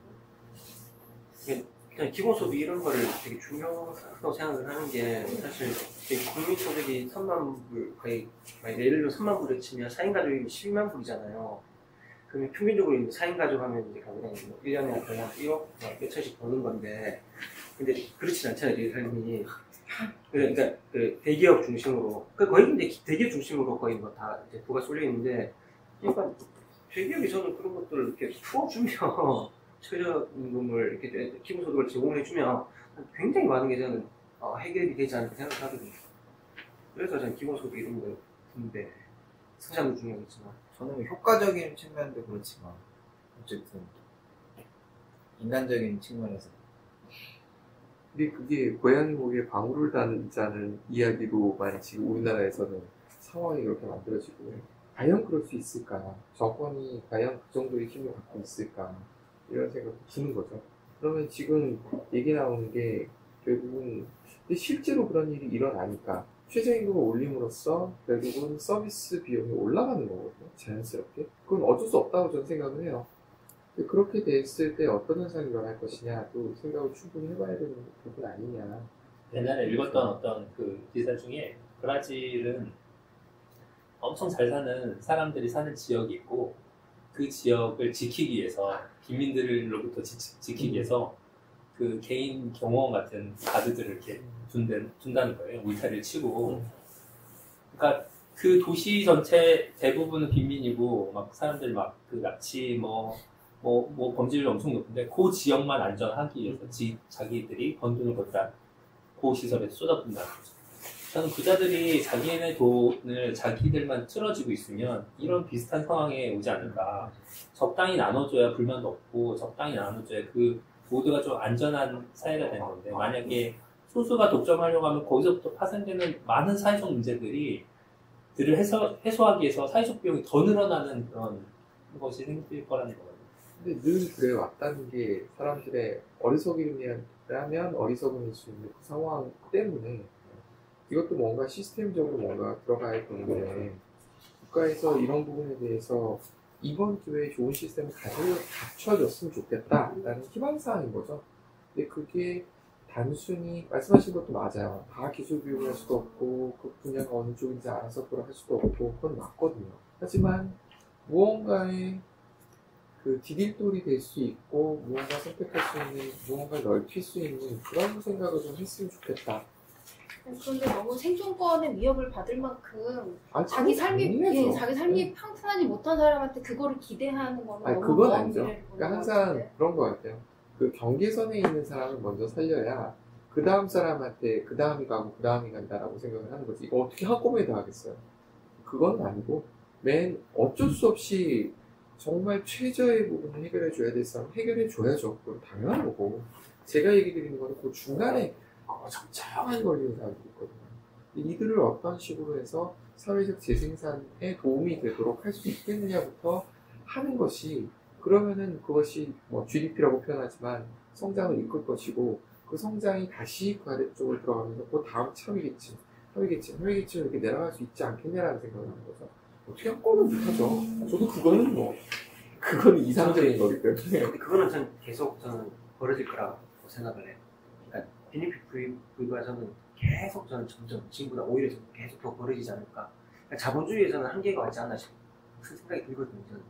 그냥 기본소득 이런 거를 되게 중요하다고 생각을 하는 게 사실 국민소득이 3만 불, 거의 예를 들어 3만 불을 치면 4인 가족이 12만 불이잖아요. 그러면 평균적으로 이제 4인 가족 하면 이제 가보면 1년에 거의 한 1억 몇천씩 버는 건데, 근데 그렇진 않잖아요, 저희 삶이. 그러니까 그 대기업 중심으로, 거의 근데 대기업 중심으로 거의 뭐 다 이제 부가 쏠려 있는데, 그러니까 대기업이 저는 그런 것들을 이렇게 풀어주면, 최저임금을 이렇게 기본소득을 제공해주면 굉장히 많은 게 저는 해결이 되지 않을까 생각하거든요. 그래서 저는 기본소득 이런 거 근데 승산도 중요하겠지만 저는 효과적인 측면도 그렇지만 어쨌든 인간적인 측면에서 근데 그게 고양이 목에 방울을 다는 이야기로만 지금 우리나라에서는 상황이 그렇게 만들어지고 과연 그럴 수 있을까? 정권이 과연 그 정도의 힘을 갖고 있을까? 이런 생각이 드는 거죠. 그러면 지금 얘기 나오는 게 결국은 근데 실제로 그런 일이 일어나니까 최저임금을 올림으로써 결국은 서비스 비용이 올라가는 거거든요. 자연스럽게. 그건 어쩔 수 없다고 저는 생각을 해요. 그렇게 됐을 때 어떤 현상이 일어날 것이냐도 생각을 충분히 해봐야 되는 부분 아니냐. 옛날에 읽었던 어떤 그 기사 중에 브라질은 엄청 잘 사는 사람들이 사는 지역이 있고 그 지역을 지키기 위해서 빈민들로부터 지키기 위해서 그 개인 경호원 같은 가드들을 이렇게 둔다는 거예요. 울타리를 치고. 그러니까 그 도시 전체 대부분은 빈민이고 막 사람들 막 그 납치 뭐 범죄율이 엄청 높은데 그 지역만 안전하기 위해서 자기들이 번 돈을 거기다 그 시설에 쏟아붓는다는 거죠. 저는 부자들이 자기네 돈을 자기들만 틀어지고 있으면 이런 비슷한 상황에 오지 않을까. 적당히 나눠줘야 불만도 없고 적당히 나눠줘야 그 모두가 좀 안전한 사회가 되는 건데 만약에 소수가 독점하려고 하면 거기서부터 파생되는 많은 사회적 문제들을 해소하기 위해서 사회적 비용이 더 늘어나는 그런 것이 생길 거라는 거거든요. 근데 늘 그래 왔다는 게 사람들의 어리석음이라면 어리석음일 수 있는 그 상황 때문에 이것도 뭔가 시스템적으로 뭔가 들어가야 되는데 국가에서 이런 부분에 대해서 이번 기회에 좋은 시스템을 갖춰줬으면 좋겠다라는 희망사항인 거죠. 근데 그게 단순히 말씀하신 것도 맞아요. 다 기술 비용을 할 수도 없고 그 분야가 어느 쪽인지 알아서 그걸 할 수도 없고 그건 맞거든요. 하지만 무언가의 그 디딜돌이 될 수 있고 무언가 선택할 수 있는 무언가를 넓힐 수 있는 그런 생각을 좀 했으면 좋겠다. 그런데 너무 생존권의 위협을 받을 만큼 자기 삶이 평탄하지 못한 사람한테 그거를 기대하는 거는 너무 그건 먼 아니죠. 미래를 보는 그러니까 것 항상 같은데. 그런 것 같아요. 그 경계선에 있는 사람을 먼저 살려야 그 다음 사람한테 그 다음이 가고 그 다음이 간다라고 생각을 하는 거지. 이거 어떻게 한꺼번에 다 하겠어요? 그건 아니고 어쩔 수 없이 정말 최저의 부분을 해결해 줘야 될 사람 해결해 줘야죠. 그건 당연한 거고. 제가 얘기 드리는 거는 그 중간에 적절하게 걸리는 사람들이 있거든요. 이들을 어떤 식으로 해서 사회적 재생산에 도움이 되도록 할 수 있겠느냐부터 하는 것이 그러면은 그것이 뭐 GDP라고 표현하지만 성장을 이끌 것이고 그 성장이 다시 그 아래쪽으로 들어가면서 그 다음 차위계층 이렇게 내려갈 수 있지 않겠냐라는 생각을 하는 거죠. 어떻게 한꺼번에 못하죠. 저도 그거는 이상적인 거기 때문에. 근데 그거는 저는 계속 벌어질 거라고 생각을 해요. 그러니까 비니핏 부가 저는 계속 점점 지금보다 오히려 계속 더 벌어지지 않을까. 그러니까 자본주의에서는 한계가 왔지 않나 싶은 생각이 들거든요. 저는.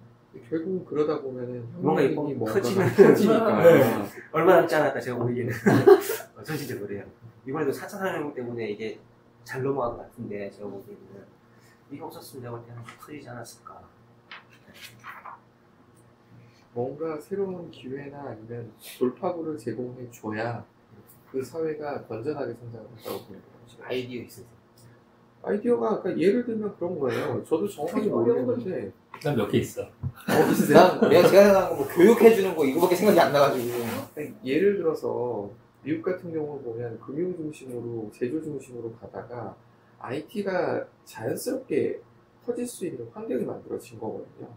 결국은 그러다 보면은 뭔가 혁명이 터지니까 네. 얼마 남지 않았다 제가 보기에는. 전시적으로 그래요. 이번에도 4차 산업혁명 때문에 이게 잘 넘어간 것 같은데 제가 보기에는 이게 없었으면 내가 볼 때는 터지지 않았을까. 뭔가 새로운 기회나 아니면 돌파구를 제공해 줘야 그 사회가 건전하게 성장한다고 보는 거죠. 아이디어 있으세요? 아이디어가 그러니까 예를 들면 그런 거예요. 저도 정확하게 모르겠는데 난 몇 개 있어. 있으세요? 내가 생각한 거 뭐 교육해주는 거 이거밖에 생각이 안 나가지고. 예를 들어서 미국 같은 경우 보면 금융 중심으로 제조 중심으로 가다가 IT가 자연스럽게 터질 수 있는 환경이 만들어진 거거든요.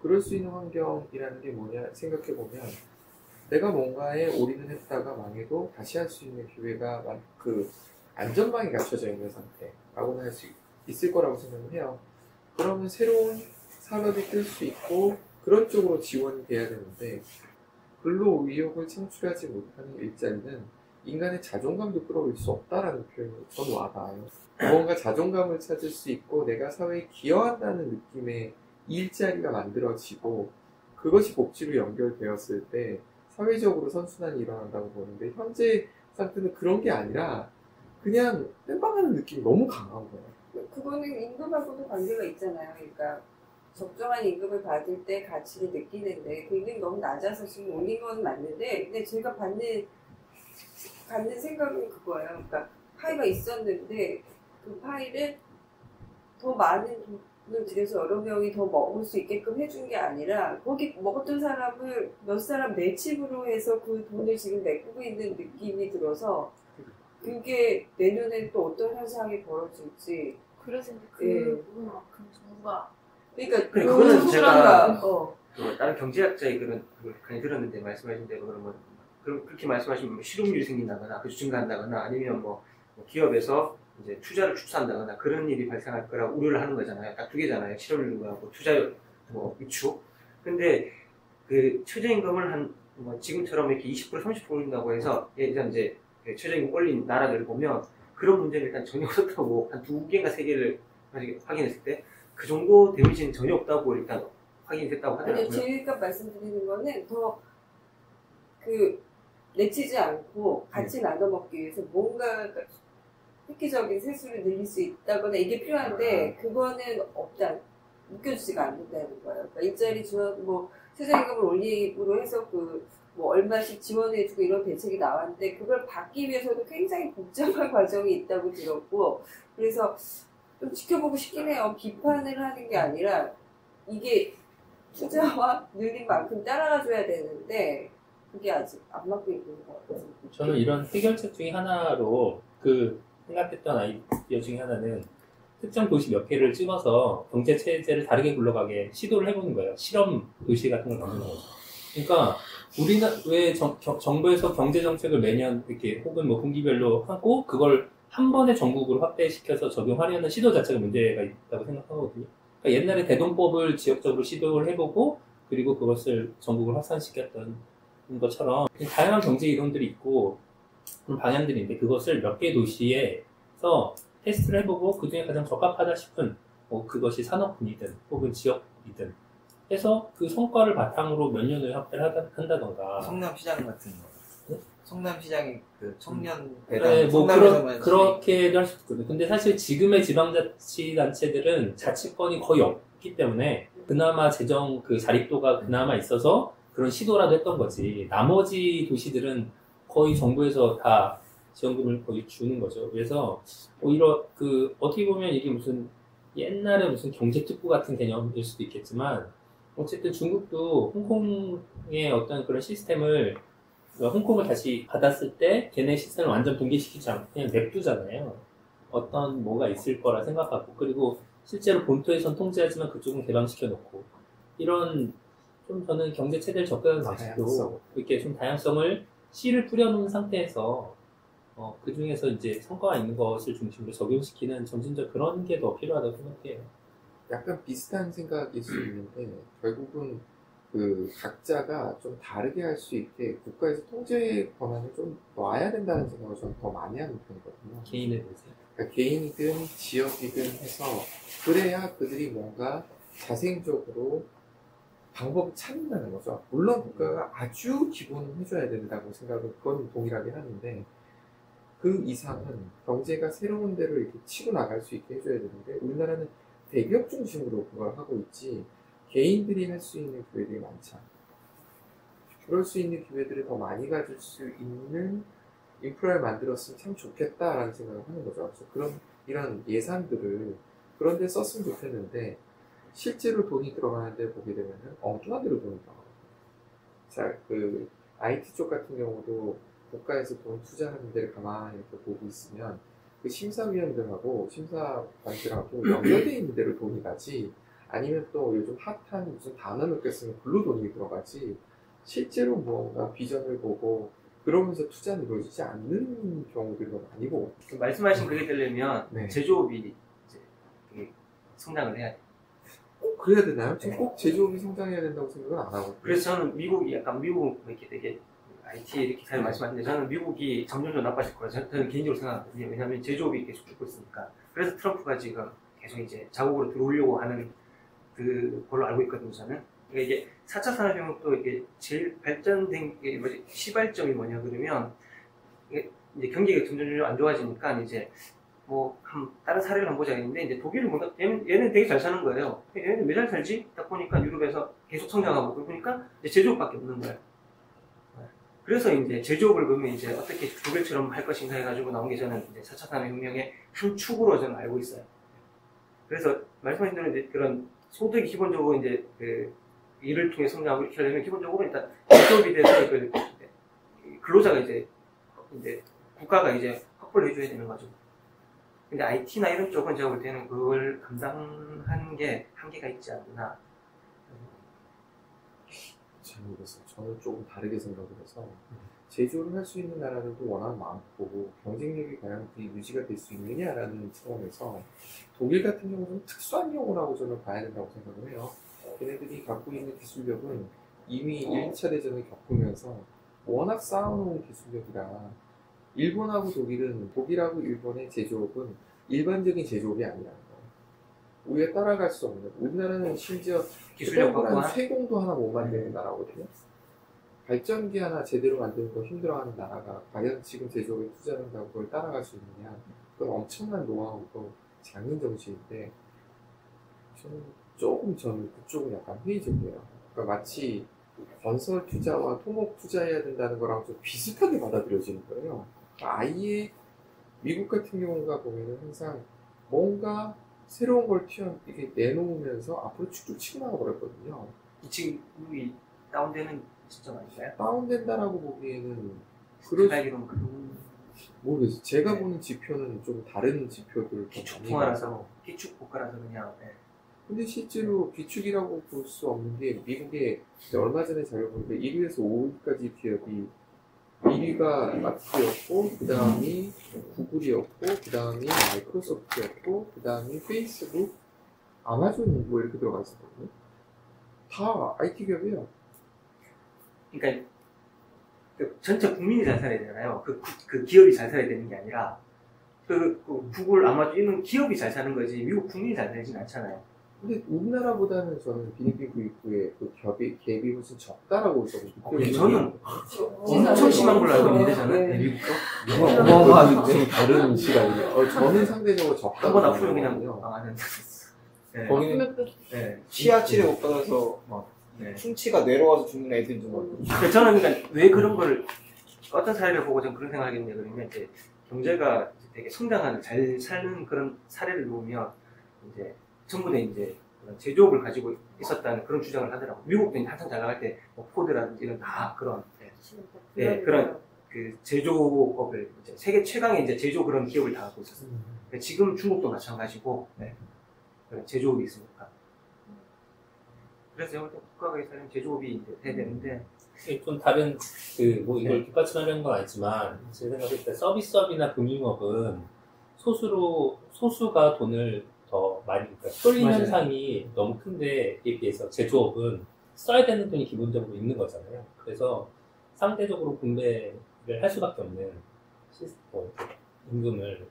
그럴 수 있는 환경이라는 게 뭐냐 생각해보면 내가 뭔가에 올인을 했다가 망해도 다시 할 수 있는 기회가 그 안전망이 갖춰져 있는 상태라고는 할 수 있을 거라고 생각을 해요. 그러면 새로운 산업이 뜰 수 있고 그런 쪽으로 지원이 돼야 되는데 근로 의욕을 창출하지 못하는 일자리는 인간의 자존감도 끌어올릴 수 없다라는 표현이 저는 와닿아요. 무언가 자존감을 찾을 수 있고 내가 사회에 기여한다는 느낌의 일자리가 만들어지고 그것이 복지로 연결되었을 때 사회적으로 선순환이 일어난다고 보는데 현재 상태는 그런 게 아니라 그냥 땜빵하는 느낌이 너무 강한 거예요. 그거는 임금하고도 관계가 있잖아요. 그러니까 적정한 임금을 받을 때 가치를 느끼는데 그 임금이 너무 낮아서 지금 올린 건 맞는데 근데 제가 갖는 생각은 그거예요. 그러니까 파이가 있었는데 그 파이를 더 많은 돈을 들여서 여러 명이 더 먹을 수 있게끔 해준 게 아니라 거기 먹었던 사람을 몇 사람 매집으로 해서 그 돈을 지금 메꾸고 있는 느낌이 들어서 그게 내년에 또 어떤 현상이 벌어질지 그래서 그 예. 부분만큼 정부가 그러니까 그거는 제가 어. 그 다른 경제학자의 그걸 강의 들었는데 말씀하신 대로 그러면 그렇게 말씀하시면 뭐 실업률이 생긴다거나 그 증가한다거나 아니면 뭐 기업에서 이제 투자를 축소한다거나 그런 일이 발생할 거라고 우려를 하는 거잖아요. 딱 두 개잖아요. 실업률하고 투자 뭐 위축. 근데 그 최저임금을 한 뭐 지금처럼 이렇게 20% 30% 올린다고 해서 예전 이제 최저임금 올린 나라들을 보면 그런 문제는 일단 전혀 없었다고 한 두 개인가 세 개를 확인했을 때 그 정도 데미지는 전혀 없다고 일단 확인이 됐다고 하더라고요. 아니 제가 말씀드리는 거는 더 그 내치지 않고 같이 나눠 먹기 위해서 뭔가 획기적인 세수를 늘릴 수 있다거나 이게 필요한데 그거는 없다 묶여지지가 않는다는 거예요. 그러니까 일자리 지원 뭐 최저임금을 올림으로 해서 그 뭐 얼마씩 지원해주고 이런 대책이 나왔는데 그걸 받기 위해서도 굉장히 복잡한 과정이 있다고 들었고 그래서 좀 지켜보고 싶긴 해요. 비판을 하는 게 아니라 이게 투자와 늘린 만큼 따라가줘야 되는데 그게 아직 안 맞고 있는 것 같아요. 저는 이런 해결책 중에 하나로 생각했던 아이디어 중에 하나는 특정 도시 몇 개를 찍어서 경제 체제를 다르게 굴러가게 시도를 해보는 거예요. 실험 도시 같은 걸 만드는 거죠. 그러니까 왜 정부에서 경제 정책을 매년 이렇게 혹은 뭐 분기별로 하고 그걸 한 번에 전국으로 확대시켜서 적용하려는 시도 자체가 문제가 있다고 생각하거든요. 그러니까 옛날에 대동법을 지역적으로 시도를 해보고 그리고 그것을 전국을 확산시켰던 것처럼 다양한 경제 이론들이 있고 그런 방향들인데 그것을 몇 개 도시에서 테스트를 해보고 그 중에 가장 적합하다 싶은 뭐 그것이 산업군이든 혹은 지역이든 해서 그 성과를 바탕으로 몇 년을 확대를 한다던가 성남시장 같은 거. 네? 성남시장이 그 청년 네, 뭐 성남에서만 그렇게도 할 수 있거든요. 근데 사실 지금의 지방자치단체들은 자치권이 거의 없기 때문에 그나마 재정 그 자립도가 그나마 있어서 그런 시도라도 했던 거지. 나머지 도시들은 거의 정부에서 다 지원금을 거의 주는 거죠. 그래서 오히려 어떻게 보면 이게 무슨 옛날에 무슨 경제특구 같은 개념일 수도 있겠지만 어쨌든 중국도 홍콩의 어떤 그런 시스템을 홍콩을 다시 받았을 때 걔네 시스템을 완전 붕괴시키지 않고 그냥 냅두잖아요. 어떤 뭐가 있을 거라 생각하고 그리고 실제로 본토에선 통제하지만 그쪽은 개방시켜 놓고 이런 좀 저는 경제 체제를 접근하는 방식도 이렇게 좀 다양성을 씨를 뿌려놓은 상태에서 그 중에서 이제 성과가 있는 것을 중심으로 적용시키는 점진적 그런 게 더 필요하다고 생각해요. 약간 비슷한 생각일 수 있는데 결국은 그 각자가 좀 다르게 할 수 있게 국가에서 통제 권한을 좀 놔야 된다는 생각을 저는 더 많이 하는 편이거든요. 개인에 대해서. 그러니까 개인이든 지역이든 해서 그래야 그들이 뭔가 자생적으로 방법을 찾는다는 거죠. 물론 국가가 아주 기본은 해줘야 된다고 생각을 그건 동일하게 하는데 그 이상은 경제가 새로운 데로 이렇게 치고 나갈 수 있게 해줘야 되는데 우리나라는 대기업 중심으로 그걸 하고 있지 개인들이 할 수 있는 기회들이 많지 않아요. 그럴 수 있는 기회들을 더 많이 가질 수 있는 인프라를 만들었으면 참 좋겠다라는 생각을 하는 거죠. 그래서 그런 이런 예산들을 그런 데 썼으면 좋겠는데 실제로 돈이 들어가는데 보게 되면은 엉뚱한 데로 돈이 들어가요. 자, 그 IT 쪽 같은 경우도 국가에서 돈 투자하는 데를 가만히 이렇게 보고 있으면 그 심사위원들하고 심사관들하고 연결되어 있는 데로 돈이 가지, 아니면 또 요즘 핫한 무슨 단어 몇 개 쓰면 글로 돈이 들어가지, 실제로 무언가 비전을 보고 그러면서 투자는 이루어지지 않는 경우들이 너무 많이 보고. 말씀하신 그게 되려면 네. 제조업이 이제 되게 성장을 해야 돼요. 꼭 그래야 되나요? 지금 꼭 제조업이 성장해야 된다고 생각은 안 하거든요. 그래서 저는 미국이 약간 미국 이렇게 되게 IT 이렇게 잘 말씀하시는데 저는 미국이 점점 나빠질 거라 저는 개인적으로 생각하거든요. 왜냐하면 제조업이 계속 죽고 있으니까. 그래서 트럼프가 지금 계속 이제 자국으로 들어오려고 하는 그걸로 알고 있거든요. 저는. 그러니까 이게 4차 산업혁명도 이게 제일 발전된 게 뭐지? 시발점이 뭐냐 그러면 이게 이제 경기가 점점 안 좋아지니까 이제 뭐 다른 사례를 한번 보자 했는데 이제 독일은 뭔가 얘는 되게 잘 사는 거예요. 얘는 왜 잘 살지? 딱 보니까 유럽에서 계속 성장하고 그러니까 이제 제조업밖에 없는 거예요. 그래서 이제 제조업을 그러면 이제 어떻게 독일처럼 할 것인가 해가지고 나온 게 저는 이제 4차 산업혁명의 한 축으로 저는 알고 있어요. 그래서 말씀하신 대로 이제 그런 소득이 기본적으로 이제 그 일을 통해 성장하고 이렇게 하려면 기본적으로 일단 제조업이 돼서 그 근로자가 이제 국가가 이제 확보를 해줘야 되는 거죠. 근데 IT나 이런 쪽은 제가 볼 때는 그걸 감당하는 게 한계가 있지 않나. 잘 모르겠어요. 저는 조금 다르게 생각을 해서 제조를 할 수 있는 나라들도 워낙 많고 경쟁력이 과연 유지가 될 수 있느냐라는 차원에서 독일 같은 경우는 특수한 경우라고 저는 봐야 된다고 생각을 해요. 걔네들이 갖고 있는 기술력은 이미 1차 대전을 겪으면서 워낙 쌓아놓은 기술력이라 일본하고 독일하고 일본의 제조업은 일반적인 제조업이 아니라는 거예요. 우리가 따라갈 수 없는, 우리나라는 심지어 기술력 한 세공도 하나 못 만드는 나라거든요. 발전기 하나 제대로 만드는 거 힘들어하는 나라가 과연 지금 제조업에 투자한다고 그걸 따라갈 수 있느냐, 그건 엄청난 노하우고 장인 정신인데 저는 그쪽은 약간 회의적이에요. 그러니까 마치 건설 투자와 토목 투자해야 된다는 거랑 좀 비슷하게 받아들여지는 거예요. 그러니까 아예 미국 같은 경우가 보면은 항상 뭔가 새로운 걸 이렇게 내놓으면서 앞으로 쭉쭉 치고 나가 버렸거든요. 지금 미국이 다운되는 시점 아닌가요? 다운된다라고 보기에는 모르겠어요. 제가 보는 지표는 좀 다른 지표들을 기축통화라서 기축국가라서 그냥. 네. 근데 실제로 비축이라고 볼 수 없는 게 미국에 얼마 전에 자료 보니까 1위에서 5위까지 기업이 1위가 마트였고 그 다음이 구글이었고 그 다음이 마이크로소프트였고 그 다음이 페이스북, 아마존 뭐 이렇게 들어가 있었거든요. 다 IT 기업이에요. 그러니까 그 전체 국민이 잘 살아야 되잖아요. 그 기업이 잘 살아야 되는 게 아니라 그 구글, 아마존 이런 기업이 잘 사는 거지 미국 국민이 잘 살진 않잖아요. 근데 우리나라보다는 저는 비니빈 구입구의 그 갭이 훨씬 적다라고 저는 저는 엄청 심한 걸로 알고 있는데 저는 미국도 어마어마하게 다른 시각이에요. 저는 상대적으로 적다고 한번 아프면 그냥 망하는. 네. 거기는 치아 치료 못 받아서 막 충치가 내려와서 죽는 애들도 많고. 저는 그러니까 왜 그런 거를 어떤 사례를 보고 좀 그런 생각을 하겠냐 그러면 이제 경제가 되게 성장하는 잘 사는 그런 사례를 보면 이제 전부 다 이제 그런 제조업을 가지고 있었다는 그런 주장을 하더라고요. 미국도 이제 한참 잘 나갈 때 뭐 포드라든지 이런 다 그런 그런 그 제조업을 이제 세계 최강의 이제 제조 그런 기업을 다 갖고 있었어요. 지금 중국도 마찬가지고 그런 제조업이 있으니까. 그래서 여기 국가가 있으면 제조업이 이제 돼야 되는데 좀 다른 뭐 이걸 뒷받침하려는 건 아니지만 제 생각에 서비스업이나 금융업은 소수가 돈을 더 많이 쏠리는 현상이 너무 큰데 에 비해서 제조업은 써야 되는 돈이 기본적으로 있는 거잖아요. 그래서 상대적으로 분배를 할 수밖에 없는 임금을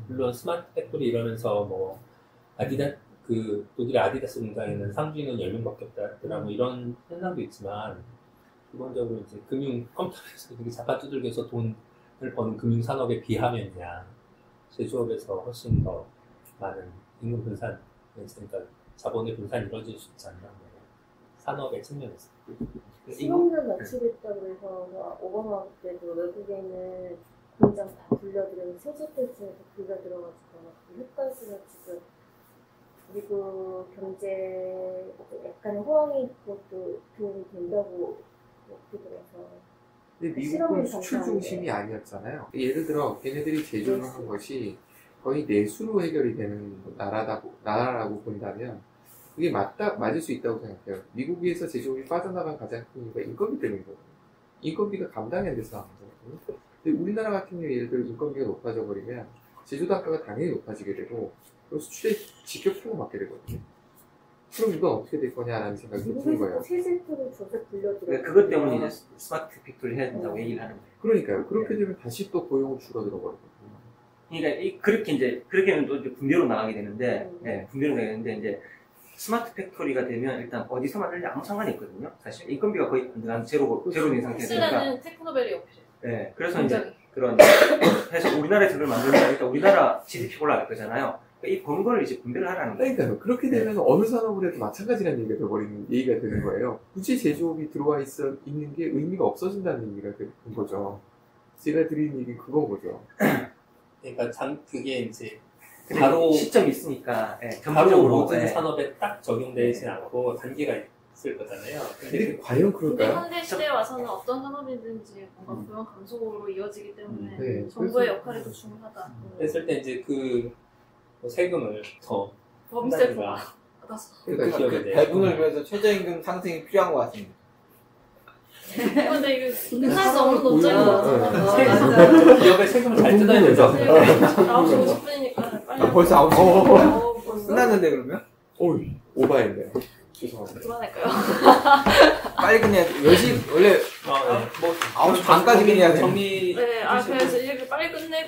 물론 스마트 팩토리 이러면서 뭐 독일의 아디다스 공장에는 상주인은 10명밖에 없다 뭐 이런 현상도 있지만 기본적으로 이제 컴퓨터에서 되게 자판 두들겨서 돈을 버는 금융산업에 비하면야 제조업에서 훨씬 더 많은 임금 분산, 그러니까 자본의 분산이 이루어질 수 있지 않나 산업의 측면에서. 수용료 낮추겠다고 해서 오바마 때도 외국에 있는 공장 다 불려들여서 세제들 중에서 불려들어가지고 그 효과수가 지금 미국 경제 약간의 호황이 그것도 도움이 된다고 얘기 들어서. 근데 미국은 수출 중심이 아니었잖아요. 예를 들어 걔네들이 제조를 한 것이 거의 내수로 해결이 되는 나라라고 본다면 그게 맞을 수 있다고 생각해요. 미국에서 제조업이 빠져나간 가장 큰 이유가 인건비 때문이거든요. 인건비가 감당이 안 돼서 나온 거거든요. 근데 우리나라 같은 경우에 예를 들어 인건비가 높아져 버리면 제조 단가가 당연히 높아지게 되고 그리고 수출에 직격탄을 맞게 되거든요. 그럼 이건 어떻게 될 거냐라는 생각이 드는 거예요. 세제들을 줘서 불려들어. 그것 때문에 이제 스마트 팩토리 해야 된다고 얘기를 하는 거예요. 그러니까요. 그렇게 되면 다시 또 고용을 줄어들어 버리거든요. 그러니까 그렇게 하면 또 이제 분배로 나가게 되는데, 네, 분배로 나가는데 이제 스마트 팩토리가 되면 일단 어디서 만들지 아무 상관이 있거든요. 사실 인건비가 거의 제로인 상태니까. 쓰려는 테크노벨이 없이. 네, 그래서 이제 해서 우리나라에서 그걸 만들면 일단 우리나라 GDP 올라갈 거잖아요. 그러니까 이 번 거를 이제 분배를 하라는 거예요. 그러니까요. 그렇게 되면 어느 산업을 해도 마찬가지라는 얘기가 돼버리는 얘기가 되는 거예요. 굳이 제조업이 들어와 있는 게 의미가 없어진다는 얘기가 되는 거죠. 제가 드린 얘기는 그건 거죠. 그러니까 그게 이제 근데 바로 시점이 있으니까 바로 전반적으로 모든 산업에 딱 적용되진 않고 단계가 있을 거잖아요. 근데 과연 근데 그럴까요? 현대 시대에 와서는 어떤 산업이든지 뭔가 고용 감소로 이어지기 때문에 네, 정부의 역할이 더 중요하다. 그랬을 때 이제 뭐 세금을 더 법인세 한다든가. 받아서. 그러니까 기업에 대해 배분을 위해서 최저임금 상승이 필요한 것 같습니다. 근데 이거 끝날 수 없는 논쟁인 네. 거잖아. 기업에 세금을 잘 뜯어야 되죠. 9시 50분이니까 빨리. 벌써 9시 벌써? 끝났는데 그러면? 어이, 오바했네요. 죄송합니다. 그만할까요? 빨리 끝내야 돼. 10시 원래 뭐 9시 반까지 끝내야 돼. 정리. 네, 그래서 이제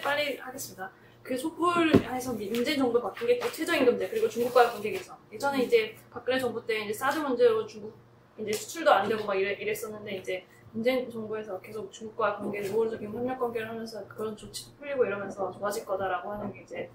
빨리 하겠습니다. 그 촛불에서 문재인 정부 바뀐 게 또 최저임금제 그리고 중국과의 관계 개선. 예전에 이제 박근혜 정부 때 이제 사드 문제로 중국 이제 수출도 안 되고 막 이랬었는데 이제 문재인 정부에서 계속 중국과의 관계를 우호적인 협력 관계를 하면서 그런 조치도 풀리고 이러면서 좋아질 거다라고 하는 게 이제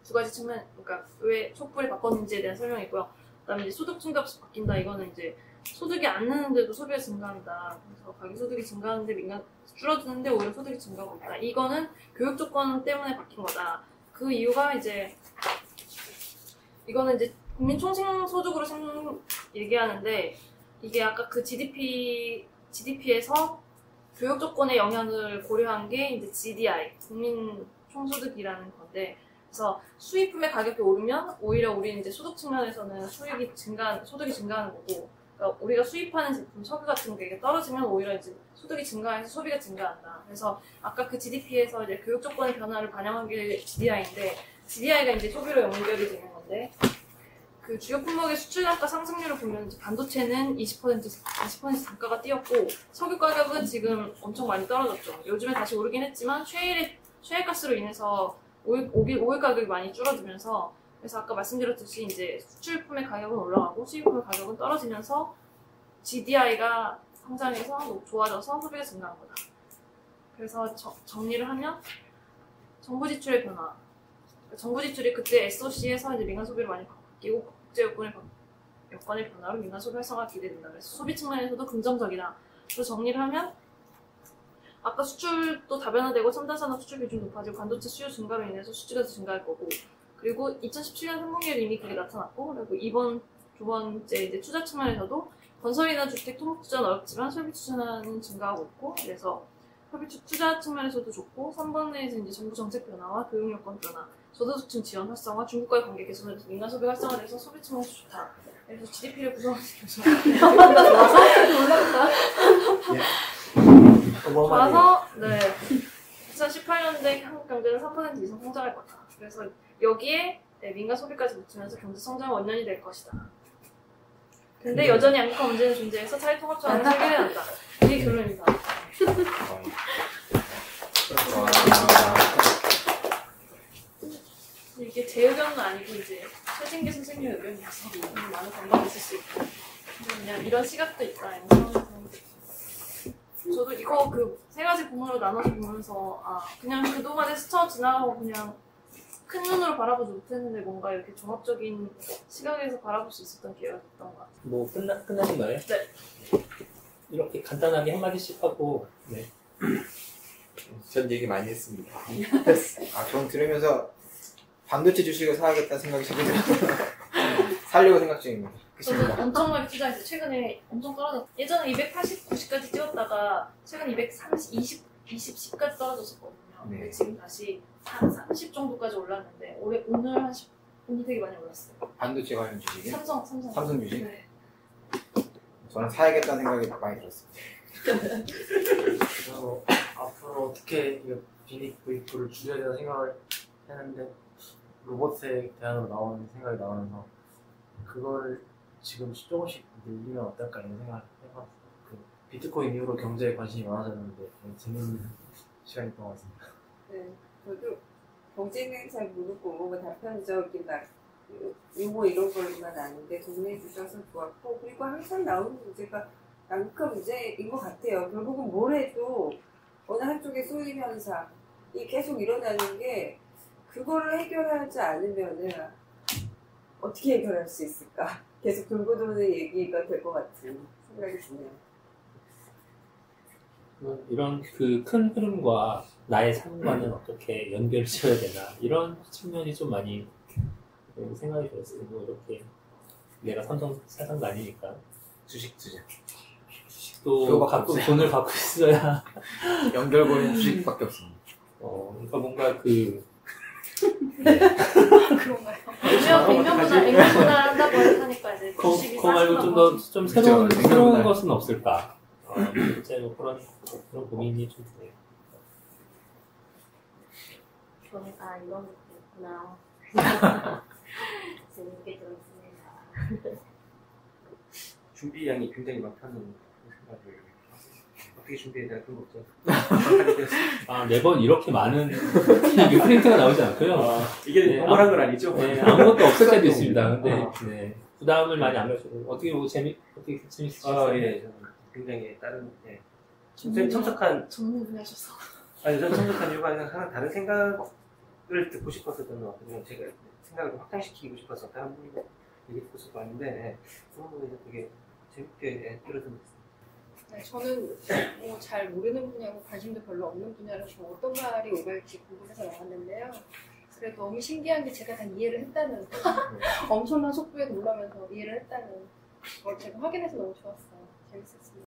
두 가지 측면, 그러니까 왜 촛불이 바꿨는지에 대한 설명이고요. 그다음에 이제 소득 증가값이 바뀐다. 이거는 이제 소득이 안 느는데도 소비가 증가한다. 그래서 가계 소득이 증가하는데 줄어드는데 오히려 소득이 증가하고 있다. 이거는 교육 조건 때문에 바뀐 거다. 그 이유가 이제 이거는 이제 국민 총생 소득으로 얘기하는데 이게 아까 그 GDP에서 교육 조건의 영향을 고려한 게 이제 GDI, 국민 총소득이라는 건데, 그래서 수입품의 가격이 오르면 오히려 우리 이제 소득 측면에서는 소득이 증가하는 거고, 그러니까 우리가 수입하는 제품, 석유 같은 게 떨어지면 오히려 이제 소득이 증가해서 소비가 증가한다. 그래서 아까 그 GDP에서 이제 교육 조건의 변화를 반영한 게 GDI인데, GDI가 이제 소비로 연결이 되는 건데, 그 주요 품목의 수출 단가 상승률을 보면 이제 반도체는 20% 단가가 뛰었고, 석유 가격은 지금 엄청 많이 떨어졌죠. 요즘에 다시 오르긴 했지만 셰일가스로 인해서 오일 가격이 많이 줄어들면서, 그래서 아까 말씀드렸듯이 이제 수출품의 가격은 올라가고 수입품의 가격은 떨어지면서 GDI가 성장해서 좋아져서 소비가 증가한 거다. 그래서 정리를 하면 정부 지출의 변화. 정부 지출이 그때 SOC에서 이제 민간 소비를 많이 바뀌고 국제 여건의 변화로 민간 소비 활성화가 기대된다. 그래서 소비 측면에서도 긍정적이다. 그래서 정리를 하면 아까 수출도 다변화되고 첨단 산업 수출 비중 높아지고 반도체 수요 증가로 인해서 수주가 증가할 거고, 그리고 2017년 3분기에 이미 그게 나타났고, 그리고 두 번째 이제 투자 측면에서도 건설이나 주택 토목 투자는 어렵지만 설비 투자는 증가하고 있고, 그래서 설비 투자 측면에서도 좋고, 3번에서 이제 정부 정책 변화와 교육 여건 변화, 저소득층 지원 활성화, 중국과의 관계 개선에서 민간 소비 활성화돼서 소비 측면에서 좋다. 그래서 GDP를 구성하면서 좋아서 올랐다. 좋아서 네. 2018년대 한국 경제는 3% 이상 성장할 거다. 그래서 여기에 민간 소비까지 붙으면서 경제 성장 원년이 될 것이다. 근데 여전히 양극화 문제는 존재해서 차이 통합처럼 해결해야 한다. 이게 결론입니다. 이게 제 의견은 아니고 이제 최진기 선생님 의견이어서 많은 반박이 있을 수 있고, 그냥 이런 시각도 있다. 이런 생각이 드는데. 저도 이거 그 세 가지 부문으로 나눠서 보면서 그냥 그동안에 스쳐 지나가고 그냥 큰 눈으로 바라보지 못했는데 뭔가 이렇게 종합적인 시각에서 바라볼 수 있었던 기회가 됐던 것 같아요. 뭐 끝나신가요? 네. 이렇게 간단하게 한마디씩 하고, 네. 전 얘기 많이 했습니다. 아, 전 들으면서 반도체 주식을 사야겠다는 생각이 자꾸 들어요. 살려고 생각 중입니다. 저는 엄청나게 투자했어요. 최근에 엄청 떨어졌어요. 예전에 280, 90까지 찍었다가 최근 230, 20, 10까지 떨어졌었거든요. 네. 근데 지금 다시 한 30 정도까지 올랐는데 오늘 한 10, 오늘 되게 많이 올랐어요. 반도체 관련 주식이? 삼성 주식? 네. 저는 사야겠다는 생각이 많이 들었습니다. 그래서 앞으로 어떻게 빈익부익부를 줄여야 되나 생각을 했는데 로봇에 대안으로 나오는 생각이 나오면서 그걸 지금 조금씩 늘리면 어떨까 이런 생각을 해봤어요. 그 비트코인 이후로 경제에 관심이 많아졌는데 재밌는 시간이 있던 것 같습니다. 네, 저도 경제는 잘 모르고 뭐 단편적인 요거 이런 걸만 아는데 동네해 주셔서 좋았고, 그리고 항상 나오는 문제가 양극화 문제인 것 같아요. 결국은 뭘 해도 어느 한쪽에 쏠림 현상이 계속 일어나는 게, 그거를 해결하지 않으면은 어떻게 해결할 수 있을까? 계속 돌고 도는 얘기가 될 것 같은 생각이 드네요. 이런 그 큰 흐름과 나의 삶과는 어떻게 연결을 지어야 되나 이런 측면이 좀 많이 생각이 들었어요. 뭐 이렇게 내가 삼성 사장도 아니니까 주식 투자. 주식도 갖고 돈을 갖고 있어야 연결고리는 주식밖에 없습니다. 그러니까 뭔가 그 그런가요? 액면보다 한다고 하니까 이제 주식이 그거 말고 좀 더 좀 새로운 것은 없을까? 실제 뭐 그런 고민이 좀 드네요. 저는 이런 것도 있구나. 재밌게 들었습니다. 준비량이 굉장히 많다는 생각을 어떻게 준비해야 될까 그런 걱정. 매번 이렇게 많은 이게 프린트가 나오지 않고요. 이게 너무한 건 아니죠? 네, 아무것도 없을 때도 있습니다. 근데 네, 부담을 많이 안 가지고 어떻게 재밌으셨어요? 예, 저는 굉장히 다른 참석한 전문 분야셔서. 아니, 저는 참석한 이유가 아니라 하나 다른 생각을 듣고 싶었었던 것 같아요. 제가 생각을 확장시키고 싶어서 다른 분이 얘기 듣고 싶어 하는데 그런 부분에서 되게 재밌게 들어줬습니다. 네, 저는 뭐 잘 모르는 분야고 관심도 별로 없는 분야라서 어떤 말이 오갈지 궁금해서 나왔는데요. 그래 너무 신기한 게 제가 다 이해를 했다는 엄청난 속도에 놀라면서 이해를 했다는 걸 제가 확인해서 너무 좋았어요. 재밌었습니다.